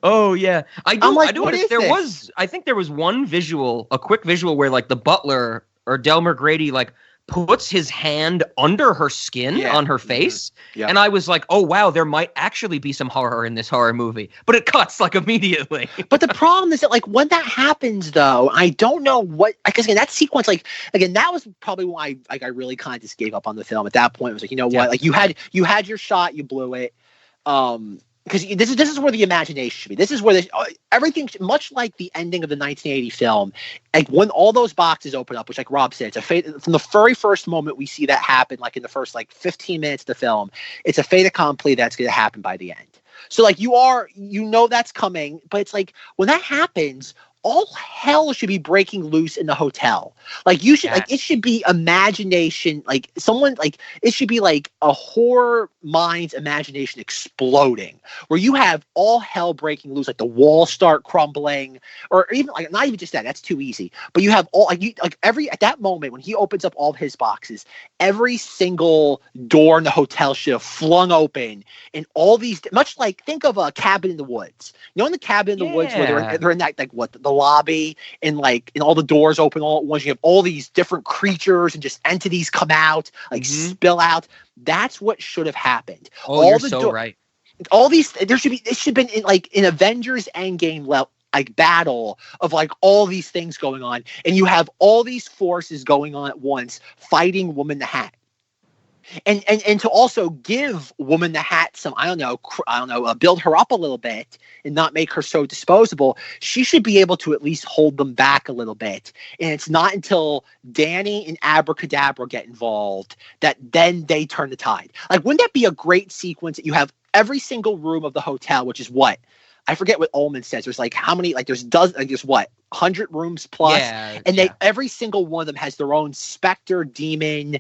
Oh, yeah. I think there was one visual, a quick visual where like the butler or Delmer Grady like puts his hand under her skin on her face. Mm-hmm. And I was like, oh, wow, there might actually be some horror in this horror movie. But it cuts like immediately. But the problem is that like when that happens, though, I don't know what, because again, that sequence, like, again, that was probably why I really kind of just gave up on the film at that point. It was like, you know what, like you had your shot, you blew it. Because this is where the imagination should be. This is where everything, much like the ending of the 1980 film, like when all those boxes open up, which like Rob said, it's a fate from the very first moment we see that happen, like in the first like 15 minutes of the film, it's a fait accompli that's going to happen by the end. So like that's coming, but it's like when that happens, all hell should be breaking loose in the hotel. Like you should, like it should be imagination, like someone, like it should be like a horror mind's imagination exploding, where you have all hell breaking loose, like the walls start crumbling, or even like not even just that. That's too easy. But you have all at that moment when he opens up all of his boxes, every single door in the hotel should have flung open, and all these, much like think of a Cabin in the Woods. You know, in the Cabin in the Woods where they're in that like the lobby, and all the doors open all at once. You have all these different creatures and just entities come out, like spill out. That's what should have happened. Oh, you're so right. All these, it should have been in like an Avengers Endgame level, like battle of like all these things going on, and you have all these forces going on at once fighting Woman the Hat. and to also give Woman the Hat some, build her up a little bit and not make her so disposable. She should be able to at least hold them back a little bit. And it's not until Danny and Abracadabra get involved that then they turn the tide. Like, wouldn't that be a great sequence that you have every single room of the hotel, which is what? I forget what Ullman says. There's like how many, like there's 100 rooms plus. And every single one of them has their own specter, demon,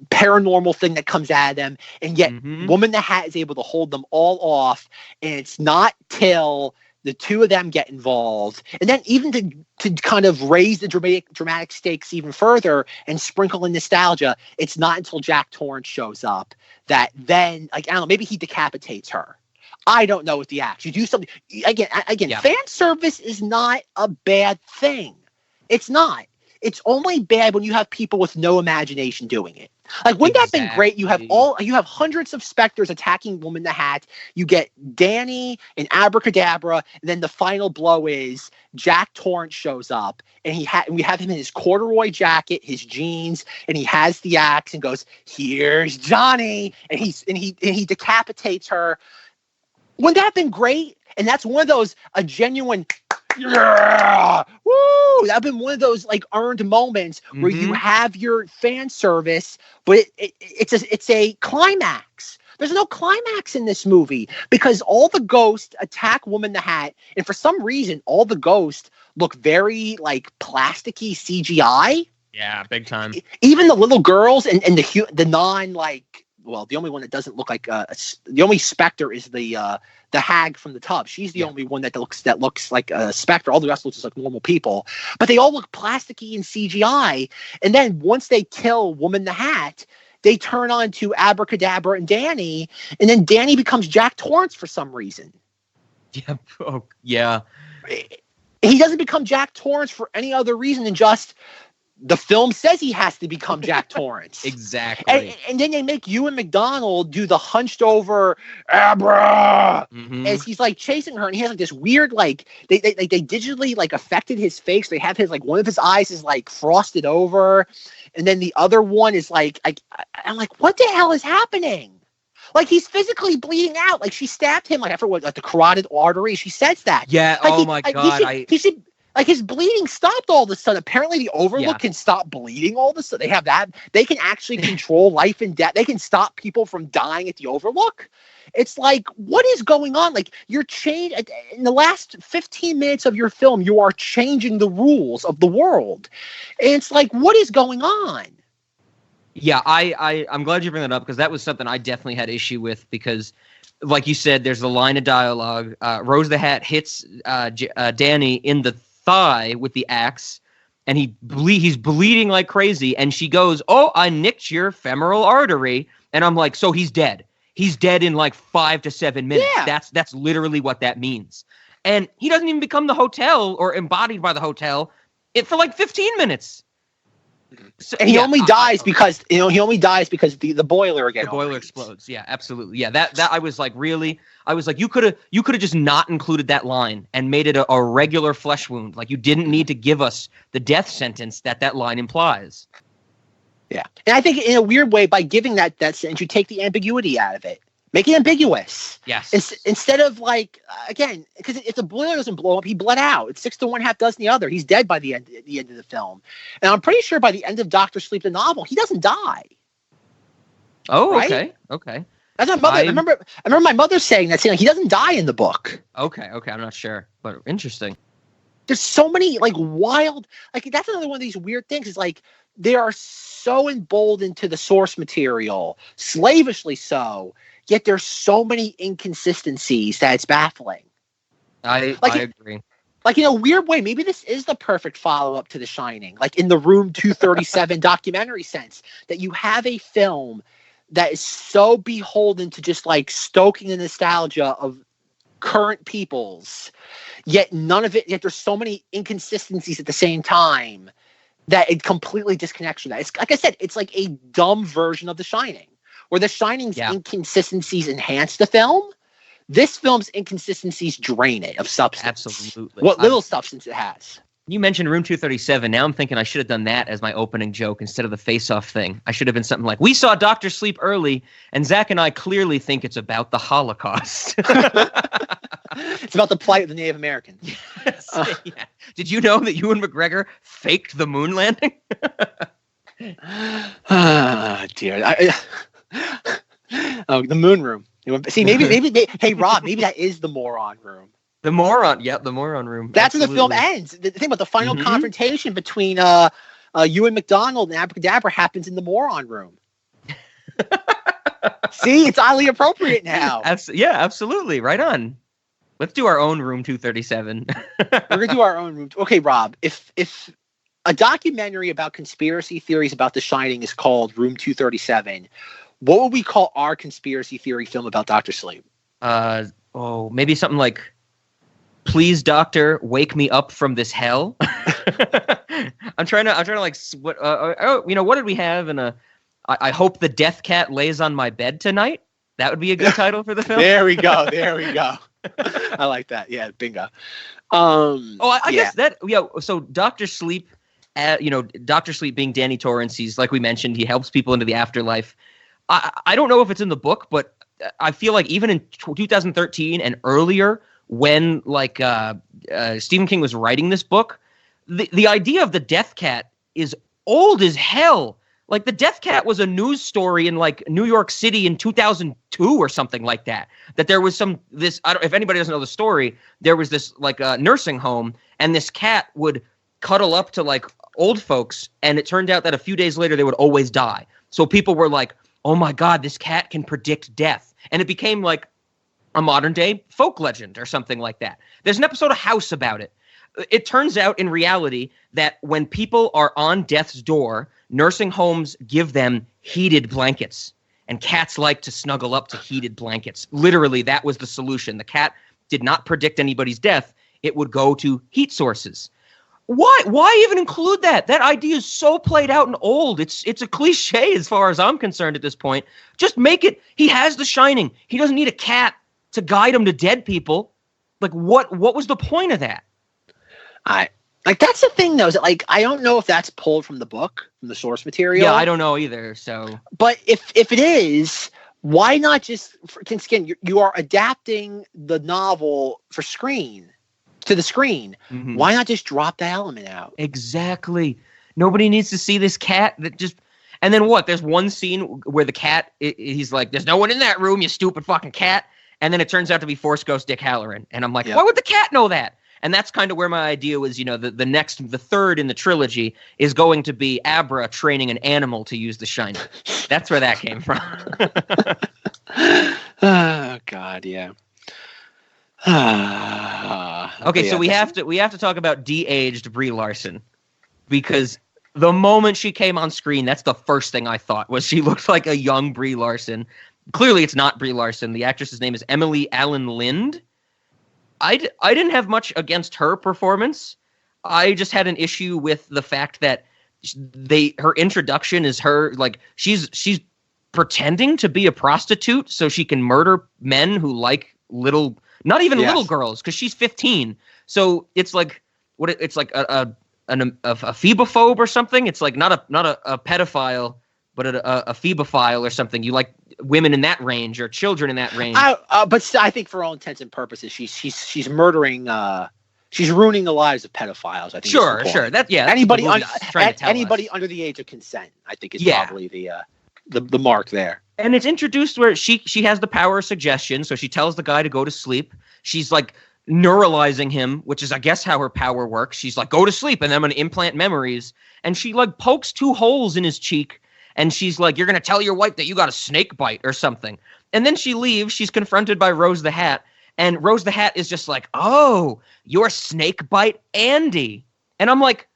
paranormal thing that comes out of them. And yet Woman the Hat is able to hold them all off. And it's not till the two of them get involved. And then even to kind of raise the dramatic stakes even further and sprinkle in nostalgia, it's not until Jack Torrance shows up that then, like, I don't know, maybe he decapitates her. I don't know what the act. You do something again. Fan service is not a bad thing. It's not. It's only bad when you have people with no imagination doing it. Like, wouldn't that have been great? You have hundreds of specters attacking Woman the Hat. You get Danny and Abracadabra, and then the final blow is Jack Torrance shows up, and we have him in his corduroy jacket, his jeans, and he has the axe and goes, "Here's Johnny," and he decapitates her. Wouldn't that have been great? And that's one of those, a genuine, yeah, woo! That'd been one of those like earned moments where you have your fan service, but it's a climax. There's no climax in this movie because all the ghosts attack Woman the Hat, and for some reason, all the ghosts look very like plasticky CGI. Yeah, big time. Even the little girls and the non like. Well, the only one that doesn't look like the only specter is the hag from the tub. She's the only one that looks like a specter. All the rest looks like normal people, but they all look plasticky and CGI. And then once they kill Woman the Hat, they turn on to Abracadabra and Danny, and then Danny becomes Jack Torrance for some reason. Yeah. Oh, yeah. He doesn't become Jack Torrance for any other reason than just. The film says he has to become Jack Torrance. Exactly. And then they make Ewan McDonald do the hunched over Abra as he's like chasing her, and he has like this weird like they digitally like affected his face. They have his like one of his eyes is like frosted over, and then the other one is like I'm like, what the hell is happening? Like, he's physically bleeding out. Like, she stabbed him like after what, like the carotid artery. She says that. Yeah. Like, oh my god. He should. Like, his bleeding stopped all of a sudden. Apparently, the Overlook can stop bleeding all of a sudden. They have that. They can actually control life and death. They can stop people from dying at the Overlook. It's like, what is going on? Like, you're changing in the last 15 minutes of your film. You are changing the rules of the world, and it's like, what is going on? Yeah, I'm glad you bring that up because that was something I definitely had issue with because. Like you said, there's a line of dialogue. Rose the Hat hits Danny in the thigh with the axe, and he's bleeding like crazy. And she goes, "Oh, I nicked your femoral artery," and I'm like, "So he's dead? He's dead in like 5 to 7 minutes." Yeah. That's literally what that means. And he doesn't even become the hotel or embodied by the hotel for like 15 minutes. So, and he only dies because the boiler again. The boiler explodes. Yeah, absolutely. Yeah, that I was like, really? I was like, you could have just not included that line and made it a regular flesh wound. Like, you didn't need to give us the death sentence that line implies. Yeah, and I think in a weird way, by giving that sentence, you take the ambiguity out of it. Make it ambiguous. Yes. Instead of like, again, because if the boiler doesn't blow up, he bled out. It's 6 to 1, half dozen the other. He's dead by the end of the film. And I'm pretty sure by the end of Dr. Sleep, the novel, he doesn't die. Oh, right? Okay. That's my mother. I remember my mother saying that, saying like, he doesn't die in the book. Okay. I'm not sure, but interesting. There's so many like wild, like that's another one of these weird things is like, they are so emboldened to the source material, slavishly so. Yet there's so many inconsistencies that it's baffling. I agree. Like, in a weird way, maybe this is the perfect follow-up to The Shining. Like, in the Room 237 documentary sense, that you have a film that is so beholden to just, like, stoking the nostalgia of current peoples, yet there's so many inconsistencies at the same time that it completely disconnects from that. It's, like I said, it's like a dumb version of The Shining. Where The Shining's inconsistencies enhance the film, this film's inconsistencies drain it of substance. Absolutely. What little substance it has. You mentioned Room 237. Now I'm thinking I should have done that as my opening joke instead of the face-off thing. I should have been something like, we saw Dr. Sleep early, and Zach and I clearly think it's about the Holocaust. It's about the plight of the Native Americans. Yes, yeah. Did you know that Ewan McGregor faked the moon landing? Dear. Oh, the moon room. See, maybe. Hey, Rob, maybe that is the moron room. The moron. Yep, the moron room. That's where the film ends. The thing about the final confrontation between Ewan McDonald and Abracadabra happens in the moron room. See, it's oddly appropriate now. Yeah, absolutely. Right on. Let's do our own Room 237. We're gonna do our own room. Okay, Rob. If a documentary about conspiracy theories about The Shining is called Room 237, what would we call our conspiracy theory film about Dr. Sleep? Maybe something like, "Please, Doctor, wake me up from this hell." I'm trying to like what what did we have in a? I hope the death cat lays on my bed tonight. That would be a good title for the film. There we go. I like that. Yeah, bingo. I guess that. Yeah. So Dr. Sleep, Dr. Sleep being Danny Torrance, he's like we mentioned, he helps people into the afterlife. I don't know if it's in the book, but I feel like even in 2013 and earlier, when Stephen King was writing this book, the idea of the death cat is old as hell. Like, the death cat was a news story in like New York City in 2002 or something like that. That there was if anybody doesn't know the story, there was this like nursing home, and this cat would cuddle up to like old folks, and it turned out that a few days later they would always die. So people were like, "Oh my God, this cat can predict death," and it became like a modern day folk legend or something like that. There's an episode of House about it. It turns out in reality that when people are on death's door, nursing homes give them heated blankets, and cats like to snuggle up to heated blankets. Literally, that was the solution. The cat did not predict anybody's death. It would go to heat sources. Why even include that? That idea is so played out and old. It's a cliche as far as I'm concerned at this point. Just make it. He has The Shining. He doesn't need a cat to guide him to dead people. Like, what was the point of that? That's the thing, though. Is that, like, I don't know if that's pulled from the book, from the source material. Yeah, I don't know either. So, but if it is, why not just? Again, you are adapting the novel to the screen. Mm-hmm. Why not just drop that element out? Exactly. Nobody needs to see this cat that just. And then what? There's one scene where the cat, he's like, "There's no one in that room, you stupid fucking cat." And then it turns out to be Force Ghost Dick Halloran, and I'm like, Why would the cat know that? And that's kind of where my idea was, the third in the trilogy is going to be Abra training an animal to use The Shining. That's where that came from. Oh, God, yeah. Okay, so we have to talk about de-aged Brie Larson, because the moment she came on screen, that's the first thing I thought was she looked like a young Brie Larson. Clearly, it's not Brie Larson. The actress's name is Emily Allen Lind. I didn't have much against her performance. I just had an issue with the fact that her introduction is her, like, she's pretending to be a prostitute so she can murder men who like not even little girls, because she's 15. So it's like it's like a phobophobe or something. It's like not a pedophile, but a phebophile or something. You like women in that range or children in that range. But I think for all intents and purposes, she's murdering. She's ruining the lives of pedophiles. I think. Sure. Anybody under the age of consent, I think, is probably the mark there. And it's introduced where she has the power of suggestion, so she tells the guy to go to sleep. She's like neuralizing him, which is, I guess, how her power works. She's like, "Go to sleep," and then I'm going to implant memories. And she like pokes 2 holes in his cheek. And she's like, "You're going to tell your wife that you got a snake bite or something." And then she leaves. She's confronted by Rose the Hat. And Rose the Hat is just like, "Oh, you're snake bite Andy." And I'm like,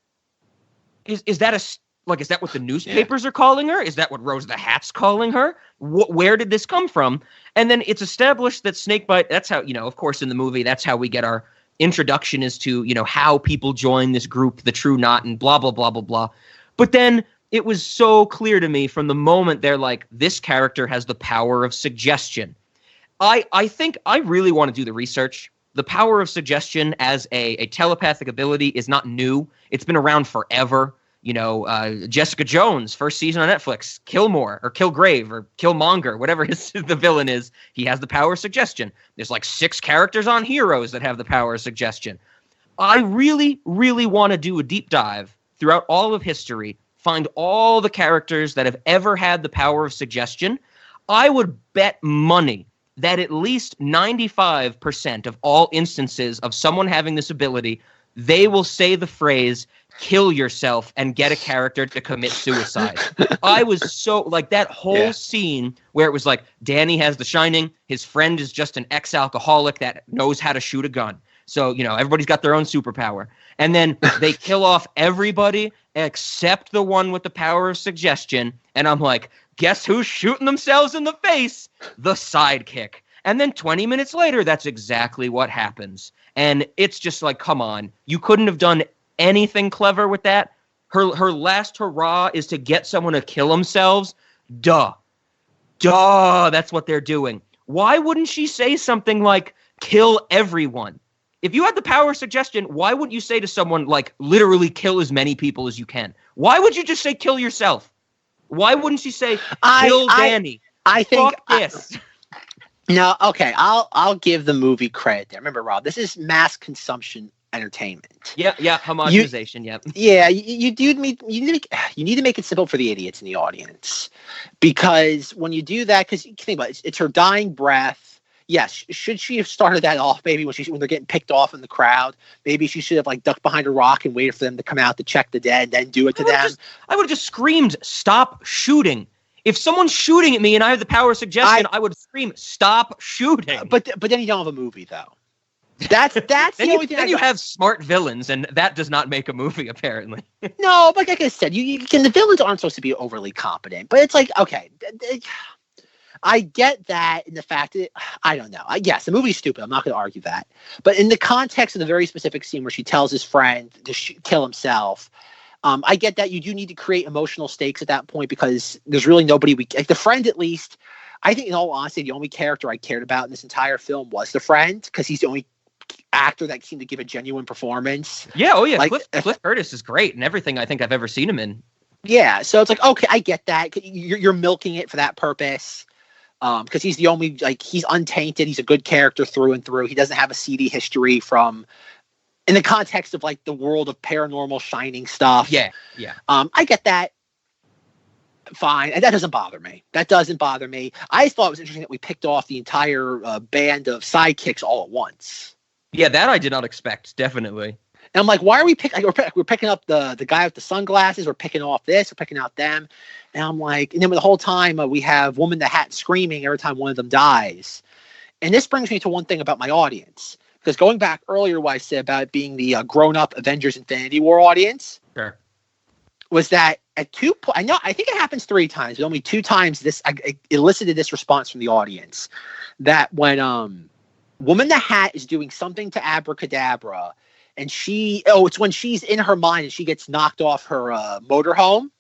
is that what the newspapers are calling her? Is that what Rose the Hat's calling her? Where did this come from? And then it's established that snake bite, that's how, of course, in the movie, that's how we get our introduction as to, how people join this group, the True Knot, and blah, blah, blah, blah, blah. But then it was so clear to me from the moment they're like, this character has the power of suggestion. I think I really want to do the research the power of suggestion as a telepathic ability is not new. It's been around forever. You know, Jessica Jones, first season on Netflix, Killmore or Kilgrave or Killmonger, whatever the villain is, he has the power of suggestion. There's like 6 characters on Heroes that have the power of suggestion. I really, really want to do a deep dive throughout all of history, find all the characters that have ever had the power of suggestion. I would bet money that at least 95% of all instances of someone having this ability, they will say the phrase, kill yourself and get a character to commit suicide. I was so, like, that whole scene where it was like, Danny has the Shining, his friend is just an ex-alcoholic that knows how to shoot a gun. So, you know, everybody's got their own superpower. And then they kill off everybody except the one with the power of suggestion. And I'm like, guess who's shooting themselves in the face? The sidekick. And then 20 minutes later, that's exactly what happens. And it's just like, come on. You couldn't have done anything clever with that. Her last hurrah is to get someone to kill themselves. Duh. That's what they're doing. Why wouldn't she say something like, kill everyone? If you had the power of suggestion, why wouldn't you say to someone, like, literally kill as many people as you can? Why would you just say kill yourself? Why wouldn't she say kill Danny? I think fuck this. No, okay, I'll give the movie credit there. Remember, Rob, this is mass consumption entertainment. Yeah, homogenization, Yeah, you need to make it simple for the idiots in the audience. Because when you do that, because think about it, it's her dying breath. Yes, should she have started that off maybe when they're getting picked off in the crowd? Maybe she should have like ducked behind a rock and waited for them to come out to check the dead and then do it to them. I would have just screamed, stop shooting. If someone's shooting at me and I have the power of suggestion, I would scream, stop shooting. But then you don't have a movie though. That's the only thing. Then you have smart villains, and that does not make a movie apparently. No, but like I said, the villains aren't supposed to be overly competent. But it's like, okay, I get that in the fact that, I don't know. Yes, the movie's stupid. I'm not going to argue that. But in the context of the very specific scene where she tells his friend to kill himself, I get that you do need to create emotional stakes at that point because there's really nobody like the friend, at least. I think in all honesty, the only character I cared about in this entire film was the friend because he's the only actor that seemed to give a genuine performance. Yeah, oh yeah. Like, Cliff Curtis is great in everything I think I've ever seen him in. Yeah, so it's like, okay, I get that. You're milking it for that purpose. Because he's the only, like, he's untainted. He's a good character through and through. He doesn't have a seedy history from, in the context of, like, the world of paranormal Shining stuff. Yeah. I get that. Fine. And that doesn't bother me. I just thought it was interesting that we picked off the entire band of sidekicks all at once. Yeah, that I did not expect, definitely. And I'm like, why are we picking? Like, we're picking up the guy with the sunglasses. We're picking off this. We're picking out them. And I'm like, and then the whole time we have Woman in the Hat screaming every time one of them dies. And this brings me to one thing about my audience, because going back earlier, what I said about it being the grown-up Avengers Infinity War audience, sure, was that at 2 points. I think it happens 3 times, but only 2 times this I elicited this response from the audience that when Woman in the Hat is doing something to Abracadabra. And it's when she's in her mind and she gets knocked off her motorhome.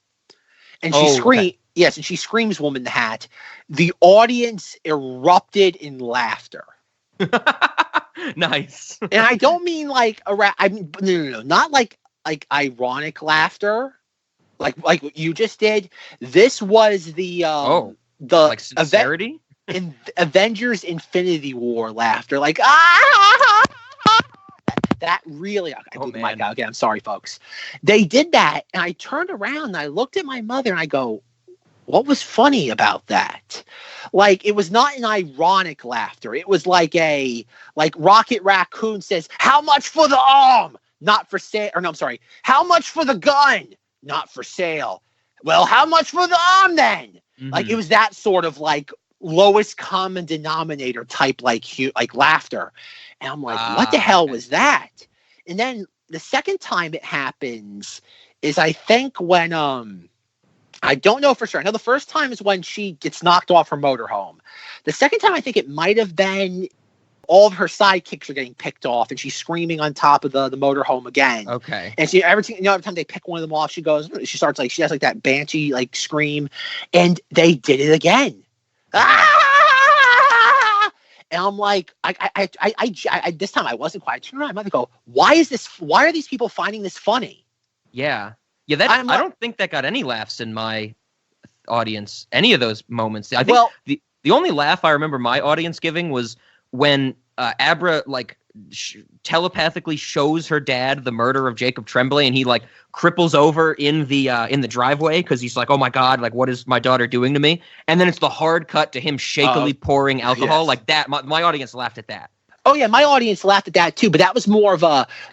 And she screams, okay. Yes, and she screams Woman in the Hat. The audience erupted in laughter. Nice. And I don't mean like no, not like ironic laughter, like what you just did. This was the like sincerity? In Avengers Infinity War laughter, like that really, I blew the mic out again. I'm sorry, folks. They did that, and I turned around and I looked at my mother and I go, what was funny about that? Like, it was not an ironic laughter. It was like Rocket Raccoon says, how much for the arm? Not for sale. Or no, I'm sorry. How much for the gun? Not for sale. Well, how much for the arm then? Mm-hmm. Like, it was that sort of like lowest common denominator type like laughter. And I'm like, what the hell was that? And then the second time it happens is I think when I don't know for sure. I know the first time is when she gets knocked off her motorhome. The second time I think it might have been all of her sidekicks are getting picked off and she's screaming on top of the motorhome again. Okay. And every time they pick one of them off, she starts like, she has like that banshee like scream, and they did it again. Ah! And I'm like, I this time I wasn't quiet. I turned around, my mother go, why are these people finding this funny? Yeah. Yeah, I don't think that got any laughs in my audience, any of those moments. I think the only laugh I remember my audience giving was when Abra telepathically shows her dad the murder of Jacob Tremblay, and he like cripples over in the driveway because he's like, oh my God, like what is my daughter doing to me? And then it's the hard cut to him shakily pouring alcohol like that. My audience laughed at that. Oh yeah, my audience laughed at that too, but that was more of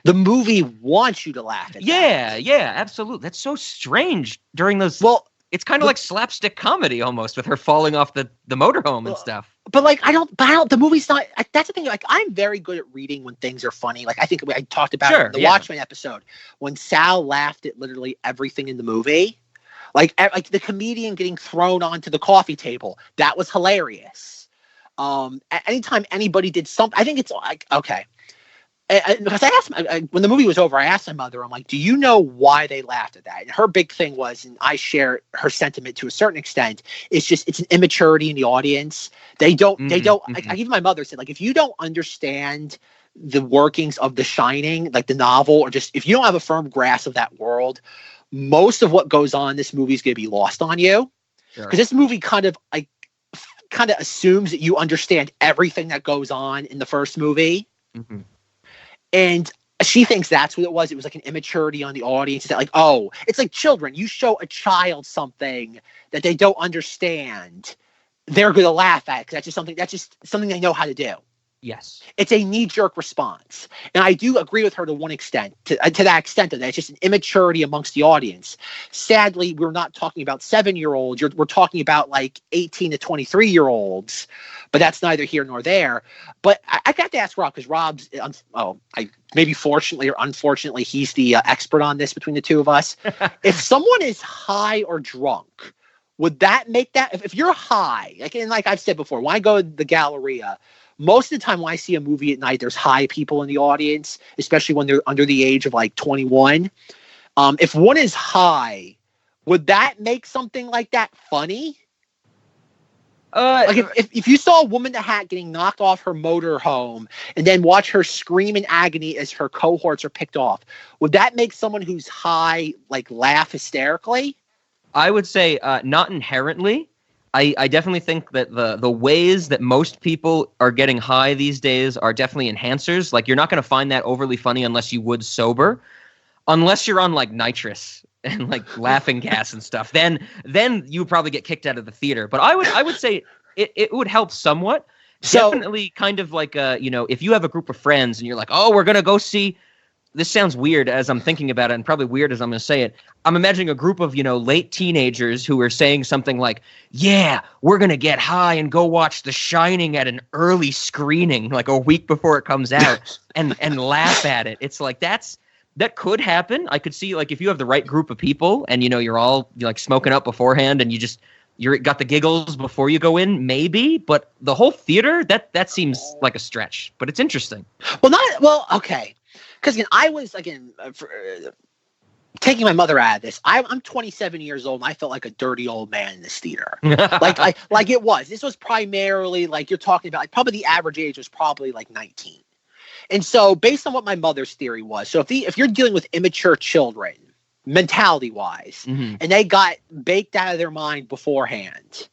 the movie wants you to laugh at. Yeah, absolutely. That's so strange during those. Well, it's kind of like slapstick comedy almost with her falling off the motorhome and stuff. But like, I don't, the movie's not, that's the thing. Like, I'm very good at reading when things are funny. Like, I think I talked about it in the Watchmen episode when Sal laughed at literally everything in the movie. Like the comedian getting thrown onto the coffee table. That was hilarious. Anytime anybody did something, I think it's like, okay. Because I asked, when the movie was over, I asked my mother, I'm like, do you know why they laughed at that? And her big thing was, and I share her sentiment to a certain extent, it's an immaturity in the audience. They don't, I even my mother said, like, if you don't understand the workings of The Shining, like the novel, or just, if you don't have a firm grasp of that world, most of what goes on in this movie is going to be lost on you. Because this movie kind of assumes that you understand everything that goes on in the first movie. Mm-hmm. And she thinks that's what it was. It was like an immaturity on the audience. That like, oh, it's like children. You show a child something that they don't understand, they're going to laugh at because that's just something they know how to do. Yes. It's a knee-jerk response. And I do agree with her to one extent, to that extent of that. It's just an immaturity amongst the audience. Sadly, we're not talking about 7-year-olds. We're talking about like 18 to 23-year-olds. But that's neither here nor there. But I got to ask Rob, because Rob's, maybe fortunately or unfortunately, he's the expert on this between the two of us. If someone is high or drunk, would that make that, if you're high, like I've said before, when I go to the Galleria, most of the time when I see a movie at night, there's high people in the audience, especially when they're under the age of like 21. If one is high, would that make something like that funny? Like if you saw a woman in a hat getting knocked off her motorhome and then watch her scream in agony as her cohorts are picked off, would that make someone who's high like laugh hysterically? I would say not inherently. I definitely think that the ways that most people are getting high these days are definitely enhancers. Like, you're not going to find that overly funny unless you would sober, unless you're on like nitrous and like laughing gas and stuff. Then you would probably get kicked out of the theater. But I would say it would help somewhat. So, definitely kind of like if you have a group of friends and you're like, oh, we're going to go see. This sounds weird as I'm thinking about it, and probably weird as I'm going to say it. I'm imagining a group of, late teenagers who are saying something like, yeah, we're going to get high and go watch The Shining at an early screening, like a week before it comes out, and laugh at it. It's like, that could happen. I could see, like, if you have the right group of people and, you're all like smoking up beforehand and you're got the giggles before you go in, maybe. But the whole theater, that seems like a stretch. But it's interesting. Okay. Because I was taking my mother out of this. I'm 27 years old, and I felt like a dirty old man in this theater. like it was. This was primarily like you're talking about. Like, probably the average age was probably like 19. And so, based on what my mother's theory was, so if you're dealing with immature children, mentality-wise, and they got baked out of their mind beforehand,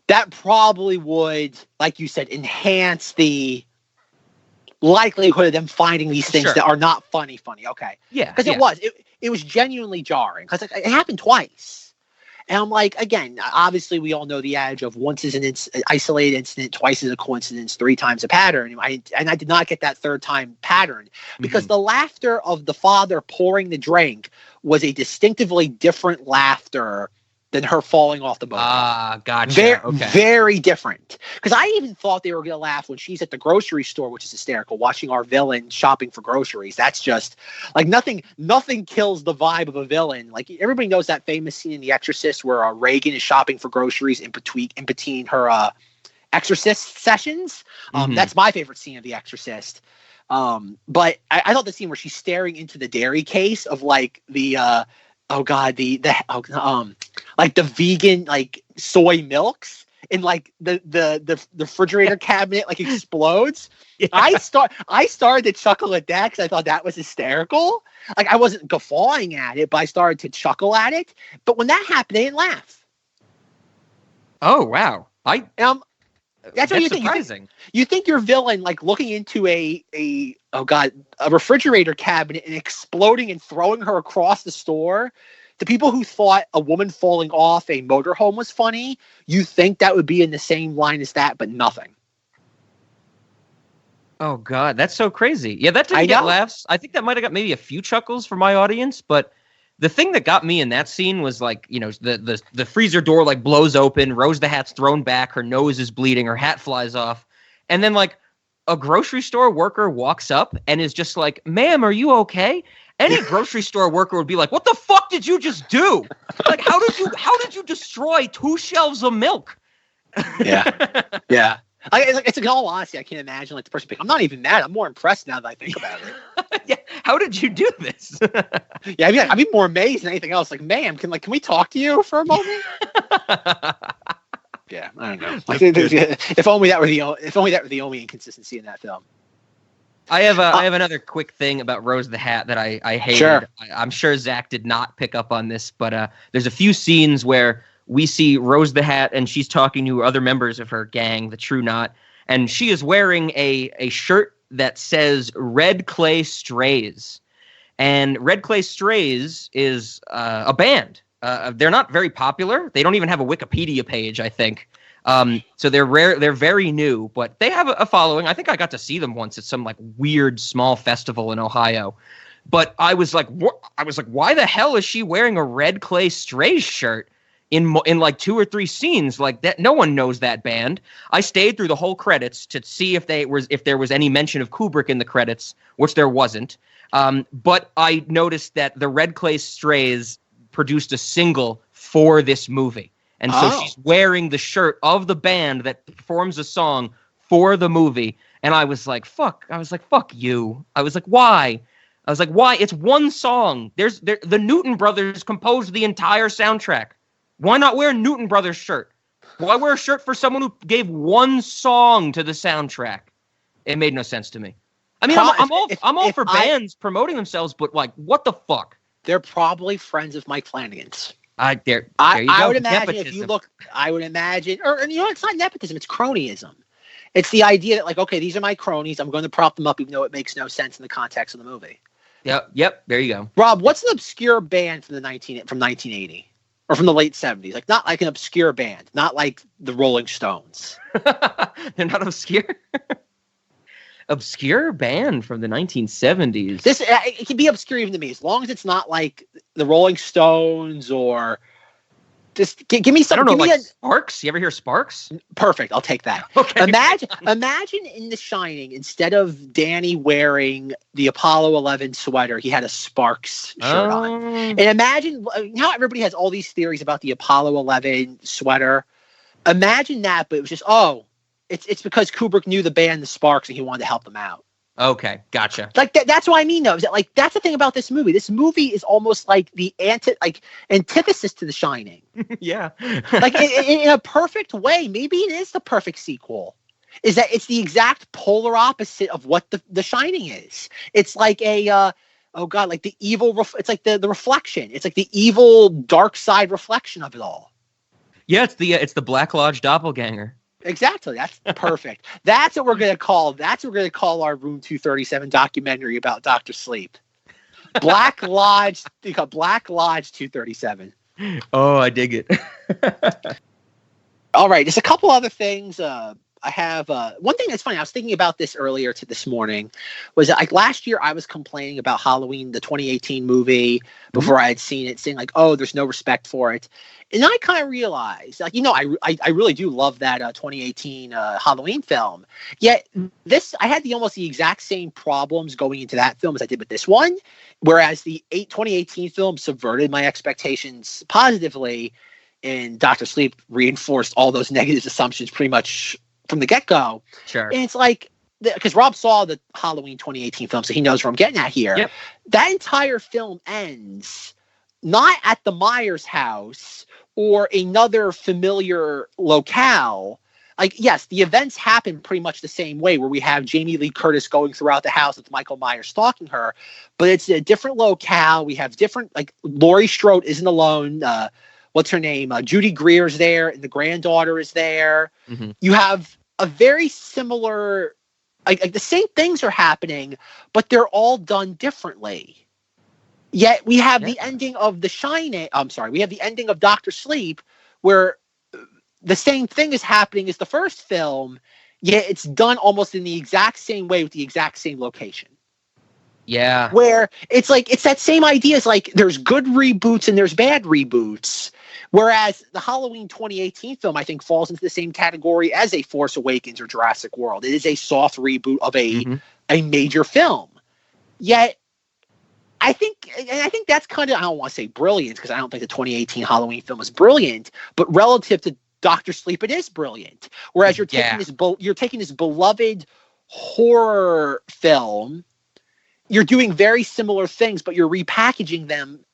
that probably would, like you said, enhance the likelihood of them finding these things that are not funny. Okay. Yeah. Because it was genuinely jarring because it happened twice. And I'm like, again, obviously we all know the adage of once is an isolated incident, twice is a coincidence, 3 times a pattern. And I did not get that third time pattern because the laughter of the father pouring the drink was a distinctively different laughter than her falling off the boat. Gotcha. Very different. Because I even thought they were going to laugh when she's at the grocery store, which is hysterical, watching our villain shopping for groceries. That's just, like, nothing kills the vibe of a villain. Like, everybody knows that famous scene in The Exorcist where Reagan is shopping for groceries in between her Exorcist sessions. That's my favorite scene of The Exorcist. But I thought the scene where she's staring into the dairy case of, like, like the vegan, like, soy milks and like the refrigerator cabinet like explodes. Yeah. I started to chuckle at that because I thought that was hysterical. Like I wasn't guffawing at it, but I started to chuckle at it. But when that happened, they didn't laugh. Oh wow! That's what you surprising. think. You think your villain like looking into a refrigerator cabinet and exploding and throwing her across the store. The people who thought a woman falling off a motorhome was funny, you think that would be in the same line as that, but nothing. Oh God, that's so crazy. Yeah, that didn't get laughs. I think that might have got maybe a few chuckles from my audience, but the thing that got me in that scene was like, you know, the freezer door like blows open, Rose the Hat's thrown back, her nose is bleeding, her hat flies off, and then like a grocery store worker walks up and is just like, "Ma'am, are you okay?" Any grocery store worker would be like, "What the fuck did you just do? Like, how did you destroy 2 shelves of milk?" Yeah. Yeah. It's in all honesty, I can't imagine like the person being, I'm not even mad. I'm more impressed now that I think about it. Yeah. How did you do this? Yeah, I'd be more amazed than anything else. Like, ma'am, can we talk to you for a moment? Yeah, I don't know. Like, if only that were the only inconsistency in that film. I have another quick thing about Rose the Hat that I hated. Sure. I'm sure Zach did not pick up on this, but there's a few scenes where we see Rose the Hat and she's talking to other members of her gang, the True Knot, and she is wearing a shirt that says Red Clay Strays. And Red Clay Strays is a band. They're not very popular. They don't even have a Wikipedia page, I think. So they're rare. They're very new, but they have a following. I think I got to see them once at some like weird small festival in Ohio. But I was like, why the hell is she wearing a Red Clay Strays shirt in like 2 or 3 scenes like that? No one knows that band. I stayed through the whole credits to see if there was any mention of Kubrick in the credits, which there wasn't. But I noticed that the Red Clay Strays produced a single for this movie. And so she's wearing the shirt of the band that performs a song for the movie. And I was like, fuck you. I was like, why? It's one song. The Newton Brothers composed the entire soundtrack. Why not wear a Newton Brothers shirt? Why wear a shirt for someone who gave one song to the soundtrack? It made no sense to me. I mean, I'm all for bands promoting themselves, but like, what the fuck? They're probably friends of Mike Flanagan's. There you go. I would imagine Nepotism. if you look, or you know, it's not nepotism, it's cronyism. It's the idea that like, okay, these are my cronies. I'm going to prop them up, even though it makes no sense in the context of the movie. Yep. There you go. Rob, what's an obscure band from 1980 or from the late 70s? Like, not like an obscure band, not like the Rolling Stones. They're not obscure. Obscure band from the 1970s. It can be obscure even to me, as long as it's not like the Rolling Stones or just give me some. I don't know, like Sparks. You ever hear Sparks? Perfect. I'll take that. Okay. Imagine in The Shining, instead of Danny wearing the Apollo 11 sweater, he had a Sparks shirt on. And imagine how everybody has all these theories about the Apollo 11 sweater. Imagine that, but it was just It's because Kubrick knew the band, the Sparks, and he wanted to help them out. Okay, gotcha. Like that's what I mean, though. Is that, like, that's the thing about this movie. This movie is almost like the antithesis to The Shining. Yeah. Like in a perfect way. Maybe it is the perfect sequel. Is that it's the exact polar opposite of what the Shining is. It's like like the evil. It's like the reflection. It's like the evil dark side reflection of it all. Yeah, it's the Black Lodge doppelganger. Exactly. That's perfect. That's what we're going to call. That's what we're going to call our Room 237 documentary about Dr. Sleep. Black Lodge. Black Lodge 237. Oh, I dig it. All right. Just a couple other things. I have one thing that's funny. I was thinking about this earlier this morning. Was that, like, last year I was complaining about Halloween, the 2018 movie, before I had seen it, saying like, oh, there's no respect for it. And I kind of realized, like, I really do love that 2018 Halloween film. Yet I had almost the exact same problems going into that film as I did with this one. Whereas the 2018 film subverted my expectations positively, and Dr. Sleep reinforced all those negative assumptions pretty much from the get-go. Sure. And it's like, because Rob saw the Halloween 2018 film, so he knows where I'm getting at here. Yep. That entire film ends not at the Myers house or another familiar locale. Like, yes, the events happen pretty much the same way, where we have Jamie Lee Curtis going throughout the house with Michael Myers stalking her, but it's a different locale. We have different, like, Laurie Strode isn't alone. What's her name? Judy Greer's there, and the granddaughter is there. Mm-hmm. You have a very similar, like the same things are happening, but they're all done differently. Yet we have the ending of The Shining. I'm sorry, we have the ending of Dr. Sleep, where the same thing is happening as the first film, yet it's done almost in the exact same way with the exact same location. Yeah. Where it's like, it's that same idea. It's like there's good reboots and there's bad reboots. Whereas the Halloween 2018 film, I think, falls into the same category as a Force Awakens or Jurassic World. It is a soft reboot of a major film. Yet, I think that's kind of, I don't want to say brilliant, because I don't think the 2018 Halloween film is brilliant, but relative to Dr. Sleep, it is brilliant. Whereas you're taking this beloved horror film, you're doing very similar things, but you're repackaging them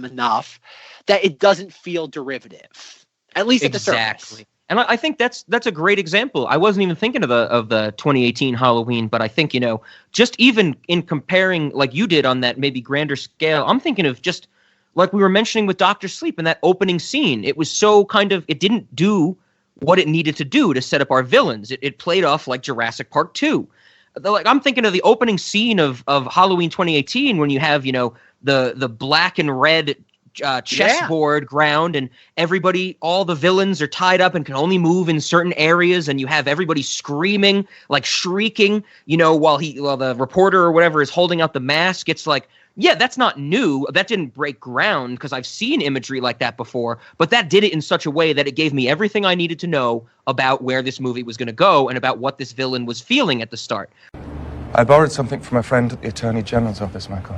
enough that it doesn't feel derivative, at least at the surface. And I think that's a great example. I wasn't even thinking of the 2018 Halloween, but I think, just even in comparing, like you did on that maybe grander scale, I'm thinking of just like we were mentioning with Dr. Sleep in that opening scene. It was so it didn't do what it needed to do to set up our villains. It played off like Jurassic Park 2. Like, I'm thinking of the opening scene of Halloween 2018 when you have, the black and red chessboard ground, and everybody, all the villains are tied up and can only move in certain areas, and you have everybody screaming, like shrieking, while the reporter or whatever is holding out the mask. It's like, yeah, that's not new. That didn't break ground, because I've seen imagery like that before, but that did it in such a way that it gave me everything I needed to know about where this movie was going to go and about what this villain was feeling at the start. I borrowed something from a friend at the Attorney General's office, Michael.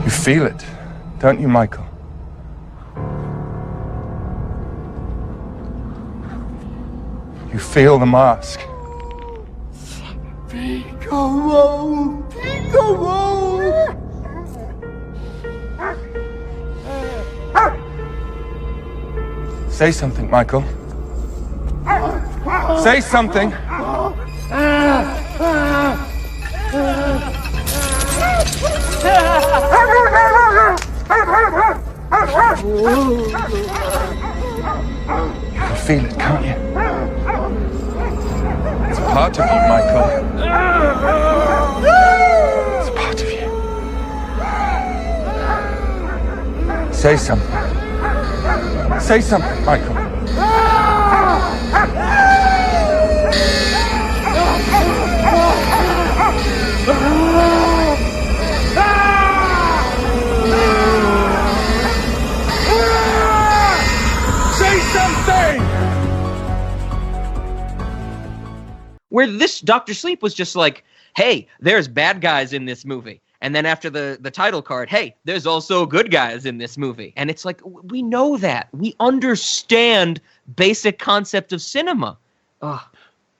You feel it, don't you, Michael? You feel the mask. Say something, Michael. Say something. You can feel it, can't you? It's part of you, Michael. It's part of you. Say something. Say something, Michael. Say something! Where this Dr. Sleep was just like, hey, there's bad guys in this movie. And then after the title card, hey, there's also good guys in this movie. And it's like, we know that. We understand basic concept of cinema. Ugh.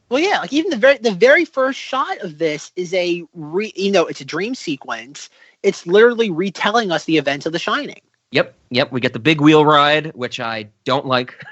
Well, yeah, like even the very first shot of this is it's a dream sequence. It's literally retelling us the events of The Shining. Yep. We get the big wheel ride, which I don't like.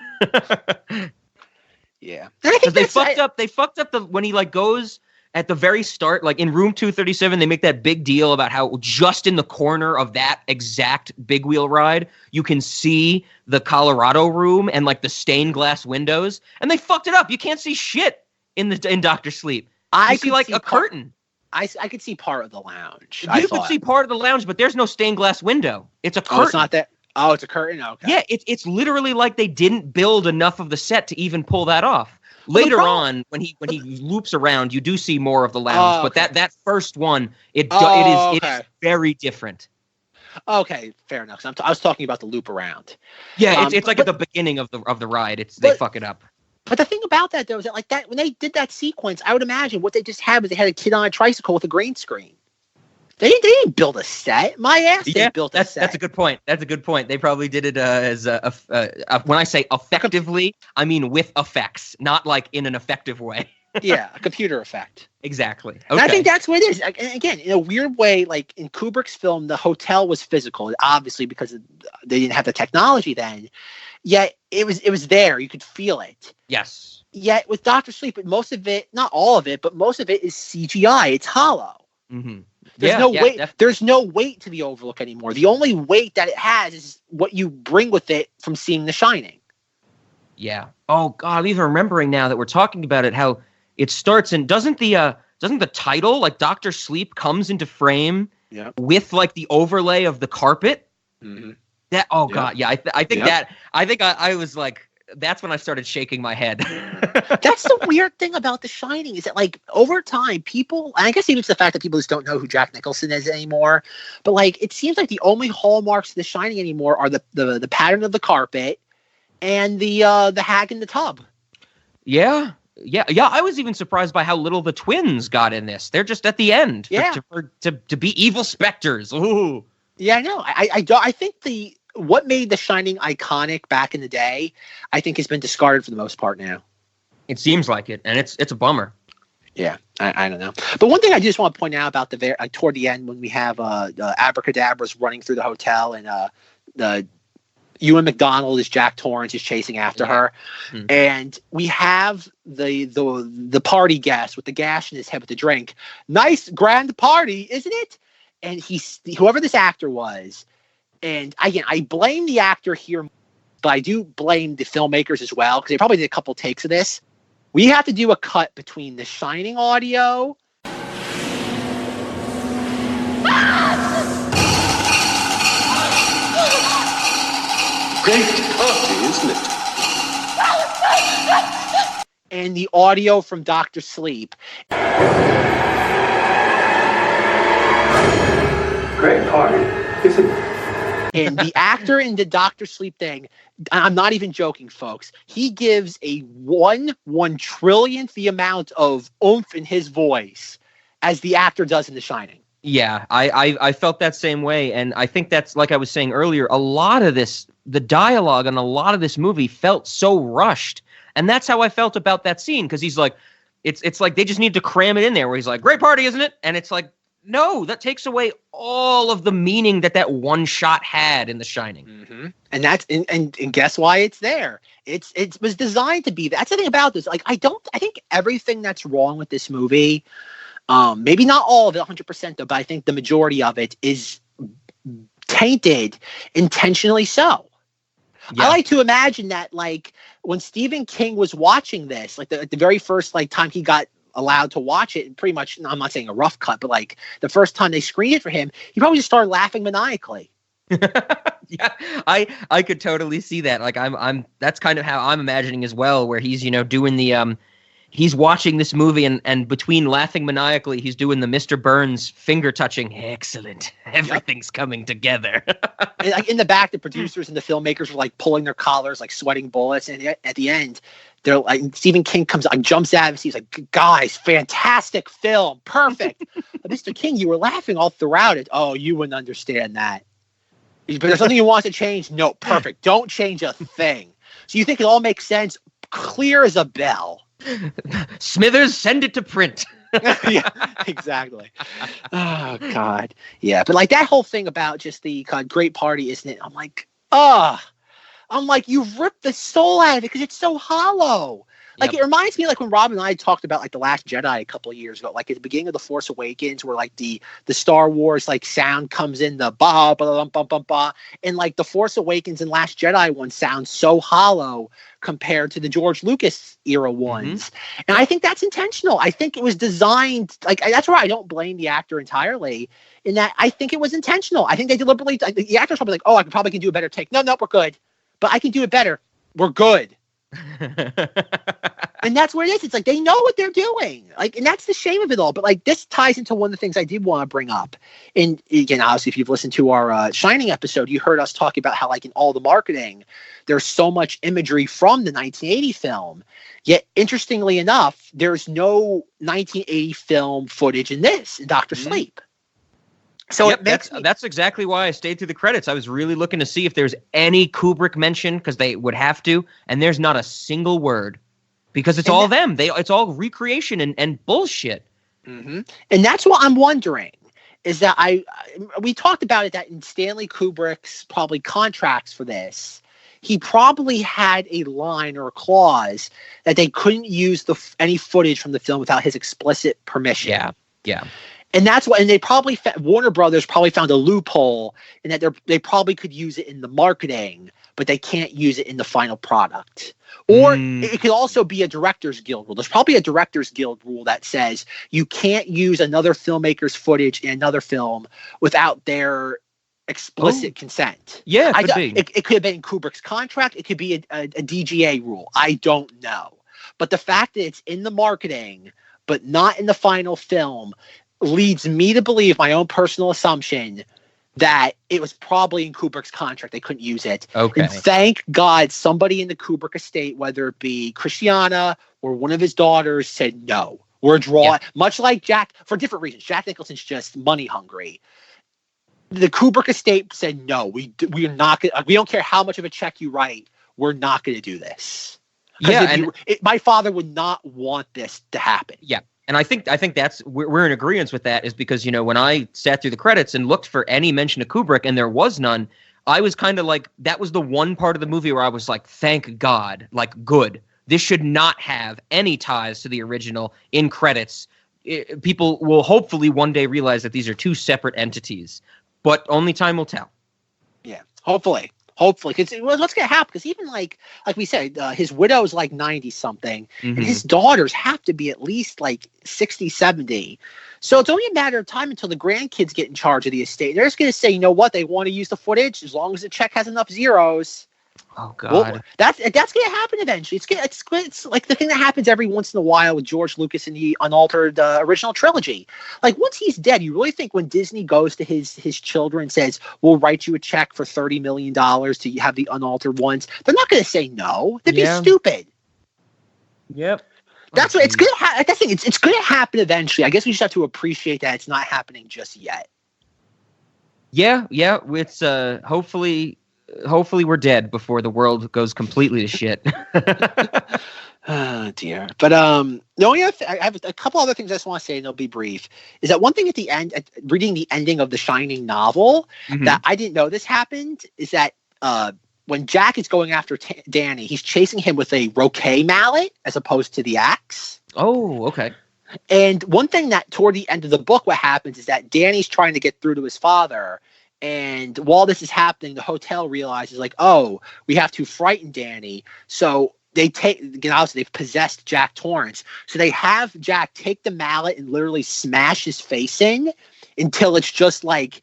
Yeah, because they fucked up when he goes at the very start, like in room 237, they make that big deal about how just in the corner of that exact big wheel ride, you can see the Colorado room and the stained glass windows, and they fucked it up. You can't see shit in Dr. Sleep. I see a curtain. I could see part of the lounge. You could see part of the lounge, but there's no stained glass window. It's a curtain. Oh, it's not that. Oh, it's a curtain? Okay. Yeah, it's literally like they didn't build enough of the set to even pull that off. Later on, when he loops around, you do see more of the lounge, but that first one, it is very different. Okay, fair enough. I was talking about the loop around. Yeah, it's like at the beginning of the ride. They fuck it up. But the thing about that, though, is that like that when they did that sequence, I would imagine what they just had was they had a kid on a tricycle with a green screen. They didn't build a set. My ass, they built a set. That's a good point. That's a good point. They probably did it as when I say effectively, I mean with effects, not like in an effective way. Yeah, a computer effect. Exactly. Okay. And I think that's what it is. And again, in a weird way, like in Kubrick's film, the hotel was physical, obviously because they didn't have the technology then. Yet it was there. You could feel it. Yes. Yet with Dr. Sleep, most of it, not all of it, but most of it is CGI. It's hollow. Mm-hmm. There's no weight. Definitely. There's no weight to the Overlook anymore. The only weight that it has is what you bring with it from seeing The Shining. Yeah. Oh God, I'm even remembering now that we're talking about it. How it starts and doesn't the title, like Dr. Sleep, comes into frame with like the overlay of the carpet. Mm-hmm. That God, yeah. I think I was like, that's when I started shaking my head. That's the weird thing about The Shining is that like over time people, and I guess even it's the fact that people just don't know who Jack Nicholson is anymore, but like it seems like the only hallmarks of The Shining anymore are the pattern of the carpet and the hag in the tub. Yeah. I was even surprised by how little the twins got in this. They're just at the end to be evil specters. Ooh. Yeah, I know. I think what made The Shining iconic back in the day, I think has been discarded for the most part now. It seems like it, and it's a bummer. Yeah, I don't know. But one thing I just want to point out about toward the end when we have Abracadabras running through the hotel and the Ewan McDonald is Jack Torrance is chasing after her, and we have the party guest with the gash in his head with the drink. Nice grand party, isn't it? And whoever this actor was. And again, I blame the actor here, but I do blame the filmmakers as well because they probably did a couple takes of this. We have to do a cut between the Shining audio. Great party, isn't it? And the audio from Dr. Sleep. Great party, isn't it? And the actor in the Dr. Sleep thing, I'm not even joking, folks. He gives a 1/1 trillionth the amount of oomph in his voice as the actor does in The Shining. Yeah, I felt that same way. And I think that's, like I was saying earlier, a lot of this, the dialogue on a lot of this movie felt so rushed. And that's how I felt about that scene. Because he's like, it's like they just need to cram it in there where he's like, great party, isn't it? And it's like, no, that takes away all of the meaning that one shot had in The Shining. Mm-hmm. And that's and guess why it's there. It was designed to be. That's the thing about this. Like I think everything that's wrong with this movie, maybe not all of it 100%, though, but I think the majority of it is tainted intentionally so. Yeah. I like to imagine that like when Stephen King was watching this, like the very first like time he got allowed to watch it, and pretty much, I'm not saying a rough cut, but like the first time they screened it for him, he probably just started laughing maniacally. Yeah, I could totally see that. Like I'm that's kind of how I'm imagining as well, where he's doing the he's watching this movie and between laughing maniacally, he's doing the Mr. Burns finger touching. Excellent, everything's coming together. And like in the back, the producers and the filmmakers were like pulling their collars, like sweating bullets, and at the end, they're like Stephen King jumps out and he's like, "Guys, fantastic film, perfect." But Mr. King, you were laughing all throughout it. Oh, you wouldn't understand that. But there's something you want to change? No, perfect. Don't change a thing. So you think it all makes sense? Clear as a bell. Smithers, send it to print. Yeah, exactly. Oh God, yeah. But like that whole thing about just the great party, isn't it? I'm like, you've ripped the soul out of it because it's so hollow. Like It reminds me like when Rob and I talked about like The Last Jedi a couple of years ago, like at the beginning of The Force Awakens, where like the Star Wars like sound comes in, the ba ba ba ba ba, and like The Force Awakens and Last Jedi one sounds so hollow compared to the George Lucas era ones. Mm-hmm. And I think that's intentional. I think it was designed like that's why I don't blame the actor entirely. In that I think it was intentional. I think they deliberately. The actor's probably like, "Oh, I probably can do a better take." No, we're good. But I can do it better. We're good. And that's what it is. It's like they know what they're doing. Like, and that's the shame of it all. But like, this ties into one of the things I did want to bring up. And again, obviously, if you've listened to our Shining episode, you heard us talk about how, like, in all the marketing, there's so much imagery from the 1980 film. Yet, interestingly enough, there's no 1980 film footage in this, in Dr. Sleep. So yep, that's exactly why I stayed through the credits. I was really looking to see if there's any Kubrick mention, because they would have to, and there's not a single word. Because it's all them. It's all recreation and bullshit. Mm-hmm. And that's what I'm wondering, is that we talked about it, that in Stanley Kubrick's probably contracts for this, he probably had a line or a clause that they couldn't use any footage from the film without his explicit permission. Yeah. And that's what, and they probably, Warner Brothers probably found a loophole in that they probably could use it in the marketing, but they can't use it in the final product. Or it could also be a Directors Guild rule. There's probably a Directors Guild rule that says you can't use another filmmaker's footage in another film without their explicit consent. Yeah, it could be. It could have been in Kubrick's contract. It could be a DGA rule. I don't know. But the fact that it's in the marketing, but not in the final film, leads me to believe, my own personal assumption, that it was probably in Kubrick's contract. They couldn't use it. Okay. And thank God somebody in the Kubrick estate, whether it be Christiana or one of his daughters, said no. We're drawing. Yeah. Much like Jack, for different reasons. Jack Nicholson's just money hungry. The Kubrick estate said no. We are not going. We don't care how much of a check you write. We're not going to do this. Yeah, my father would not want this to happen. Yeah. And I think that's we're in agreement with that, is because, you know, when I sat through the credits and looked for any mention of Kubrick and there was none, I was kind of like, that was the one part of the movie where I was like, thank God, like, good. This should not have any ties to the original in credits. People will hopefully one day realize that these are two separate entities, but only time will tell. Yeah, hopefully. Because what's going to happen? Because even like we said, his widow's like 90 something, and his daughters have to be at least like 60, 70. So it's only a matter of time until the grandkids get in charge of the estate. They're just going to say, you know what? They want to use the footage as long as the check has enough zeros. Oh God, well, that's going to happen eventually. It's like the thing that happens every once in a while with George Lucas in the unaltered original trilogy. Like, once he's dead, you really think when Disney goes to his children and says, "We'll write you a check for $30 million to have the unaltered ones," they're not going to say no. They'd be stupid. Yep. That's what it's going to happen. That's the thing. It's going to happen eventually. I guess we just have to appreciate that it's not happening just yet. Yeah. It's hopefully we're dead before the world goes completely to shit. Oh dear. But I have a couple other things I just want to say, and they'll be brief. Is that one thing at the end, reading the ending of the Shining novel, that I didn't know this happened, is that when Jack is going after Danny, he's chasing him with a roquet mallet as opposed to the axe. Oh, okay. And one thing that toward the end of the book, what happens is that Danny's trying to get through to his father. And while this is happening, the hotel realizes, like, oh, we have to frighten Danny. So obviously they've possessed Jack Torrance. So they have Jack take the mallet and literally smash his face in until it's just like,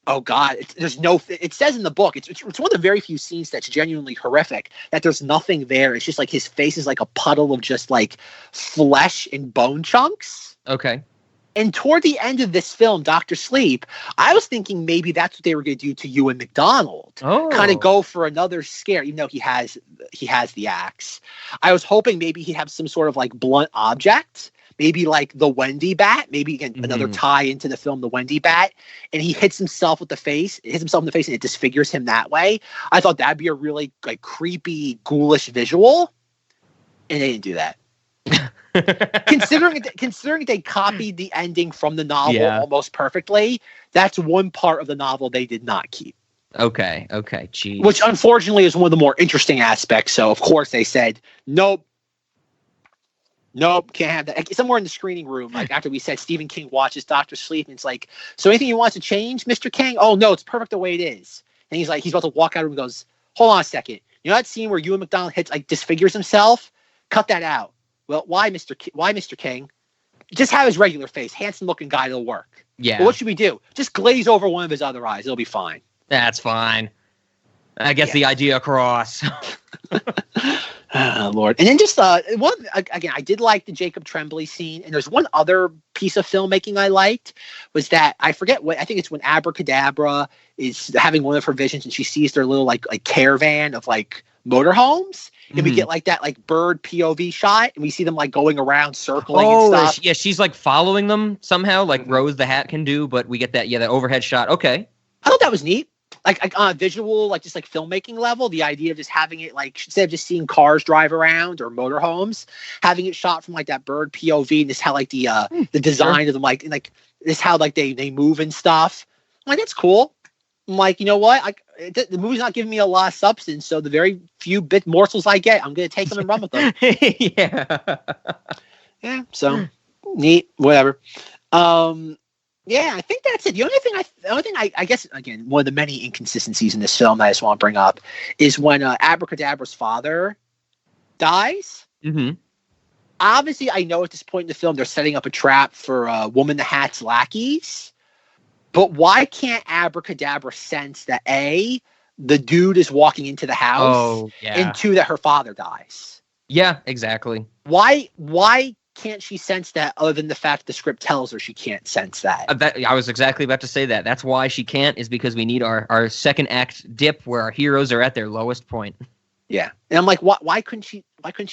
oh God, it says in the book, it's one of the very few scenes that's genuinely horrific, that there's nothing there. It's just like his face is like a puddle of just like flesh and bone chunks. Okay. And toward the end of this film, Dr. Sleep, I was thinking maybe that's what they were going to do to Ewan McDonald. Oh. Kind of go for another scare, even though he has the axe. I was hoping maybe he'd have some sort of like blunt object, maybe like the Wendy bat, maybe again, another tie into the film, the Wendy bat, and he hits himself in the face and it disfigures him that way. I thought that'd be a really like creepy, ghoulish visual, and they didn't do that. Considering they copied the ending from the novel almost perfectly, that's one part of the novel they did not keep. Okay, geez. Which unfortunately is one of the more interesting aspects. So of course they said, nope, can't have that. Somewhere in the screening room, like after we said Stephen King watches Dr. Sleep, and it's like, so anything you want to change, Mr. King? Oh no, it's perfect the way it is. And he's about to walk out of the room and goes, hold on a second. You know that scene where Ewan McDonald disfigures himself? Cut that out. Well, why, Mr. King? Just have his regular face, handsome-looking guy. It'll work. Yeah. Well, what should we do? Just glaze over one of his other eyes. It'll be fine. That's fine. I guess the idea across. Oh, Lord. And then just again, I did like the Jacob Tremblay scene. And there's one other piece of filmmaking I liked was that I forget what I think it's when Abracadabra is having one of her visions and she sees their little like caravan of like motorhomes. And we get like that like bird POV shot and we see them like going around circling and stuff. Yeah, she's like following them somehow, like Rose the Hat can do, but we get that overhead shot. Okay. I thought that was neat. Like on a visual, like just like filmmaking level, the idea of just having it like instead of just seeing cars drive around or motorhomes, having it shot from like that bird POV and just how like the design of them like this how like they move and stuff. I'm like, that's cool. I'm like, you know what? The movie's not giving me a lot of substance, so the very few bit morsels I get, I'm gonna take them and run with them. Yeah. So neat, whatever. Yeah, I think that's it. The only thing I guess, again, one of the many inconsistencies in this film that I just want to bring up is when Abracadabra's father dies. Mm-hmm. Obviously, I know at this point in the film they're setting up a trap for Woman the Hat's lackeys. But why can't Abracadabra sense that A, the dude is walking into the house, and 2, that her father dies? Yeah, exactly. Why can't she sense that other than the fact the script tells her she can't sense that? I was exactly about to say that. That's why she can't, is because we need our second act dip where our heroes are at their lowest point. Yeah. And I'm like, why couldn't she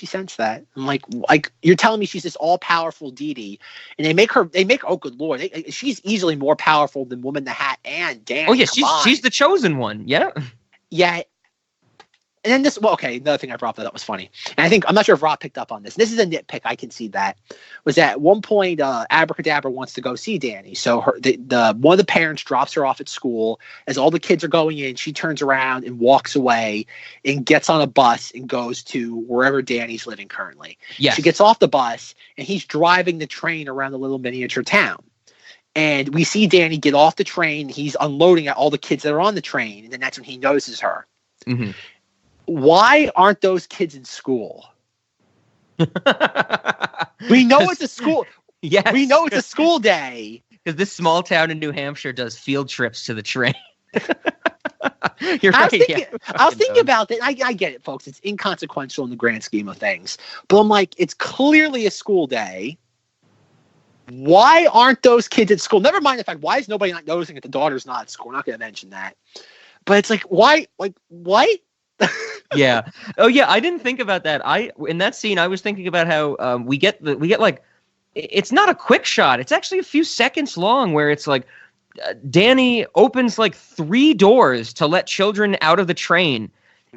sense that? I'm like you're telling me she's this all-powerful deity, and they make her, oh good Lord, she's easily more powerful than Woman the Hat and Danny. Oh yeah, she's the chosen one. Yeah. Yeah. And then another thing I brought that was funny. And I'm not sure if Rob picked up on this. This is a nitpick. I can see that. Was that at one point, Abracadabra wants to go see Danny. So one of the parents drops her off at school. As all the kids are going in, she turns around and walks away and gets on a bus and goes to wherever Danny's living currently. Yes. She gets off the bus and he's driving the train around the little miniature town. And we see Danny get off the train. He's unloading at all the kids that are on the train. And then that's when he notices her. Mm-hmm. Why aren't those kids in school? We know it's a school. Yes. We know it's a school day. Because this small town in New Hampshire does field trips to the train. You're right. I was thinking about that. I get it, folks. It's inconsequential in the grand scheme of things. But I'm like, it's clearly a school day. Why aren't those kids at school? Never mind the fact, why is nobody not noticing that the daughter's not at school? We're not going to mention that. But it's like, why? Like, what? Yeah. Oh yeah. I didn't think about that. In that scene, I was thinking about how we get like, it's not a quick shot. It's actually a few seconds long where it's like Danny opens like 3 doors to let children out of the train.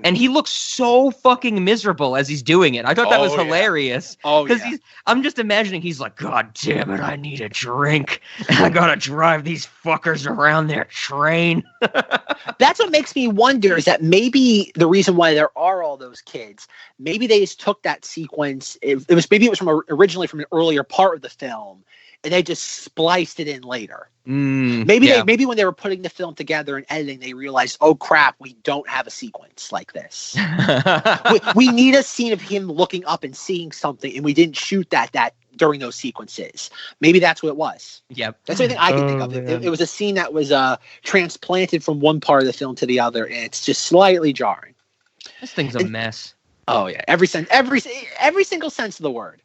And he looks so fucking miserable as he's doing it. I thought that was hilarious. Because I'm just imagining he's like, God damn it, I need a drink. I gotta drive these fuckers around their train. That's what makes me wonder is that maybe the reason why there are all those kids, maybe they just took that sequence. It was originally from an earlier part of the film, and they just spliced it in later. Maybe when they were putting the film together and editing, they realized, oh crap, we don't have a sequence like this. we need a scene of him looking up and seeing something, and we didn't shoot that during those sequences. Maybe that's what it was. Yep. That's the only thing I can think of. It was a scene that was transplanted from one part of the film to the other, and it's just slightly jarring. This thing's a mess. Oh yeah, every single sense of the word.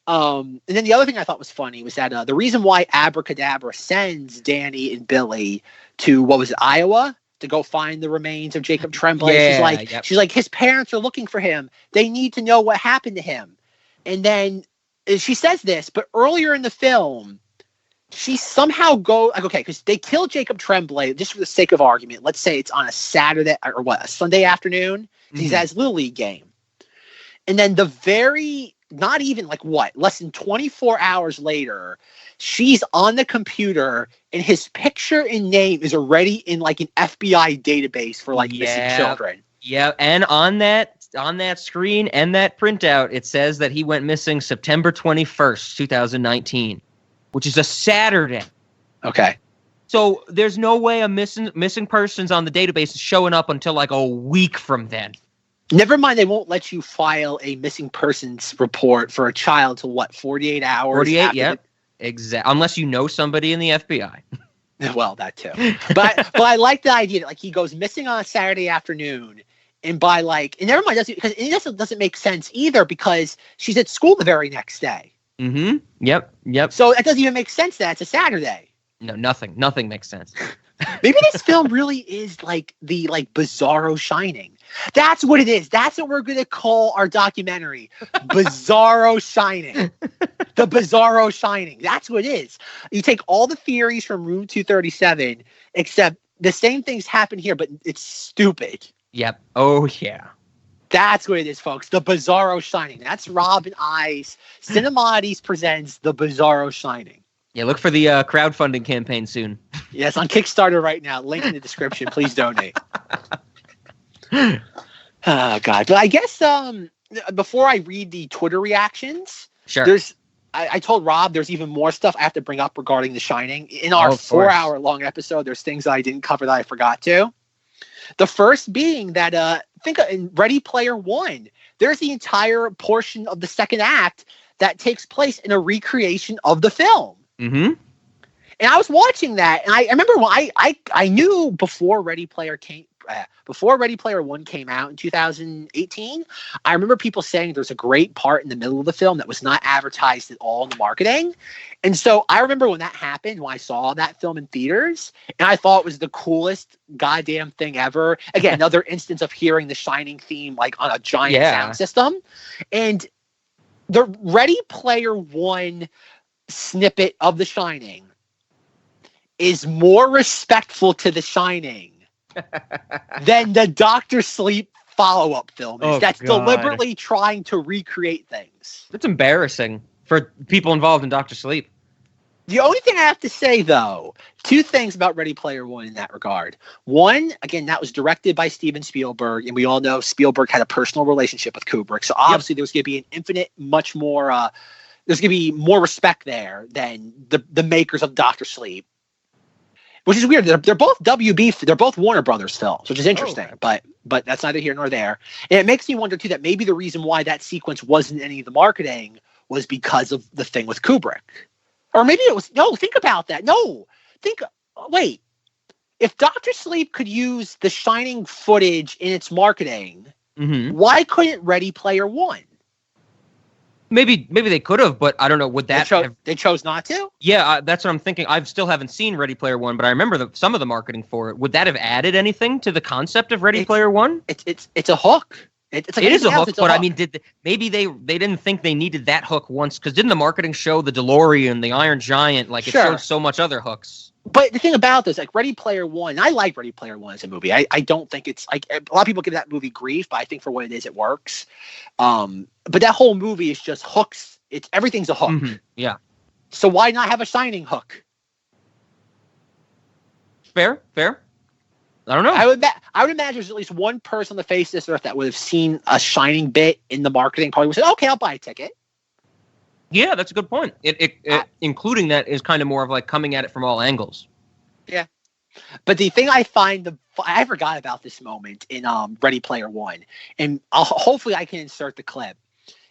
And then the other thing I thought was funny was that the reason why Abracadabra sends Danny and Billy to Iowa to go find the remains of Jacob Tremblay. She's like, his parents are looking for him. They need to know what happened to him. And then she says this, but earlier in the film, she somehow because they kill Jacob Tremblay just for the sake of argument. Let's say it's on a Saturday or a Sunday afternoon. Mm-hmm. He's at his Little League game. And then not even less than 24 hours later, she's on the computer and his picture and name is already in like an FBI database for missing children. Yeah, and on that screen and that printout, it says that he went missing September 21st, 2019, which is a Saturday. Okay. So there's no way a missing persons on the database is showing up until like a week from then. Never mind, they won't let you file a missing persons report for a child till 48 hours? 48, yeah. Exactly. Unless you know somebody in the FBI. Well, that too. But I like the idea that he goes missing on a Saturday afternoon, And by like, and never mind, because it also doesn't make sense either because she's at school the very next day. Mm-hmm. Yep. So it doesn't even make sense that it's a Saturday. No, nothing makes sense. Maybe this film really is like the Bizarro Shining. That's what it is. That's what we're going to call our documentary. Bizarro Shining. The Bizarro Shining. That's what it is. You take all the theories from Room 237, except the same things happen here, but it's stupid. Yep. Oh, yeah. That's what it is, folks. The Bizarro Shining. That's Rob and I's. Cinemoddities presents The Bizarro Shining. Yeah, look for the crowdfunding campaign soon. Yes, on Kickstarter right now. Link in the description. Please donate. Oh, God. But I guess before I read the Twitter reactions, sure. I told Rob there's even more stuff I have to bring up regarding The Shining. In our 4-hour-long episode, there's things that I didn't cover that I forgot to. The first being that, think in Ready Player One, there's the entire portion of the second act that takes place in a recreation of the film. Mm-hmm. And I was watching that, and I remember when I knew before Ready Player One came out in 2018. I remember people saying there's a great part in the middle of the film that was not advertised at all in the marketing. And so I remember when that happened, when I saw that film in theaters, and I thought it was the coolest goddamn thing ever. Again, another instance of hearing the Shining theme like on a giant sound system. And the Ready Player One snippet of The Shining is more respectful to The Shining than the Dr. Sleep follow-up film is. That's deliberately trying to recreate things. That's embarrassing for people involved in Dr. Sleep. The only thing I have to say, though, two things about Ready Player One in that regard. One, again, that was directed by Steven Spielberg, and we all know Spielberg had a personal relationship with Kubrick. So obviously there's going to be an infinite, much more, there's going to be more respect there than the makers of Dr. Sleep. Which is weird. They're both WB. They're both Warner Brothers films, which is interesting. But that's neither here nor there. And it makes me wonder too that maybe the reason why that sequence wasn't any of the marketing was because of the thing with Kubrick, or maybe it was. No, think about that. No, wait. If Dr. Sleep could use the Shining footage in its marketing, why couldn't Ready Player One? Maybe they could have, but I don't know. Would that they chose not to? Yeah, that's what I'm thinking. I still haven't seen Ready Player One, but I remember some of the marketing for it. Would that have added anything to the concept of Ready Player One? It's a hook. It's like it is a hook, but I mean, maybe they didn't think they needed that hook once, because didn't the marketing show the DeLorean, the Iron Giant, like it showed so much other hooks. But the thing about this, like Ready Player One, I like Ready Player One as a movie. I don't think it's like a lot of people give that movie grief, but I think for what it is, it works. But that whole movie is just hooks. Everything's a hook. Mm-hmm. Yeah. So why not have a Shining hook? Fair. I don't know. I would imagine there's at least one person on the face of this earth that would have seen a Shining bit in the marketing. Probably would say, "Okay, I'll buy a ticket." Yeah, that's a good point. Including that is kind of more of like coming at it from all angles. Yeah. But the thing I find I forgot about this moment in Ready Player One, and hopefully I can insert the clip,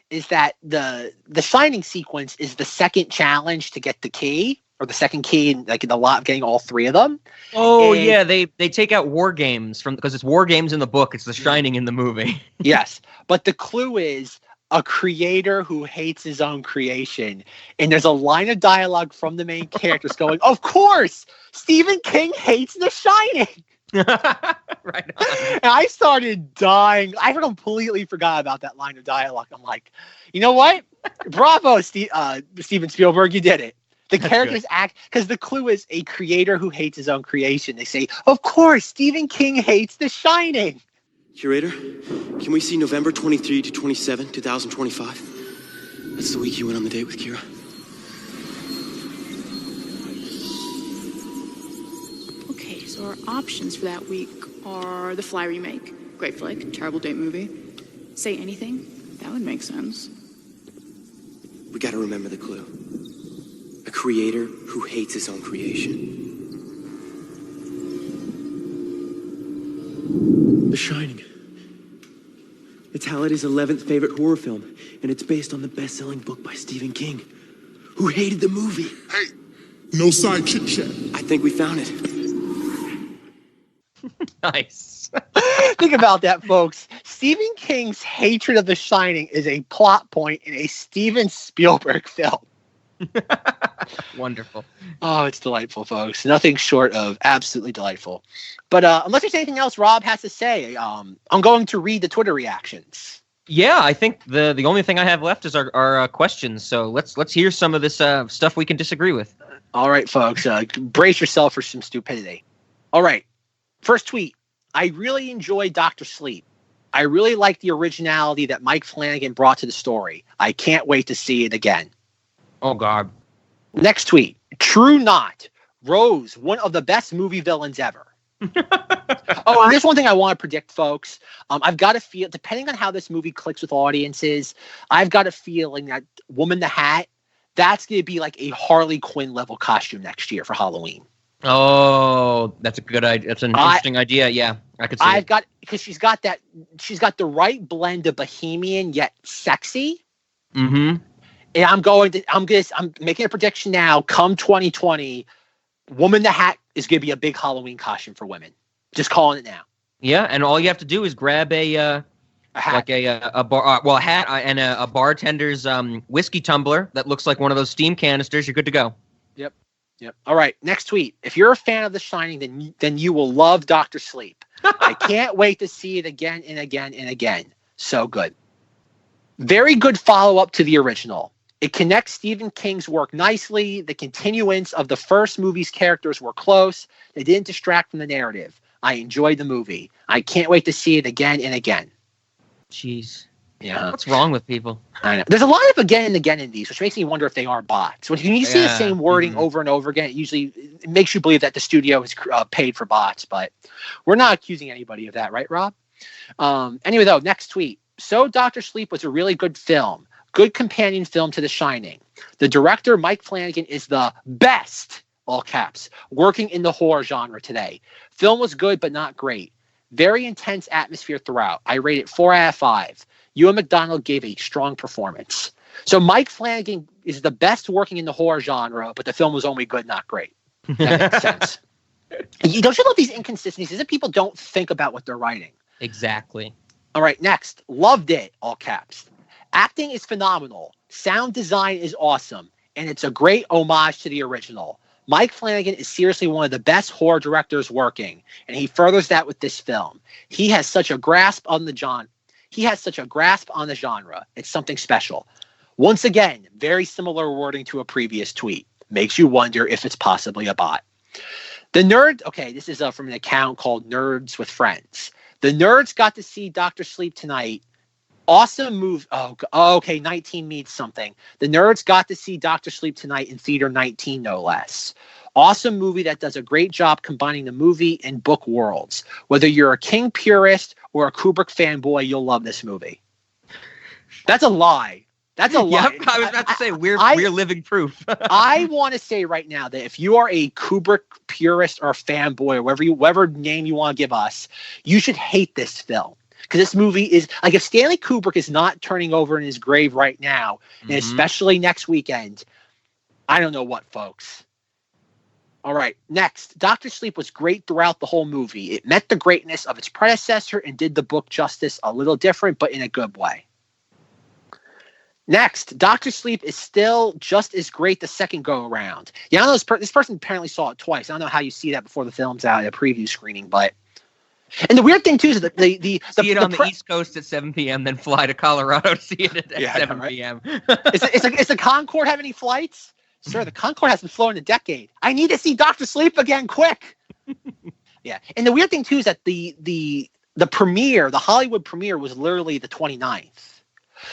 is that the Shining sequence is the second challenge to get the key, or the second key in the lot of getting all three of them. Oh, and, yeah, they take out War Games because it's War Games in the book, it's The Shining in the movie. Yes, but the clue is a creator who hates his own creation. And there's a line of dialogue from the main characters going, "Of course, Stephen King hates The Shining." Right on. And I started dying. I completely forgot about that line of dialogue. I'm like, you know what? Bravo, Steven Spielberg, you did it. The characters act, because the clue is a creator who hates his own creation. They say, "Of course, Stephen King hates The Shining." Curator, can we see November 23 to 27, 2025? That's the week you went on the date with Kira. Okay, so our options for that week are The Fly remake, great flick, terrible date movie. Say Anything, that would make sense. We gotta remember the clue. A creator who hates his own creation. The Shining. It's Halliday's 11th favorite horror film, and it's based on the best-selling book by Stephen King, who hated the movie. Hey, no side chit-chat. I think we found it. Nice. Think about that, folks. Stephen King's hatred of The Shining is a plot point in a Steven Spielberg film. Wonderful. Oh, it's delightful, folks. Nothing short of absolutely delightful. But unless there's anything else Rob has to say, I'm going to read the Twitter reactions. Yeah, I think the only thing I have left is our questions. So let's hear some of this stuff we can disagree with. All right, folks. Brace yourself for some stupidity. All right. First tweet. I really enjoyed Dr. Sleep. I really like the originality that Mike Flanagan brought to the story. I can't wait to see it again. Oh, God. Next tweet. True not. Rose, one of the best movie villains ever. Oh, and there's one thing I want to predict, folks. I've got a feel, depending on how this movie clicks with audiences, I've got a feeling that Woman the Hat, that's going to be like a Harley Quinn level costume next year for Halloween. Oh, that's a good idea. That's an interesting idea. Yeah, I could see it. Because she's got the right blend of bohemian yet sexy. Mm-hmm. And I'm making a prediction now. Come 2020, Woman the Hat is going to be a big Halloween costume for women. Just calling it now. Yeah, and all you have to do is grab a hat, like a hat and a bartender's whiskey tumbler that looks like one of those steam canisters. You're good to go. Yep. All right. Next tweet. If you're a fan of The Shining, then you will love Dr. Sleep. I can't wait to see it again and again and again. So good. Very good follow-up to the original. It connects Stephen King's work nicely. The continuance of the first movie's characters were close. They didn't distract from the narrative. I enjoyed the movie. I can't wait to see it again and again. Jeez. Yeah. What's wrong with people? I know. There's a lot of again and again in these, which makes me wonder if they are bots. When you see the same wording over and over again, it makes you believe that the studio is paid for bots, but we're not accusing anybody of that, right, Rob? Anyway, though, next tweet. So Dr. Sleep was a really good film. Good companion film to The Shining. The director, Mike Flanagan, is the best, all caps, working in the horror genre today. Film was good, but not great. Very intense atmosphere throughout. I rate it 4 out of 5. Ewan McDonald gave a strong performance. So Mike Flanagan is the best working in the horror genre, but the film was only good, not great. That makes sense. Don't you love these inconsistencies? That people don't think about what they're writing. Exactly. All right, next. Loved it, all caps. Acting is phenomenal. Sound design is awesome. And it's a great homage to the original. Mike Flanagan is seriously one of the best horror directors working, and he furthers that with this film. He has such a grasp on the genre. It's something special. Once again, very similar wording to a previous tweet. Makes you wonder if it's possibly a bot. The nerd. Okay, this is from an account called Nerds with Friends. The nerds got to see Dr. Sleep tonight. Awesome move. Oh, okay. 19 means something. The nerds got to see Dr. Sleep tonight in Theater 19, no less. Awesome movie that does a great job combining the movie and book worlds. Whether you're a King purist or a Kubrick fanboy, you'll love this movie. That's a lie. That's a lie. Yep, I was about to say, we're living proof. I want to say right now that if you are a Kubrick purist or fanboy, or whatever name you want to give us, you should hate this film. Because this movie is, like, if Stanley Kubrick is not turning over in his grave right now, and especially next weekend, I don't know what, folks. All right, next. Dr. Sleep was great throughout the whole movie. It met the greatness of its predecessor and did the book justice, a little different, but in a good way. Next, Dr. Sleep is still just as great the second go-around. Yeah, I know this person apparently saw it twice. I don't know how you see that before the film's out at a preview screening, but... And the weird thing, too, is that the see it on the East Coast at 7 p.m., then fly to Colorado to see it at 7 p.m. Is the Concorde have any flights? Sir, the Concorde hasn't flown in a decade. I need to see Dr. Sleep again, quick. Yeah. And the weird thing, too, is that the premiere, the Hollywood premiere, was literally the 29th.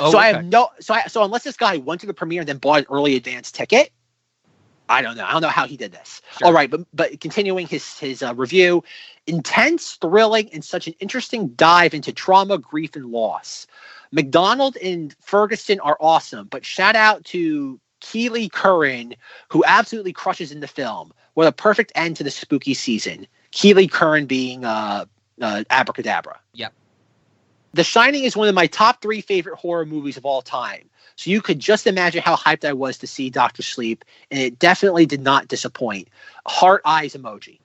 Oh, so okay. So unless this guy went to the premiere and then bought an early advance ticket, I don't know. I don't know how he did this. Sure. All right, but continuing his review, intense, thrilling, and such an interesting dive into trauma, grief, and loss. McDonald and Ferguson are awesome, but shout out to Keely Curran, who absolutely crushes in the film. What a perfect end to the spooky season. Keely Curran being Abracadabra. Yep. The Shining is one of my top 3 favorite horror movies of all time. So you could just imagine how hyped I was to see Dr. Sleep, and it definitely did not disappoint. Heart eyes emoji.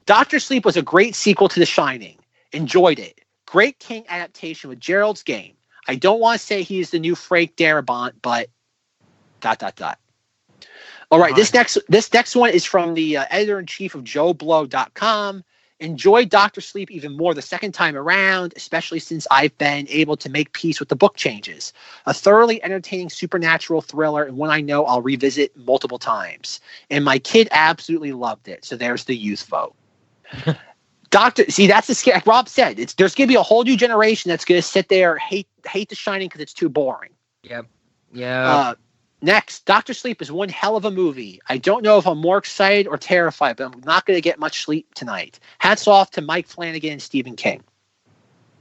Dr. Sleep was a great sequel to The Shining. Enjoyed it. Great King adaptation with Gerald's game. I don't want to say he's the new Frank Darabont, but ... All right, this next one is from the editor-in-chief of JoeBlow.com. Enjoyed Dr. Sleep even more the second time around, especially since I've been able to make peace with the book changes. A thoroughly entertaining supernatural thriller, and one I know I'll revisit multiple times. And my kid absolutely loved it, so there's the youth vote. See, that's the scare. Like Rob said, there's going to be a whole new generation that's going to sit there hate The Shining because it's too boring. Yep. Yeah. Next, Dr. Sleep is one hell of a movie. I don't know if I'm more excited or terrified, but I'm not going to get much sleep tonight. Hats off to Mike Flanagan and Stephen King.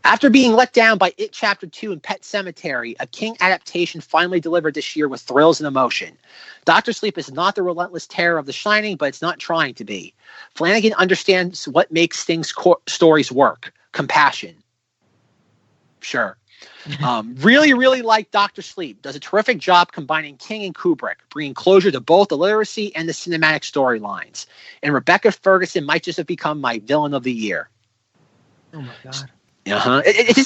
After being let down by It Chapter 2 and Pet Sematary, a King adaptation finally delivered this year with thrills and emotion. Dr. Sleep is not the relentless terror of The Shining, but it's not trying to be. Flanagan understands what makes stories work. Compassion. Sure. Really, really like Dr. Sleep. Does a terrific job combining King and Kubrick, bringing closure to both the literacy and the cinematic storylines. And Rebecca Ferguson might just have become my villain of the year. Oh my God. It's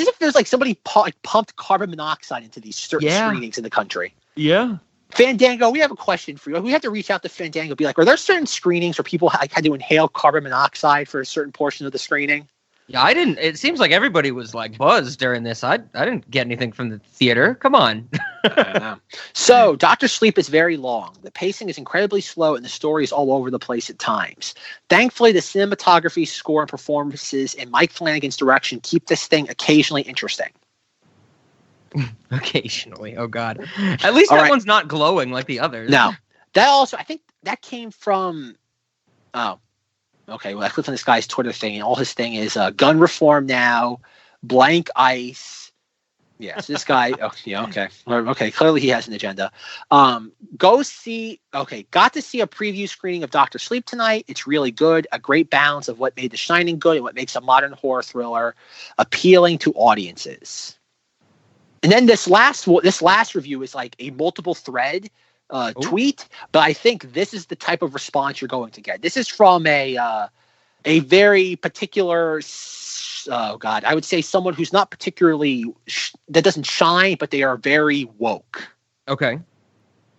as if there's like somebody pumped carbon monoxide into these certain screenings in the country. Yeah. Fandango, we have a question for you. We have to reach out to Fandango. Be like, are there certain screenings where people had to inhale carbon monoxide for a certain portion of the screening? Yeah, I didn't. It seems like everybody was like buzzed during this. I didn't get anything from the theater. Come on. I know. So, Dr. Sleep is very long. The pacing is incredibly slow, and the story is all over the place at times. Thankfully, the cinematography, score, and performances in Mike Flanagan's direction keep this thing occasionally interesting. Occasionally. Oh, God. At least that one's not glowing like the others. No. That also, I think that came from... Oh. Okay, well, I clicked on this guy's Twitter thing, and all his thing is gun reform now, blank ice. Yeah, so this guy, okay, clearly he has an agenda. Got to see a preview screening of Dr. Sleep tonight. It's really good, a great balance of what made The Shining good and what makes a modern horror thriller appealing to audiences. And then this last review is like a multiple thread tweet, but I think this is the type of response you're going to get. This is from a very particular, I would say someone who's not particularly, that doesn't shine, but they are very woke. Okay.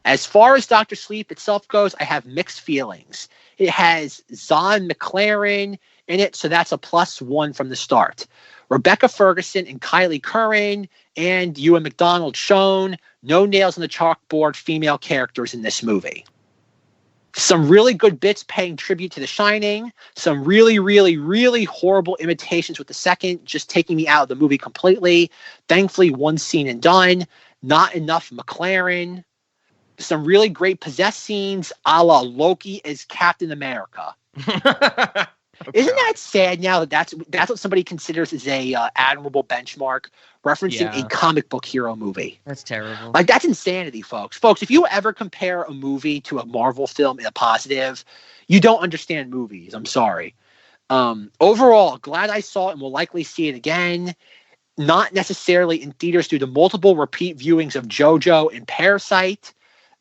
As far as Dr. Sleep itself goes, I have mixed feelings. It has Zahn McLaren in it, so that's a +1 from the start. Rebecca Ferguson and Kylie Curran and Ewan McDonald shown. No nails on the chalkboard female characters in this movie. Some really good bits paying tribute to The Shining. Some really, really, really horrible imitations with the second, just taking me out of the movie completely. Thankfully, one scene and done. Not enough McLaren. Some really great possessed scenes, a la Loki as Captain America. Isn't that sad now that's what somebody considers as a admirable benchmark, referencing a comic book hero movie? That's terrible. Like, that's insanity, folks. Folks, if you ever compare a movie to a Marvel film in a positive, you don't understand movies. I'm sorry. Overall, glad I saw it and will likely see it again. Not necessarily in theaters due to multiple repeat viewings of JoJo and Parasite.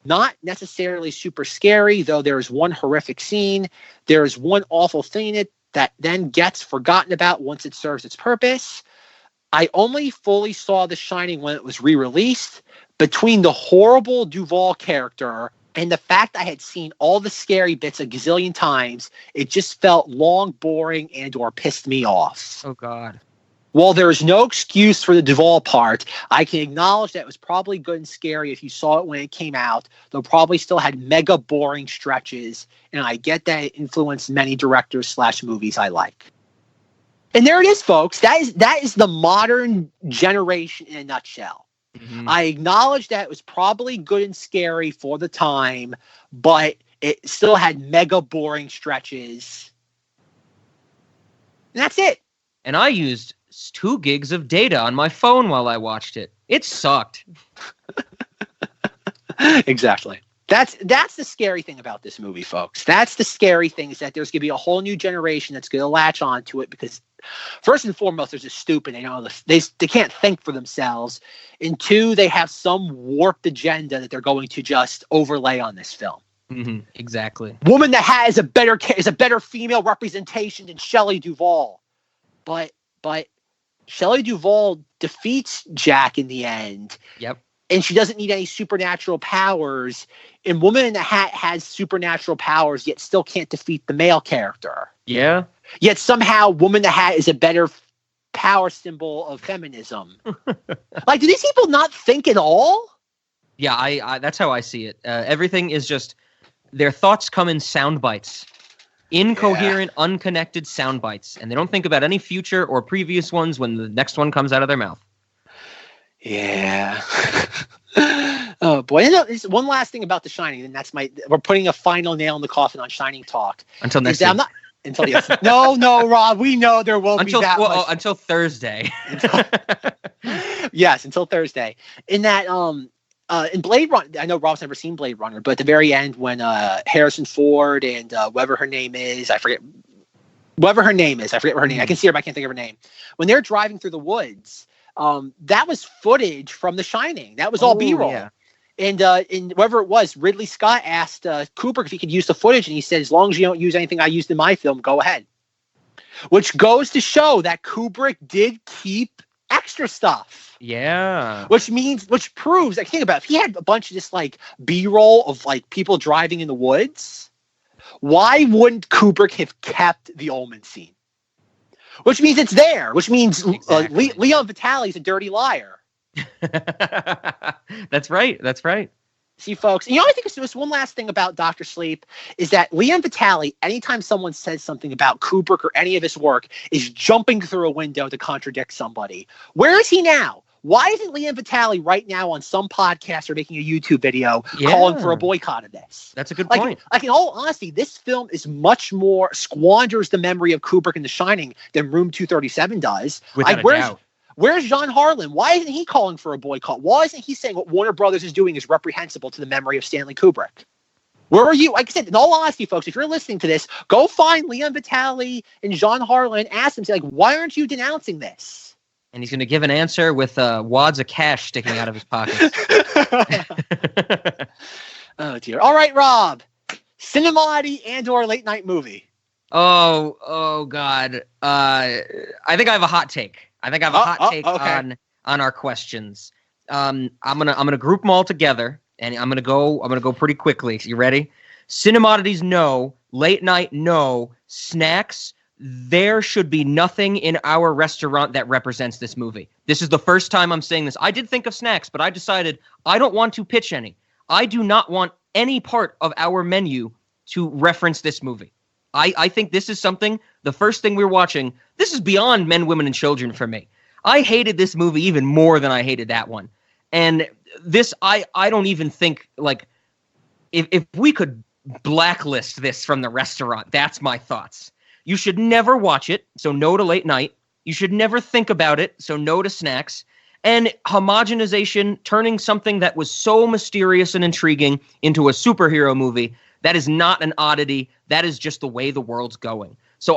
Not necessarily super scary, though there is one horrific scene. There is one awful thing in it that then gets forgotten about once it serves its purpose. I only fully saw The Shining when it was re-released. Between the horrible Duvall character and the fact I had seen all the scary bits a gazillion times, it just felt long, boring, and or pissed me off. Oh, God. While there is no excuse for the Duvall part, I can acknowledge that it was probably good and scary if you saw it when it came out, though probably still had mega boring stretches, and I get that it influenced many directors / movies I like. And there it is, folks. That is the modern generation in a nutshell. Mm-hmm. I acknowledge that it was probably good and scary for the time, but it still had mega boring stretches. And that's it. And I used 2 gigs of data on my phone while I watched it. It sucked. Exactly. That's the scary thing about this movie, folks. That's the scary thing, is that there's going to be a whole new generation that's going to latch on to it because, first and foremost, they're just stupid. They can't think for themselves. And 2, they have some warped agenda that they're going to just overlay on this film. Exactly. Woman that has a better female representation than Shelley Duvall. But Shelley Duvall defeats Jack in the end. Yep. And she doesn't need any supernatural powers. And Woman in the Hat has supernatural powers, yet still can't defeat the male character. Yeah. Yet somehow Woman in the Hat is a better power symbol of feminism. Like, do these people not think at all? Yeah, I that's how I see it. Everything is just, their thoughts come in sound bites. Incoherent, unconnected sound bites. And they don't think about any future or previous ones when the next one comes out of their mouth. Yeah. Oh boy! And one last thing about The Shining, and we're putting a final nail in the coffin on Shining talk. Until next week. No, Rob. We know there won't be that much. Until Thursday. Yes, until Thursday. In that, in Blade Runner, I know Rob's never seen Blade Runner, but at the very end when Harrison Ford and whoever her name is, I forget what her name. I can see her, but I can't think of her name. When they're driving through the woods. That was footage from The Shining. That was all B-roll. Yeah. And whoever it was, Ridley Scott asked Kubrick if he could use the footage, and he said, as long as you don't use anything I used in my film, go ahead. Which goes to show that Kubrick did keep extra stuff. Yeah. Which proves, like, think about it, if he had a bunch of just like B-roll of like people driving in the woods, why wouldn't Kubrick have kept the Ullman scene? Which means it's there. Which means exactly. Leon Vitali's a dirty liar. That's right. See, folks, I think there's one last thing about Dr. Sleep is that Leon Vitali, anytime someone says something about Kubrick or any of his work, is jumping through a window to contradict somebody. Where is he now? Why isn't Leon Vitali right now on some podcast or making a YouTube video calling for a boycott of this? That's a good point. Like, in all honesty, this film is much more squanders the memory of Kubrick and The Shining than Room 237 does. Without a doubt. Where's John Harlan? Why isn't he calling for a boycott? Why isn't he saying what Warner Brothers is doing is reprehensible to the memory of Stanley Kubrick? Where are you? Like I said, in all honesty, folks, if you're listening to this, go find Leon Vitali and John Harlan and ask them, say, like, why aren't you denouncing this? And he's going to give an answer with wads of cash sticking out of his pockets. Oh, dear. All right, Rob. Cinemoddities and/or late night movie. Oh, God. I think I have a hot take. Okay. on our questions. I'm gonna group them all together, and I'm gonna go pretty quickly. You ready? Cinemoddities, no. Late night, no. Snacks. There should be nothing in our restaurant that represents this movie. This is the first time I'm saying this. I did think of snacks, but I decided I don't want to pitch any. I do not want any part of our menu to reference this movie. I think this is something, the first thing we're watching, this is beyond Men, Women, and Children for me. I hated this movie even more than I hated that one. And this, I don't even think, like, if we could blacklist this from the restaurant, that's my thoughts. You should never watch it, so no to late night. You should never think about it, so no to snacks. And homogenization, turning something that was so mysterious and intriguing into a superhero movie, that is not an oddity. That is just the way the world's going. So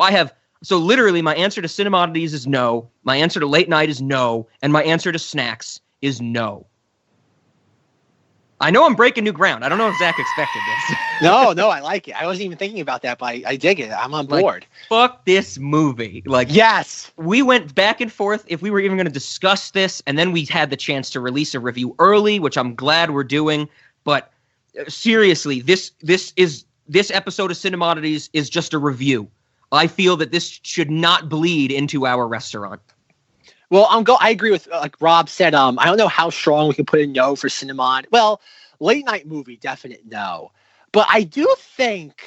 literally my answer to Cinemoddities is no, my answer to late night is no, and my answer to snacks is no. I know I'm breaking new ground. I don't know if Zach expected this. No, I like it. I wasn't even thinking about that, but I dig it. I'm on board. Fuck this movie. Yes. We went back and forth if we were even going to discuss this, and then we had the chance to release a review early, which I'm glad we're doing. But seriously, this episode of Cinemoddities is just a review. I feel that this should not bleed into our restaurant. Well, I agree with, like Rob said, I don't know how strong we can put in no for Cinemod. Well, late night movie, definite no. But I do think...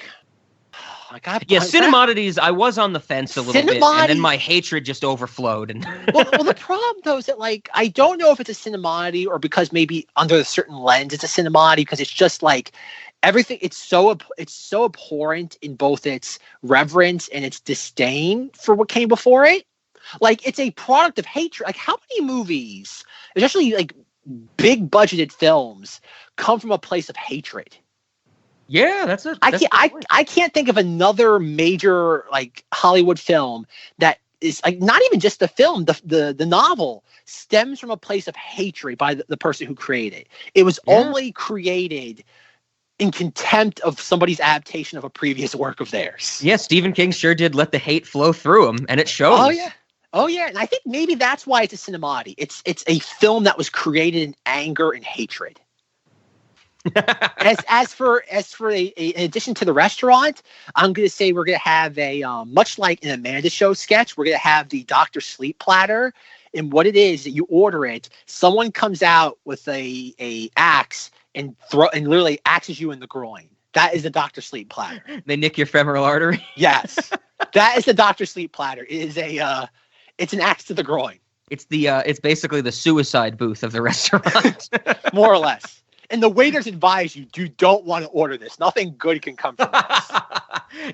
Cinemoddities, I was on the fence a little bit, and then my hatred just overflowed. And well, the problem, though, is that, like, I don't know if it's a Cinemoddity or because maybe under a certain lens it's a Cinemoddity, because it's just, like, everything, it's so abhorrent in both its reverence and its disdain for what came before it. Like, it's a product of hatred. Like, how many movies, especially like big budgeted films, come from a place of hatred? Yeah, that's it. I can't think of another major like Hollywood film that is like not even just the film. The novel stems from a place of hatred by the person who created it. It was only created in contempt of somebody's adaptation of a previous work of theirs. Yeah, Stephen King sure did let the hate flow through him, and it shows. Oh yeah, and I think maybe that's why it's a cinemoddity. It's a film that was created in anger and hatred. as for in addition to the restaurant, I'm going to say we're going to have a much like in Amanda Show sketch, we're going to have the Dr. Sleep platter. And what it is that you order it, someone comes out with a axe and literally axes you in the groin. That is the Dr. Sleep platter. They nick your femoral artery. Yes, that is the Dr. Sleep platter. It is it's an axe to the groin. It's it's basically the suicide booth of the restaurant. More or less. And the waiters advise you don't want to order this. Nothing good can come from this.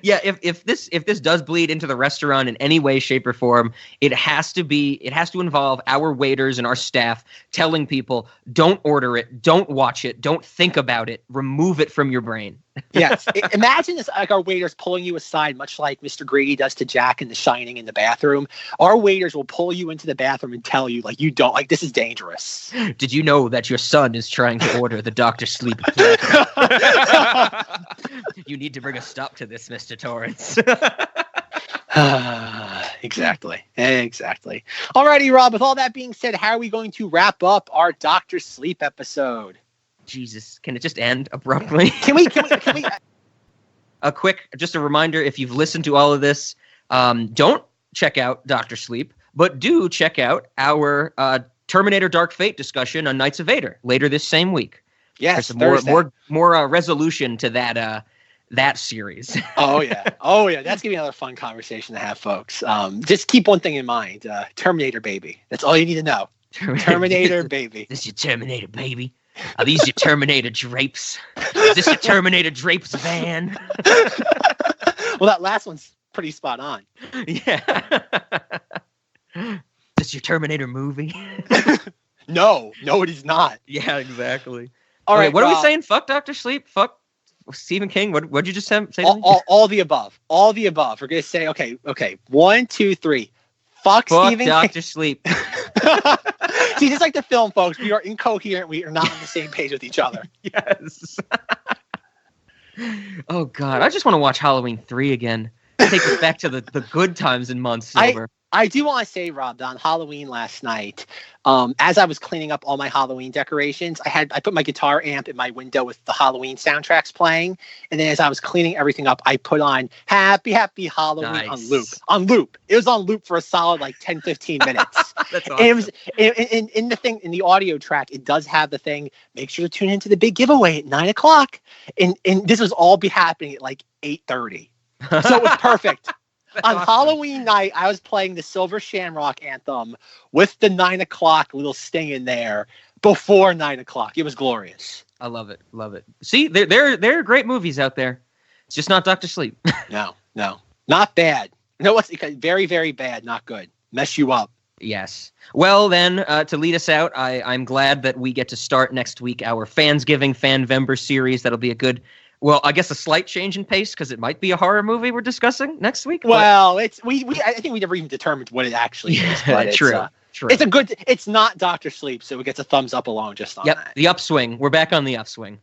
Yeah, if this does bleed into the restaurant in any way, shape, or form, it has to involve our waiters and our staff telling people, don't order it, don't watch it, don't think about it, remove it from your brain. Yes. Imagine this, like our waiters pulling you aside, much like Mr. Grady does to Jack in The Shining in the bathroom. Our waiters will pull you into the bathroom and tell you, like, you don't, like, this is dangerous. Did you know that your son is trying to order the Dr. Sleep? You need to bring a stop to this, Mr. Torrance. Exactly. Alrighty, Rob, with all that being said, how are we going to wrap up our Dr. Sleep episode? Jesus, can it just end abruptly? Can we? Just a reminder, if you've listened to all of this, don't check out Dr. Sleep, but do check out our Terminator Dark Fate discussion on Knights of Vader later this same week. Yes, there's more resolution to that series. Oh yeah, that's gonna be another fun conversation to have, folks. Just keep one thing in mind: Terminator baby. That's all you need to know. Terminator baby. This is your Terminator baby. Are these your Terminator drapes? Is this your Terminator drapes van? Well, that last one's pretty spot on. Yeah. Is this your Terminator movie? No, it is not. Yeah, exactly. All right, what are we saying? Fuck Dr. Sleep? Fuck Stephen King? What'd you just say? All the above. All the above. We're gonna say okay. 1, 2, 3. Fuck Stephen Dr. King. Sleep. See, just like the film, folks, we are incoherent. We are not on the same page with each other. Yes. Oh God, I just want to watch Halloween 3 again. Take us back to the good times in months Silver. I do want to say, Rob, that on Halloween last night, as I was cleaning up all my Halloween decorations, I put my guitar amp in my window with the Halloween soundtracks playing, and then as I was cleaning everything up, I put on Happy Halloween on loop. It was on loop for a solid 10-15 minutes. That's awesome. And it was in the audio track, it does have the thing, make sure to tune into the big giveaway at 9:00. And this was all be happening at 8:30. So it was perfect. On awesome. Halloween night, I was playing the Silver Shamrock anthem with the 9:00 little sting in there before 9:00. It was glorious. I love it. See, there are great movies out there. It's just not Dr. Sleep. No, not bad. No, what's very, very bad. Not good. Mess you up. Yes. Well, then, to lead us out, I'm glad that we get to start next week our Fansgiving Fanvember series. That'll be a good. Well, I guess a slight change in pace because it might be a horror movie we're discussing next week. Well, I think we never even determined what it actually is. But True. It's not Dr. Sleep, so it gets a thumbs up along just on that. The upswing. We're back on the upswing.